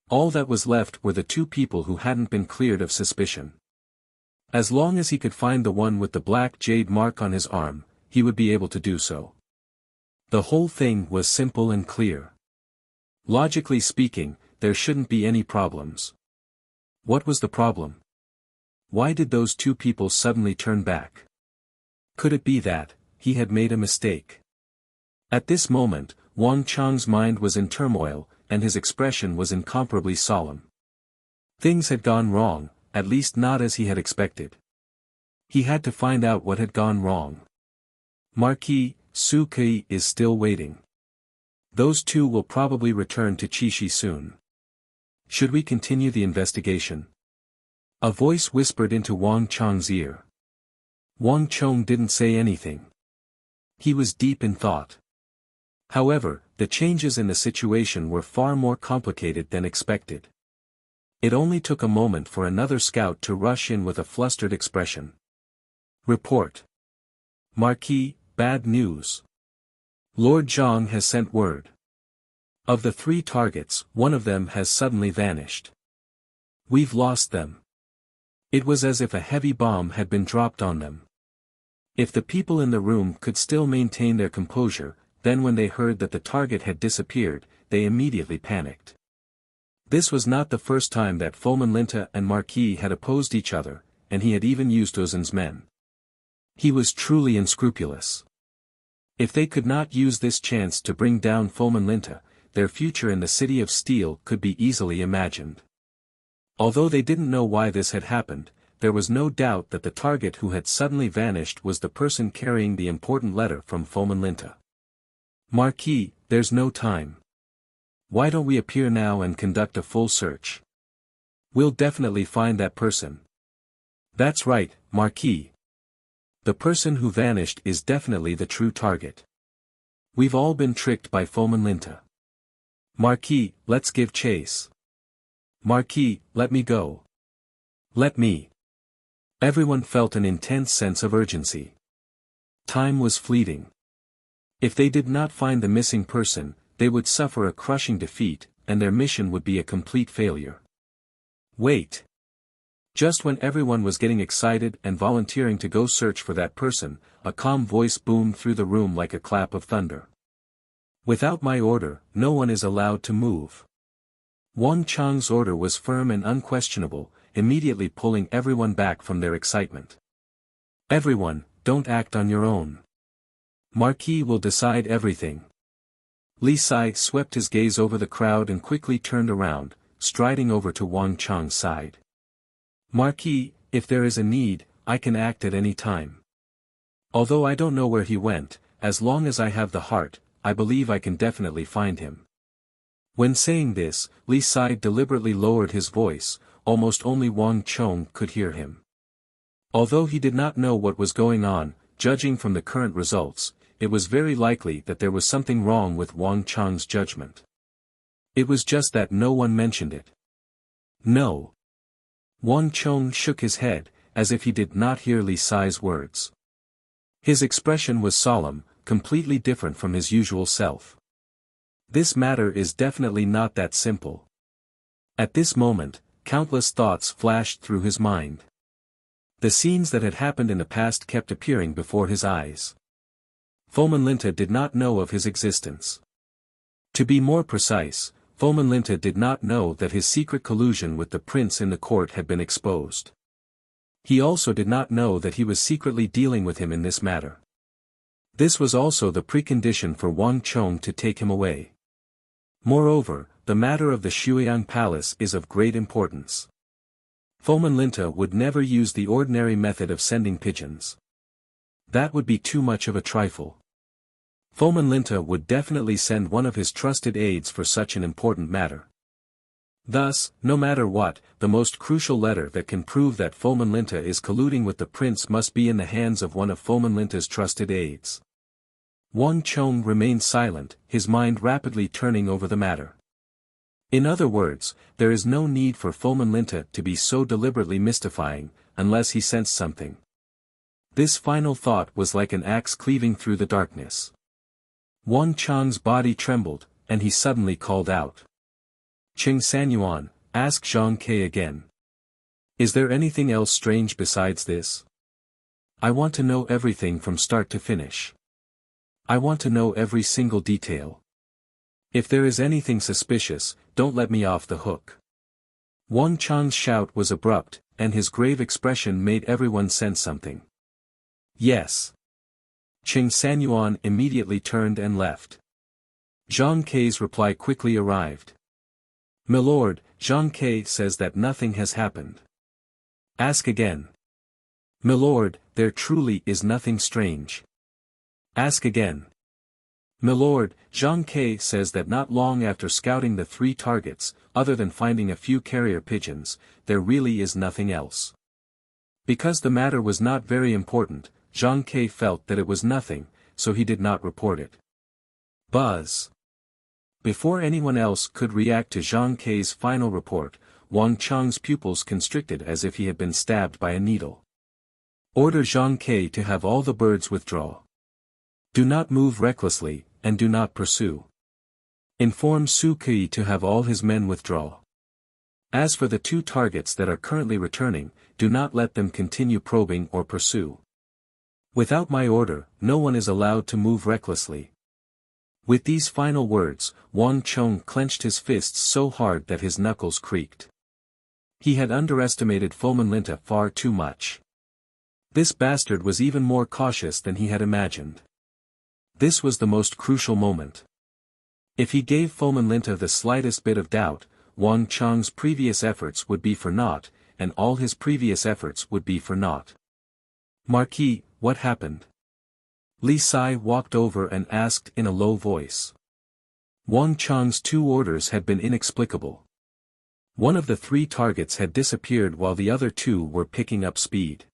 All that was left were the 2 people who hadn't been cleared of suspicion. As long as he could find the one with the black jade mark on his arm, he would be able to do so. The whole thing was simple and clear. Logically speaking, there shouldn't be any problems. What was the problem? Why did those 2 people suddenly turn back? Could it be that he had made a mistake? At this moment, Wang Chong's mind was in turmoil, and his expression was incomparably solemn. Things had gone wrong, at least not as he had expected. He had to find out what had gone wrong. Marquis, Su Kei is still waiting. Those 2 will probably return to Qishi soon. Should we continue the investigation? A voice whispered into Wang Chong's ear. Wang Chong didn't say anything. He was deep in thought. However, the changes in the situation were far more complicated than expected. It only took a moment for another scout to rush in with a flustered expression. Report. Marquis, bad news. Lord Zhang has sent word. Of the 3 targets, one of them has suddenly vanished. We've lost them. It was as if a heavy bomb had been dropped on them. If the people in the room could still maintain their composure, then when they heard that the target had disappeared, they immediately panicked. This was not the first time that Foman Linta and Marquis had opposed each other, and he had even used Ozen's men. He was truly unscrupulous. If they could not use this chance to bring down Foman Linta, their future in the City of Steel could be easily imagined. Although they didn't know why this had happened, there was no doubt that the target who had suddenly vanished was the person carrying the important letter from Foman Linta. Marquis, there's no time. Why don't we appear now and conduct a full search? We'll definitely find that person. That's right, Marquis. The person who vanished is definitely the true target. We've all been tricked by Fomenlinta. Marquis, let's give chase. Marquis, let me go. Let me. Everyone felt an intense sense of urgency. Time was fleeting. If they did not find the missing person, they would suffer a crushing defeat, and their mission would be a complete failure. Wait. Just when everyone was getting excited and volunteering to go search for that person, a calm voice boomed through the room like a clap of thunder. Without my order, no one is allowed to move. Wang Chang's order was firm and unquestionable, immediately pulling everyone back from their excitement. Everyone, don't act on your own. Marquis will decide everything. Li Sai swept his gaze over the crowd and quickly turned around, striding over to Wang Chang's side. Marquis, if there is a need, I can act at any time. Although I don't know where he went, as long as I have the heart, I believe I can definitely find him. When saying this, Li Sai deliberately lowered his voice, almost only Wang Chong could hear him. Although he did not know what was going on, judging from the current results, it was very likely that there was something wrong with Wang Chang's judgment. It was just that no one mentioned it. No. Wang Chong shook his head, as if he did not hear Li Sai's words. His expression was solemn, completely different from his usual self. This matter is definitely not that simple. At this moment, countless thoughts flashed through his mind. The scenes that had happened in the past kept appearing before his eyes. Fomenlinta did not know of his existence. To be more precise, Fomenlinta did not know that his secret collusion with the prince in the court had been exposed. He also did not know that he was secretly dealing with him in this matter. This was also the precondition for Wang Chong to take him away. Moreover, the matter of the Shuiyang Palace is of great importance. Fomenlinta would never use the ordinary method of sending pigeons. That would be too much of a trifle. Fomenlinta would definitely send one of his trusted aides for such an important matter. Thus, no matter what, the most crucial letter that can prove that Fomenlinta is colluding with the prince must be in the hands of one of Fomenlinta's trusted aides. Wang Chong remained silent, his mind rapidly turning over the matter. In other words, there is no need for Fomenlinta to be so deliberately mystifying, unless he sensed something. This final thought was like an axe cleaving through the darkness. Wang Chang's body trembled, and he suddenly called out. Qing Sanyuan, ask Zhang Ke again. Is there anything else strange besides this? I want to know everything from start to finish. I want to know every single detail. If there is anything suspicious, don't let me off the hook. Wang Chang's shout was abrupt, and his grave expression made everyone sense something. Yes. Qing Sanyuan immediately turned and left. Zhang Ke's reply quickly arrived. Milord, Zhang Ke says that nothing has happened. Ask again. Milord, there truly is nothing strange. Ask again. Milord, Zhang Ke says that not long after scouting the 3 targets, other than finding a few carrier pigeons, there really is nothing else. Because the matter was not very important, Zhang Ke felt that it was nothing, so he did not report it. Buzz. Before anyone else could react to Zhang Ke's final report, Wang Chang's pupils constricted as if he had been stabbed by a needle. Order Zhang Ke to have all the birds withdraw. Do not move recklessly, and do not pursue. Inform Su Kui to have all his men withdraw. As for the 2 targets that are currently returning, do not let them continue probing or pursue. Without my order, no one is allowed to move recklessly. With these final words, Wang Chong clenched his fists so hard that his knuckles creaked. He had underestimated Fomenlinta far too much. This bastard was even more cautious than he had imagined. This was the most crucial moment. If he gave Fomenlinta the slightest bit of doubt, Wang Chong's previous efforts would be for naught, and all his previous efforts would be for naught. Marquis, what happened? Li Sai walked over and asked in a low voice. Wang Chong's 2 orders had been inexplicable. One of the 3 targets had disappeared while the other 2 were picking up speed.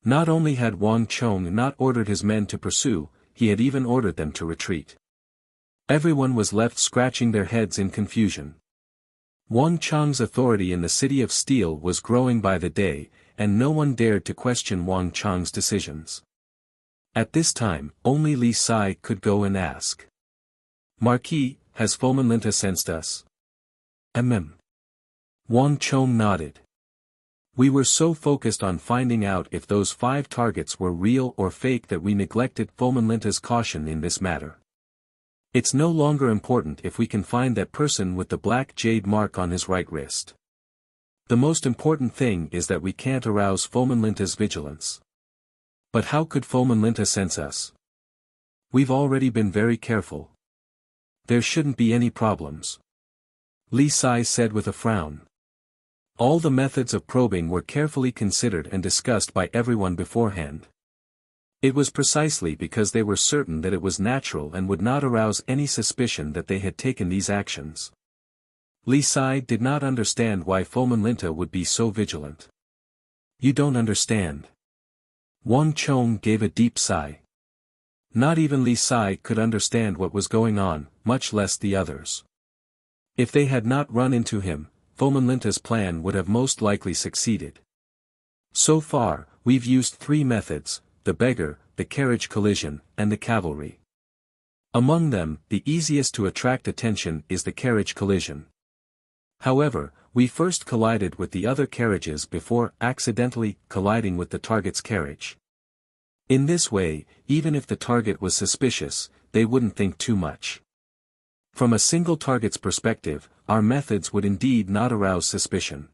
Not only had Wang Chong not ordered his men to pursue, he had even ordered them to retreat. Everyone was left scratching their heads in confusion. Wang Chang's authority in the City of Steel was growing by the day, and no one dared to question Wang Chang's decisions. At this time, only Li Sai could go and ask. "Marquis, has Fomenlinta sensed us?" Wang Chong nodded. "We were so focused on finding out if those 5 targets were real or fake that we neglected Fomenlinta's caution in this matter. It's no longer important if we can find that person with the black jade mark on his right wrist. The most important thing is that we can't arouse Fomenlinta's vigilance." "But how could Fomenlinta sense us? We've already been very careful. There shouldn't be any problems," Li Sai said with a frown. All the methods of probing were carefully considered and discussed by everyone beforehand. It was precisely because they were certain that it was natural and would not arouse any suspicion that they had taken these actions. Li Sai did not understand why Fomenlinta would be so vigilant. "You don't understand." Wang Chong gave a deep sigh. Not even Li Sai could understand what was going on, much less the others. If they had not run into him, Fomenlinta's plan would have most likely succeeded. "So far, we've used 3 methods, the beggar, the carriage collision, and the cavalry. Among them, the easiest to attract attention is the carriage collision. However, we first collided with the other carriages before accidentally colliding with the target's carriage. In this way, even if the target was suspicious, they wouldn't think too much. From a single target's perspective, our methods would indeed not arouse suspicion.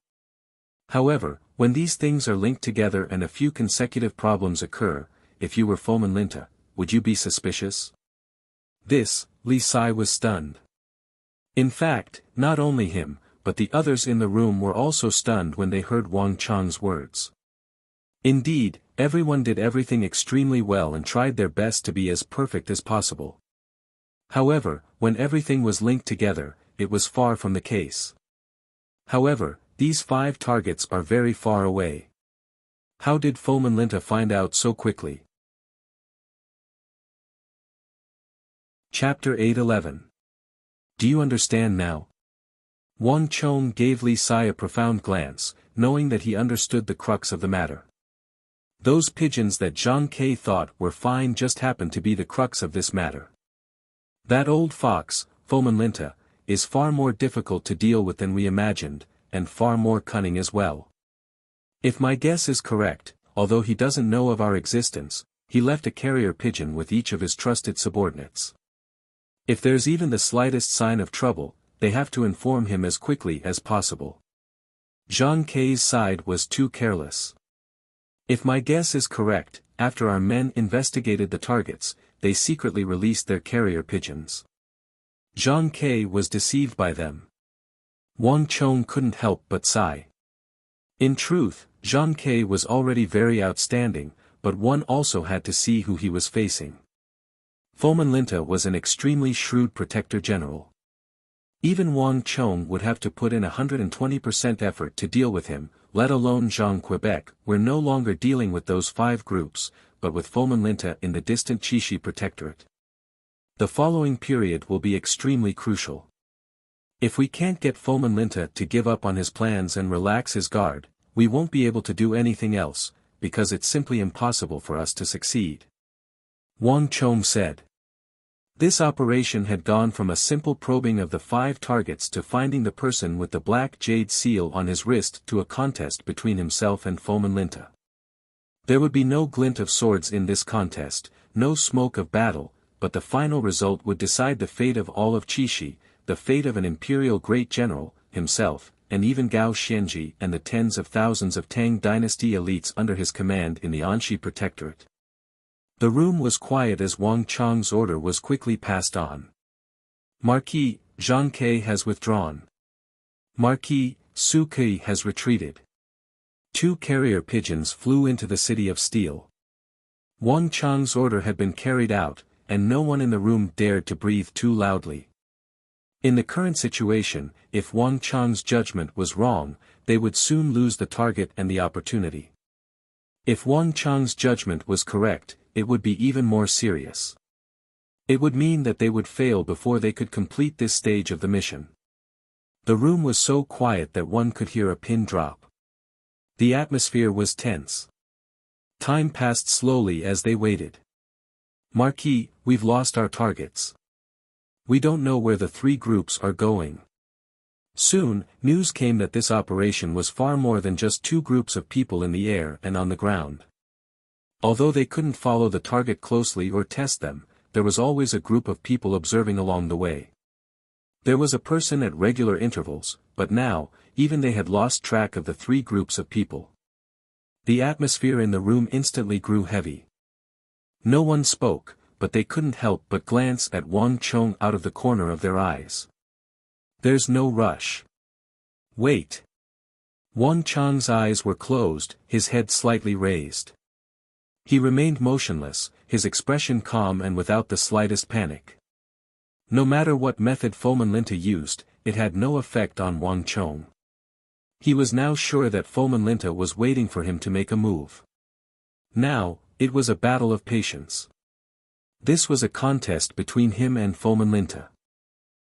However, when these things are linked together and a few consecutive problems occur, if you were Fomenlinta, would you be suspicious?" This, Li Sai was stunned. In fact, not only him, but the others in the room were also stunned when they heard Wang Chang's words. Indeed, everyone did everything extremely well and tried their best to be as perfect as possible. However, when everything was linked together, it was far from the case. However, these 5 targets are very far away. How did Fomenlinta find out so quickly? Chapter 8:11. Do you understand now? Wang Chong gave Li Sai a profound glance, knowing that he understood the crux of the matter. Those pigeons that Zhang Ke thought were fine just happened to be the crux of this matter. That old fox, Fomenlinta, is far more difficult to deal with than we imagined, and far more cunning as well. If my guess is correct, although he doesn't know of our existence, he left a carrier pigeon with each of his trusted subordinates. If there's even the slightest sign of trouble, they have to inform him as quickly as possible. Zhang Ke's side was too careless. If my guess is correct, after our men investigated the targets, they secretly released their carrier pigeons. Zhang Ke was deceived by them. Wang Chong couldn't help but sigh. In truth, Zhang Ke was already very outstanding, but one also had to see who he was facing. Fomenlinta was an extremely shrewd protector general. Even Wang Chong would have to put in 120% effort to deal with him, let alone Zhang Quebec. We're no longer dealing with those 5 groups, but with Fomenlinta in the distant Chishi Protectorate. The following period will be extremely crucial. If we can't get Fomenlinta to give up on his plans and relax his guard, we won't be able to do anything else, because it's simply impossible for us to succeed. Wang Chong said. This operation had gone from a simple probing of the 5 targets to finding the person with the black jade seal on his wrist to a contest between himself and Fomenlinta. There would be no glint of swords in this contest, no smoke of battle, but the final result would decide the fate of all of Chishi, the fate of an imperial great general, himself, and even Gao Xianji and the tens of thousands of Tang dynasty elites under his command in the Anxi Protectorate. The room was quiet as Wang Chang's order was quickly passed on. Marquis, Zhang Ke has withdrawn. Marquis, Su Ke has retreated. 2 carrier pigeons flew into the City of Steel. Wang Chang's order had been carried out, and no one in the room dared to breathe too loudly. In the current situation, if Wang Chang's judgment was wrong, they would soon lose the target and the opportunity. If Wang Chang's judgment was correct, it would be even more serious. It would mean that they would fail before they could complete this stage of the mission. The room was so quiet that one could hear a pin drop. The atmosphere was tense. Time passed slowly as they waited. "Marquis, we've lost our targets. We don't know where the three groups are going." Soon, news came that this operation was far more than just two groups of people in the air and on the ground. Although they couldn't follow the target closely or test them, there was always a group of people observing along the way. There was a person at regular intervals, but now, even they had lost track of the three groups of people. The atmosphere in the room instantly grew heavy. No one spoke, but they couldn't help but glance at Wang Chong out of the corner of their eyes. "There's no rush. Wait." Wang Chong's eyes were closed, his head slightly raised. He remained motionless, his expression calm and without the slightest panic. No matter what method Fomin Linta used, it had no effect on Wang Chong. He was now sure that Fomin Linta was waiting for him to make a move. Now, it was a battle of patience. This was a contest between him and Fomin Linta.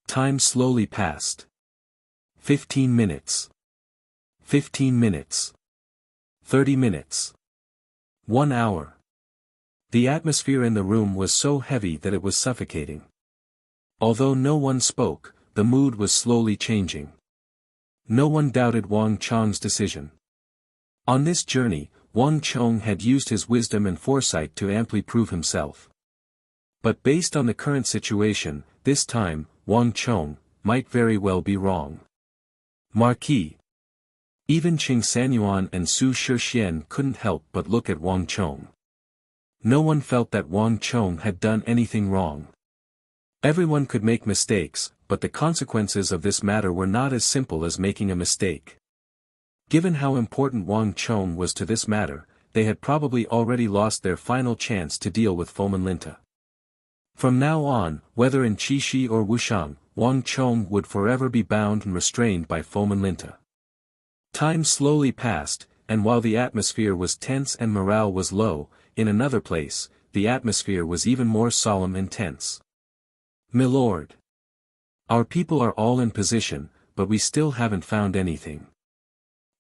Time slowly passed. 15 minutes. 15 minutes. 30 minutes. 1 hour. The atmosphere in the room was so heavy that it was suffocating. Although no one spoke, the mood was slowly changing. No one doubted Wang Chong's decision. On this journey, Wang Chong had used his wisdom and foresight to amply prove himself. But based on the current situation, this time, Wang Chong might very well be wrong. "Marquis." Even Qing Sanyuan and Su Shixian couldn't help but look at Wang Chong. No one felt that Wang Chong had done anything wrong. Everyone could make mistakes, but the consequences of this matter were not as simple as making a mistake. Given how important Wang Chong was to this matter, they had probably already lost their final chance to deal with Fomin Linta. From now on, whether in Qixi or Wuxiang, Wang Chong would forever be bound and restrained by Fomin Linta. Time slowly passed, and while the atmosphere was tense and morale was low, in another place, the atmosphere was even more solemn and tense. "Milord. Our people are all in position, but we still haven't found anything."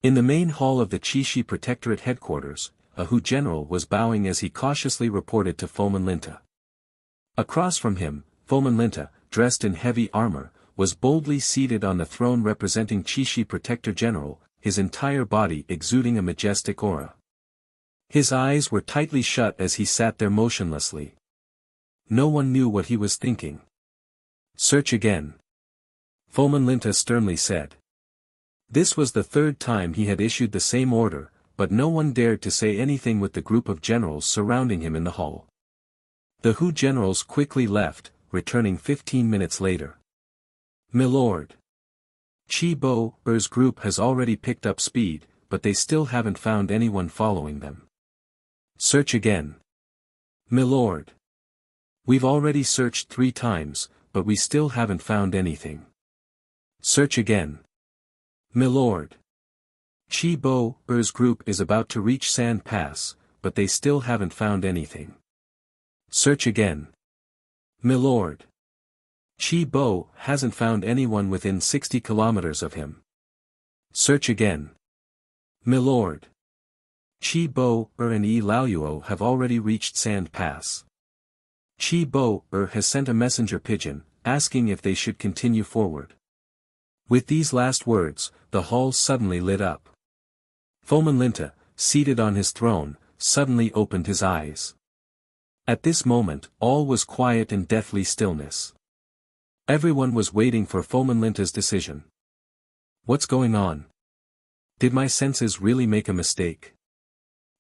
In the main hall of the Qixi Protectorate headquarters, a Hu general was bowing as he cautiously reported to Fomin Linta. Across from him, Fomin Linta, dressed in heavy armor, was boldly seated on the throne representing Qixi Protector General, his entire body exuding a majestic aura. His eyes were tightly shut as he sat there motionlessly. No one knew what he was thinking. "Search again," Fomin Linta sternly said. This was the third time he had issued the same order, but no one dared to say anything with the group of generals surrounding him in the hall. The Hu generals quickly left, returning 15 minutes later. "Milord. Qi Bo-er's group has already picked up speed, but they still haven't found anyone following them." "Search again." "Milord. We've already searched 3 times, but we still haven't found anything." "Search again." "Milord. Qi Bo-er's group is about to reach Sand Pass, but they still haven't found anything." "Search again." "Milord. Qi Bo hasn't found anyone within 60 kilometers of him." "Search again." "Milord. Qi Bo-er and Yi Laoyuo have already reached Sand Pass. Qi Bo-er has sent a messenger pigeon, asking if they should continue forward." With these last words, the hall suddenly lit up. Fomin Linta, seated on his throne, suddenly opened his eyes. At this moment, all was quiet and deathly stillness. Everyone was waiting for Fomin Linta's decision. What's going on? Did my senses really make a mistake?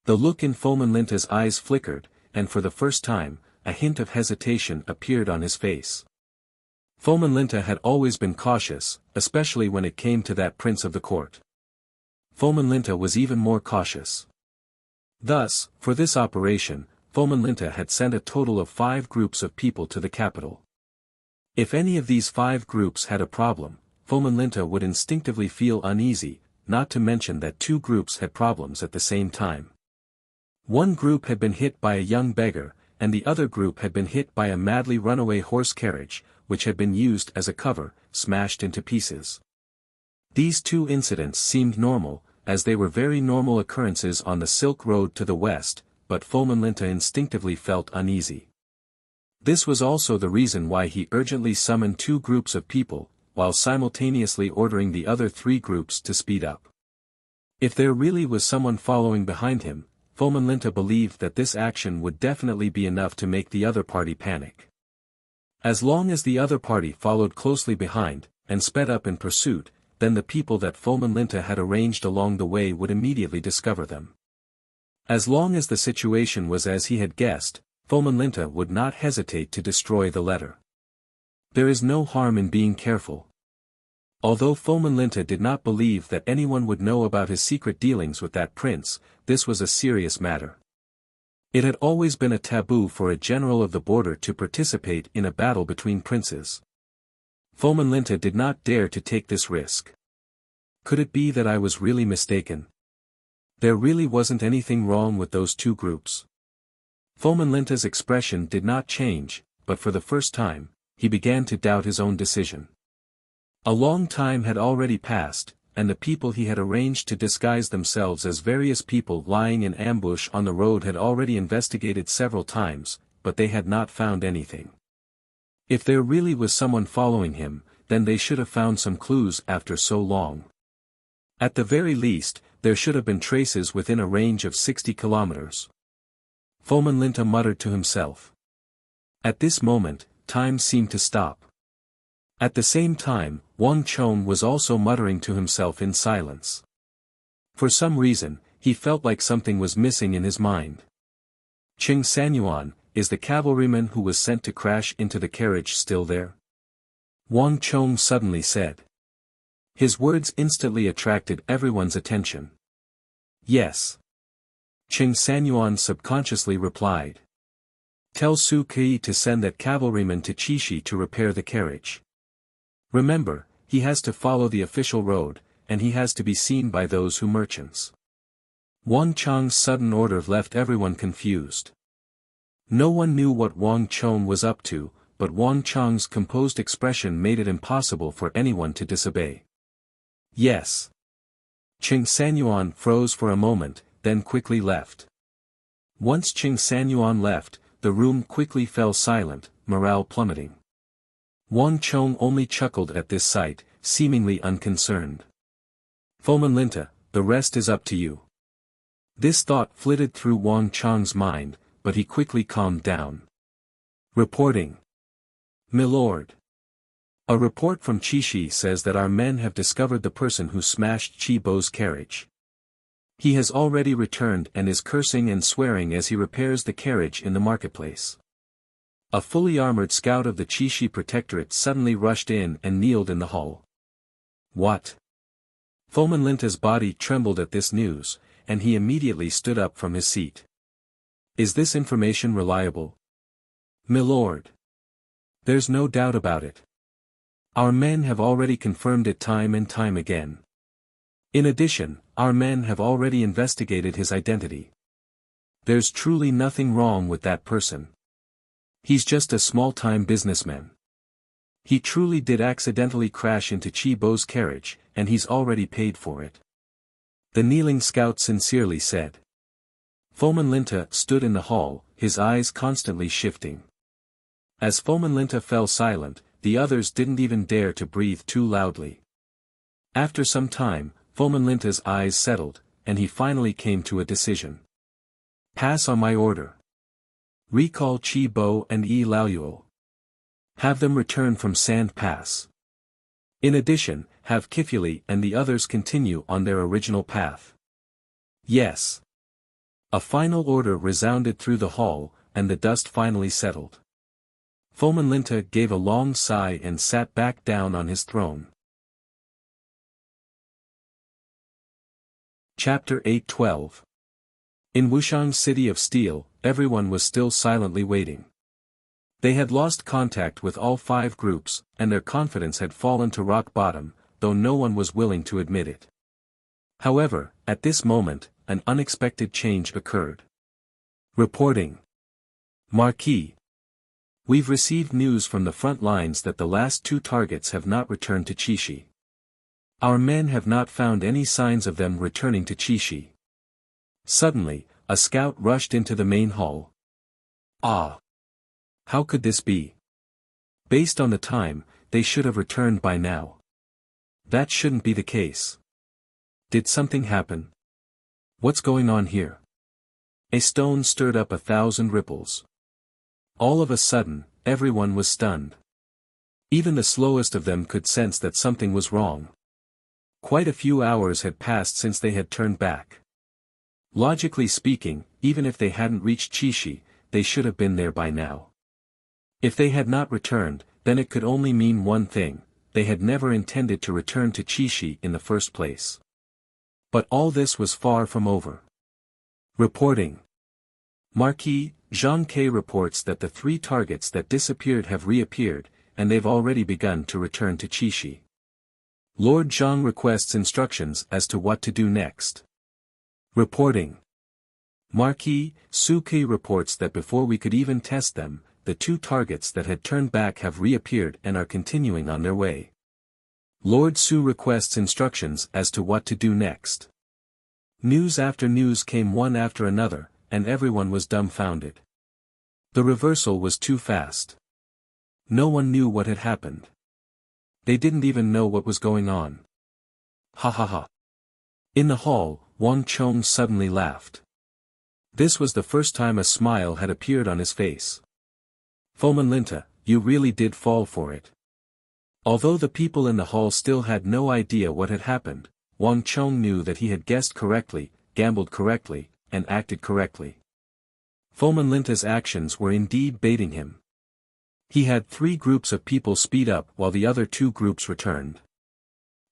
The look in Fomin Linta's eyes flickered, and for the first time, a hint of hesitation appeared on his face. Fomin Linta had always been cautious, especially when it came to that prince of the court. Fomin Linta was even more cautious. Thus, for this operation, Fomin Linta had sent a total of 5 groups of people to the capital. If any of these 5 groups had a problem, Fomin Linta would instinctively feel uneasy, not to mention that 2 groups had problems at the same time. One group had been hit by a young beggar, and the other group had been hit by a madly runaway horse carriage, which had been used as a cover, smashed into pieces. These two incidents seemed normal, as they were very normal occurrences on the Silk Road to the west, but Fomenlinta instinctively felt uneasy. This was also the reason why he urgently summoned two groups of people, while simultaneously ordering the other three groups to speed up. If there really was someone following behind him, Fomenlinta believed that this action would definitely be enough to make the other party panic. As long as the other party followed closely behind, and sped up in pursuit, then the people that Fomenlinta had arranged along the way would immediately discover them. As long as the situation was as he had guessed, Fomenlinta would not hesitate to destroy the letter. There is no harm in being careful. Although Fomenlinta did not believe that anyone would know about his secret dealings with that prince, this was a serious matter. It had always been a taboo for a general of the border to participate in a battle between princes. Fomenlinta did not dare to take this risk. Could it be that I was really mistaken? There really wasn't anything wrong with those two groups. Fomenlinta's expression did not change, but for the first time, he began to doubt his own decision. A long time had already passed, and the people he had arranged to disguise themselves as various people lying in ambush on the road had already investigated several times, but they had not found anything. If there really was someone following him, then they should have found some clues after so long. At the very least, there should have been traces within a range of 60 kilometers. Fomenlinta muttered to himself. At this moment, time seemed to stop. At the same time, Wang Chong was also muttering to himself in silence. For some reason, he felt like something was missing in his mind. Qing Sanyuan, is the cavalryman who was sent to crash into the carriage still there? Wang Chong suddenly said. His words instantly attracted everyone's attention. Yes. Qing Sanyuan subconsciously replied. Tell Su Ke to send that cavalryman to Chishi to repair the carriage. Remember, he has to follow the official road, and he has to be seen by those who merchants. Wang Chong's sudden order left everyone confused. No one knew what Wang Chong was up to, but Wang Chong's composed expression made it impossible for anyone to disobey. Yes. Qing Sanyuan froze for a moment, then quickly left. Once Qing Sanyuan left, the room quickly fell silent, morale plummeting. Wang Chong only chuckled at this sight, seemingly unconcerned. Fomenlinta, the rest is up to you. This thought flitted through Wang Chong's mind, but he quickly calmed down. Reporting. Milord. A report from Chishi says that our men have discovered the person who smashed Chi Bo's carriage. He has already returned and is cursing and swearing as he repairs the carriage in the marketplace. A fully armored scout of the Chishi Protectorate suddenly rushed in and kneeled in the hall. What? Fomenlinta's body trembled at this news, and he immediately stood up from his seat. Is this information reliable? Milord. There's no doubt about it. Our men have already confirmed it time and time again. In addition, our men have already investigated his identity. There's truly nothing wrong with that person. He's just a small-time businessman. He truly did accidentally crash into Chi Bo's carriage, and he's already paid for it. The kneeling scout sincerely said. Fomenlinta stood in the hall, his eyes constantly shifting. As Fomenlinta fell silent, the others didn't even dare to breathe too loudly. After some time, Fomenlinta's eyes settled, and he finally came to a decision. Pass on my order. Recall Chi Bo and Yi Laoyuo. Have them return from Sand Pass. In addition, have Kifuli and the others continue on their original path. Yes. A final order resounded through the hall, and the dust finally settled. Fomenlinta gave a long sigh and sat back down on his throne. Chapter 8:12. In Wuxiang's city of steel, everyone was still silently waiting. They had lost contact with all 5 groups, and their confidence had fallen to rock bottom, though no one was willing to admit it. However, at this moment, an unexpected change occurred. Reporting. Marquis. We've received news from the front lines that the last 2 targets have not returned to Chishi. Our men have not found any signs of them returning to Chishi. Suddenly, a scout rushed into the main hall. Ah! How could this be? Based on the time, they should have returned by now. That shouldn't be the case. Did something happen? What's going on here? A stone stirred up 1,000 ripples. All of a sudden, everyone was stunned. Even the slowest of them could sense that something was wrong. Quite a few hours had passed since they had turned back. Logically speaking, even if they hadn't reached Chishi, they should have been there by now. If they had not returned, then it could only mean one thing: they had never intended to return to Chishi in the first place. But all this was far from over. Reporting. Marquis, Zhang Ke reports that the 3 targets that disappeared have reappeared, and they've already begun to return to Chishi. Lord Zhang requests instructions as to what to do next. Reporting. Marquis, Su Ke reports that before we could even test them, the 2 targets that had turned back have reappeared and are continuing on their way. Lord Su requests instructions as to what to do next. News after news came one after another, and everyone was dumbfounded. The reversal was too fast. No one knew what had happened. They didn't even know what was going on. Ha ha ha. In the hall, Wang Chong suddenly laughed. This was the first time a smile had appeared on his face. Fomenlinta, you really did fall for it. Although the people in the hall still had no idea what had happened, Wang Chong knew that he had guessed correctly, gambled correctly, and acted correctly. Fomenlinta's actions were indeed baiting him. He had 3 groups of people speed up while the other 2 groups returned.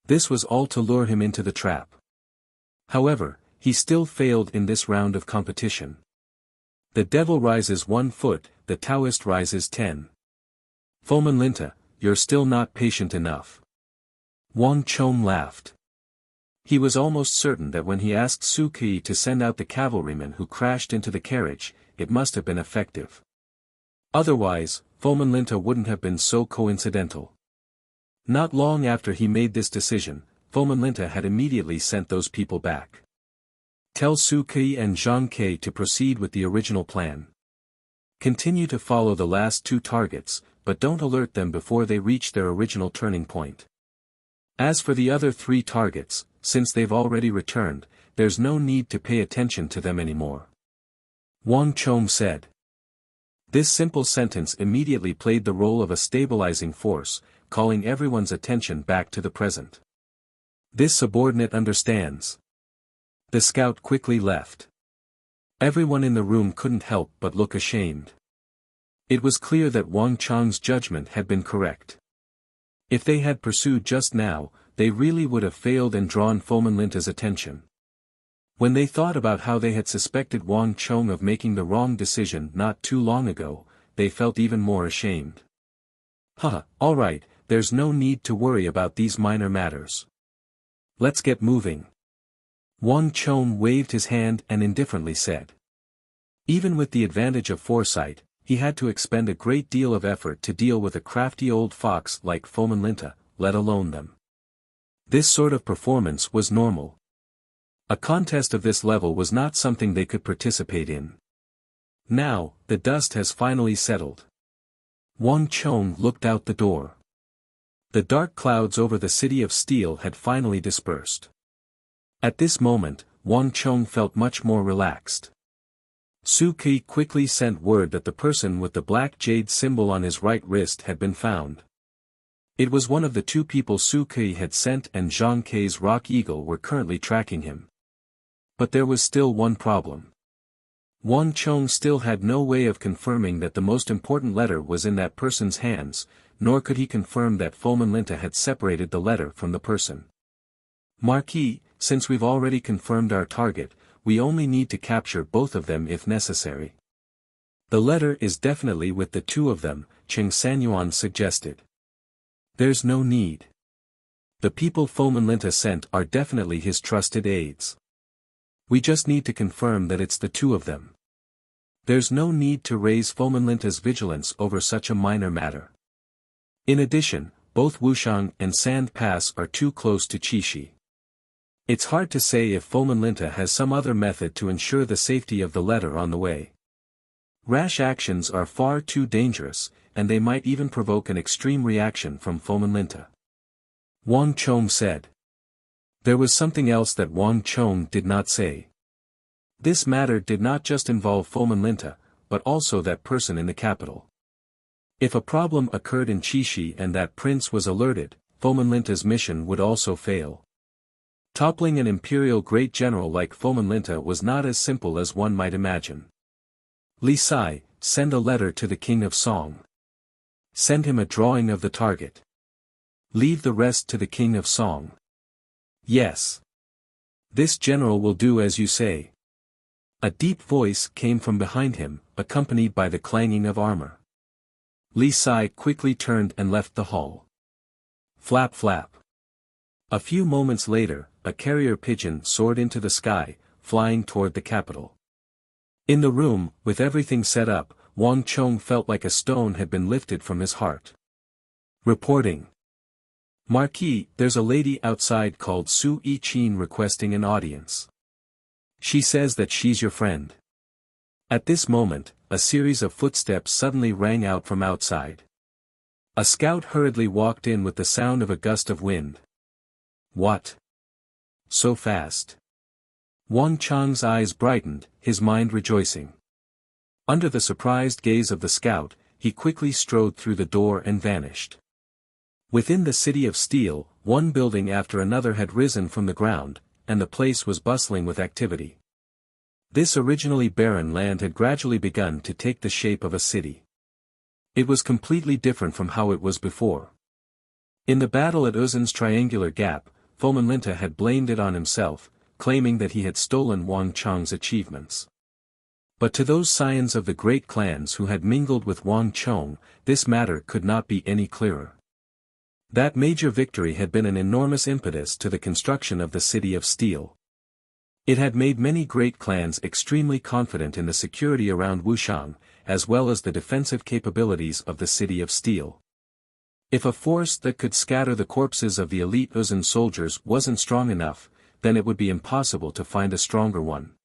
This was all to lure him into the trap. However, he still failed in this round of competition. The devil rises 1 foot, the Taoist rises 10. Fomenlinta, you're still not patient enough. Wang Chong laughed. He was almost certain that when he asked Su Ke to send out the cavalrymen who crashed into the carriage, it must have been effective. Otherwise, Fomenlinta wouldn't have been so coincidental. Not long after he made this decision, Fomenlinta had immediately sent those people back. Tell Su Ke and Zhang Ke to proceed with the original plan. Continue to follow the last 2 targets, but don't alert them before they reach their original turning point. As for the other 3 targets, since they've already returned, there's no need to pay attention to them anymore. Wang Chong said. This simple sentence immediately played the role of a stabilizing force, calling everyone's attention back to the present. This subordinate understands. The scout quickly left. Everyone in the room couldn't help but look ashamed. It was clear that Wang Chong's judgment had been correct. If they had pursued just now, they really would have failed and drawn Fomenlinta's attention. When they thought about how they had suspected Wang Chong of making the wrong decision not too long ago, they felt even more ashamed. Haha, alright, there's no need to worry about these minor matters. Let's get moving. Wang Chong waved his hand and indifferently said. Even with the advantage of foresight, he had to expend a great deal of effort to deal with a crafty old fox like Fomenlinta, let alone them. This sort of performance was normal. A contest of this level was not something they could participate in. Now, the dust has finally settled. Wang Chong looked out the door. The dark clouds over the city of steel had finally dispersed. At this moment, Wang Chong felt much more relaxed. Su Ke quickly sent word that the person with the black jade symbol on his right wrist had been found. It was one of the 2 people Su Ke had sent, and Zhang Ke's Rock Eagle were currently tracking him. But there was still one problem. Wang Chong still had no way of confirming that the most important letter was in that person's hands, nor could he confirm that Fomenlinta had separated the letter from the person. Marquis, since we've already confirmed our target, we only need to capture both of them if necessary. The letter is definitely with the 2 of them, Cheng Sanyuan suggested. There's no need. The people Fomenlinta sent are definitely his trusted aides. We just need to confirm that it's the 2 of them. There's no need to raise Fomenlinta's vigilance over such a minor matter. In addition, both Wuxiang and Sand Pass are too close to Qixi. It's hard to say if Fomenlinta has some other method to ensure the safety of the letter on the way. Rash actions are far too dangerous, and they might even provoke an extreme reaction from Fomenlinta. Wang Chong said. There was something else that Wang Chong did not say. This matter did not just involve Fomenlinta, but also that person in the capital. If a problem occurred in Qixi and that prince was alerted, Fomenlinta's mission would also fail. Toppling an imperial great general like Fomenlinta was not as simple as one might imagine. Li Sai, send a letter to the king of Song. Send him a drawing of the target. Leave the rest to the king of Song. Yes. This general will do as you say. A deep voice came from behind him, accompanied by the clanging of armor. Li Sai quickly turned and left the hall. Flap flap. A few moments later, a carrier pigeon soared into the sky, flying toward the capital. In the room, with everything set up, Wang Chong felt like a stone had been lifted from his heart. Reporting. Marquis, there's a lady outside called Su Yiqin requesting an audience. She says that she's your friend. At this moment, a series of footsteps suddenly rang out from outside. A scout hurriedly walked in with the sound of a gust of wind. What? So fast? Wang Chong's eyes brightened, his mind rejoicing. Under the surprised gaze of the scout, he quickly strode through the door and vanished. Within the city of Steel, one building after another had risen from the ground, and the place was bustling with activity. This originally barren land had gradually begun to take the shape of a city. It was completely different from how it was before. In the battle at Uzin's Triangular Gap, Fomenlinta had blamed it on himself, claiming that he had stolen Wang Chong's achievements. But to those scions of the great clans who had mingled with Wang Chong, this matter could not be any clearer. That major victory had been an enormous impetus to the construction of the city of Steel. It had made many great clans extremely confident in the security around Wuxiang, as well as the defensive capabilities of the city of Steel. If a force that could scatter the corpses of the elite Uzun soldiers wasn't strong enough, then it would be impossible to find a stronger one.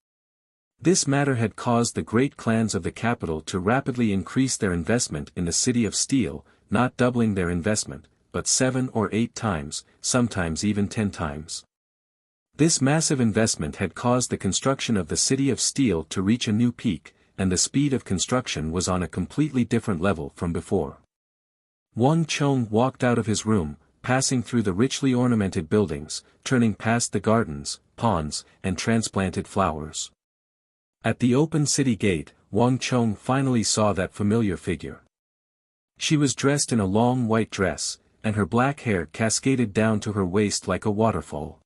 This matter had caused the great clans of the capital to rapidly increase their investment in the city of Steel, not doubling their investment, but 7 or 8 times, sometimes even 10 times. This massive investment had caused the construction of the city of Steel to reach a new peak, and the speed of construction was on a completely different level from before. Wang Chong walked out of his room, passing through the richly ornamented buildings, turning past the gardens, ponds, and transplanted flowers. At the open city gate, Wang Chong finally saw that familiar figure. She was dressed in a long white dress, and her black hair cascaded down to her waist like a waterfall.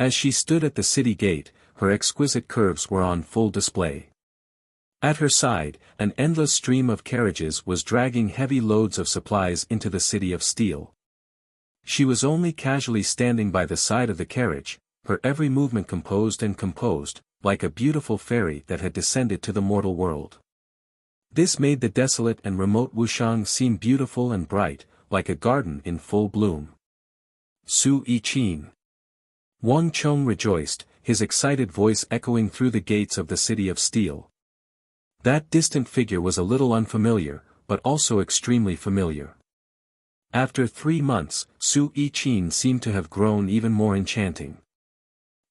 As she stood at the city gate, her exquisite curves were on full display. At her side, an endless stream of carriages was dragging heavy loads of supplies into the city of Steel. She was only casually standing by the side of the carriage, her every movement composed, like a beautiful fairy that had descended to the mortal world. This made the desolate and remote Wuxiang seem beautiful and bright, like a garden in full bloom. Su Yiqin. Wang Chong rejoiced, his excited voice echoing through the gates of the city of Steel. That distant figure was a little unfamiliar, but also extremely familiar. After 3 months, Su Yiqin seemed to have grown even more enchanting.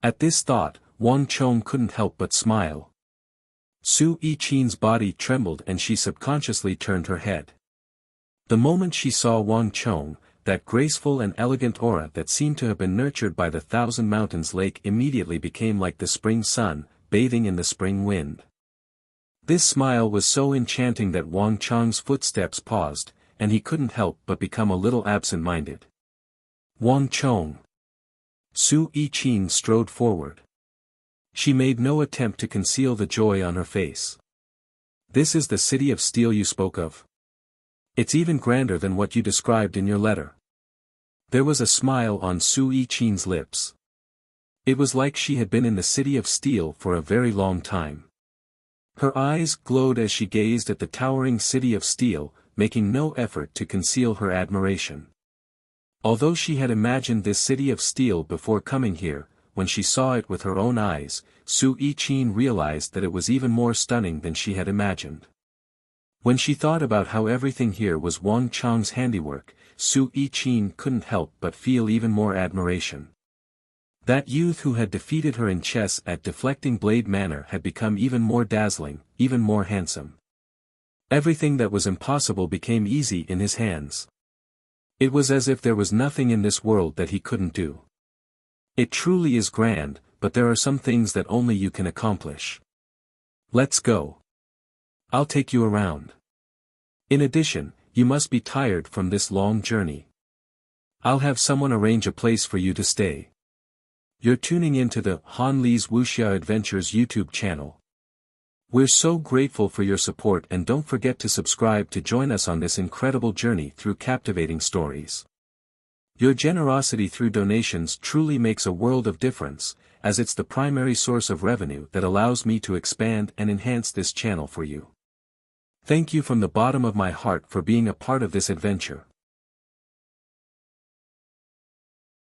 At this thought, Wang Chong couldn't help but smile. Su Yiqin's body trembled and she subconsciously turned her head. The moment she saw Wang Chong, that graceful and elegant aura that seemed to have been nurtured by the Thousand Mountains Lake immediately became like the spring sun, bathing in the spring wind. This smile was so enchanting that Wang Chong's footsteps paused, and he couldn't help but become a little absent-minded. Wang Chong. Su Yiqin strode forward. She made no attempt to conceal the joy on her face. This is the city of Steel you spoke of? It's even grander than what you described in your letter. There was a smile on Su Yiqin's lips. It was like she had been in the city of Steel for a very long time. Her eyes glowed as she gazed at the towering city of steel, making no effort to conceal her admiration. Although she had imagined this city of steel before coming here, when she saw it with her own eyes, Su Yiqin realized that it was even more stunning than she had imagined. When she thought about how everything here was Wang Chang's handiwork, Su Yiqin couldn't help but feel even more admiration. That youth who had defeated her in chess at Deflecting Blade Manor had become even more dazzling, even more handsome. Everything that was impossible became easy in his hands. It was as if there was nothing in this world that he couldn't do. It truly is grand, but there are some things that only you can accomplish. Let's go. I'll take you around. In addition, you must be tired from this long journey. I'll have someone arrange a place for you to stay. You're tuning into the Han Li's Wuxia Adventures YouTube channel. We're so grateful for your support, and don't forget to subscribe to join us on this incredible journey through captivating stories. Your generosity through donations truly makes a world of difference, as it's the primary source of revenue that allows me to expand and enhance this channel for you. Thank you from the bottom of my heart for being a part of this adventure.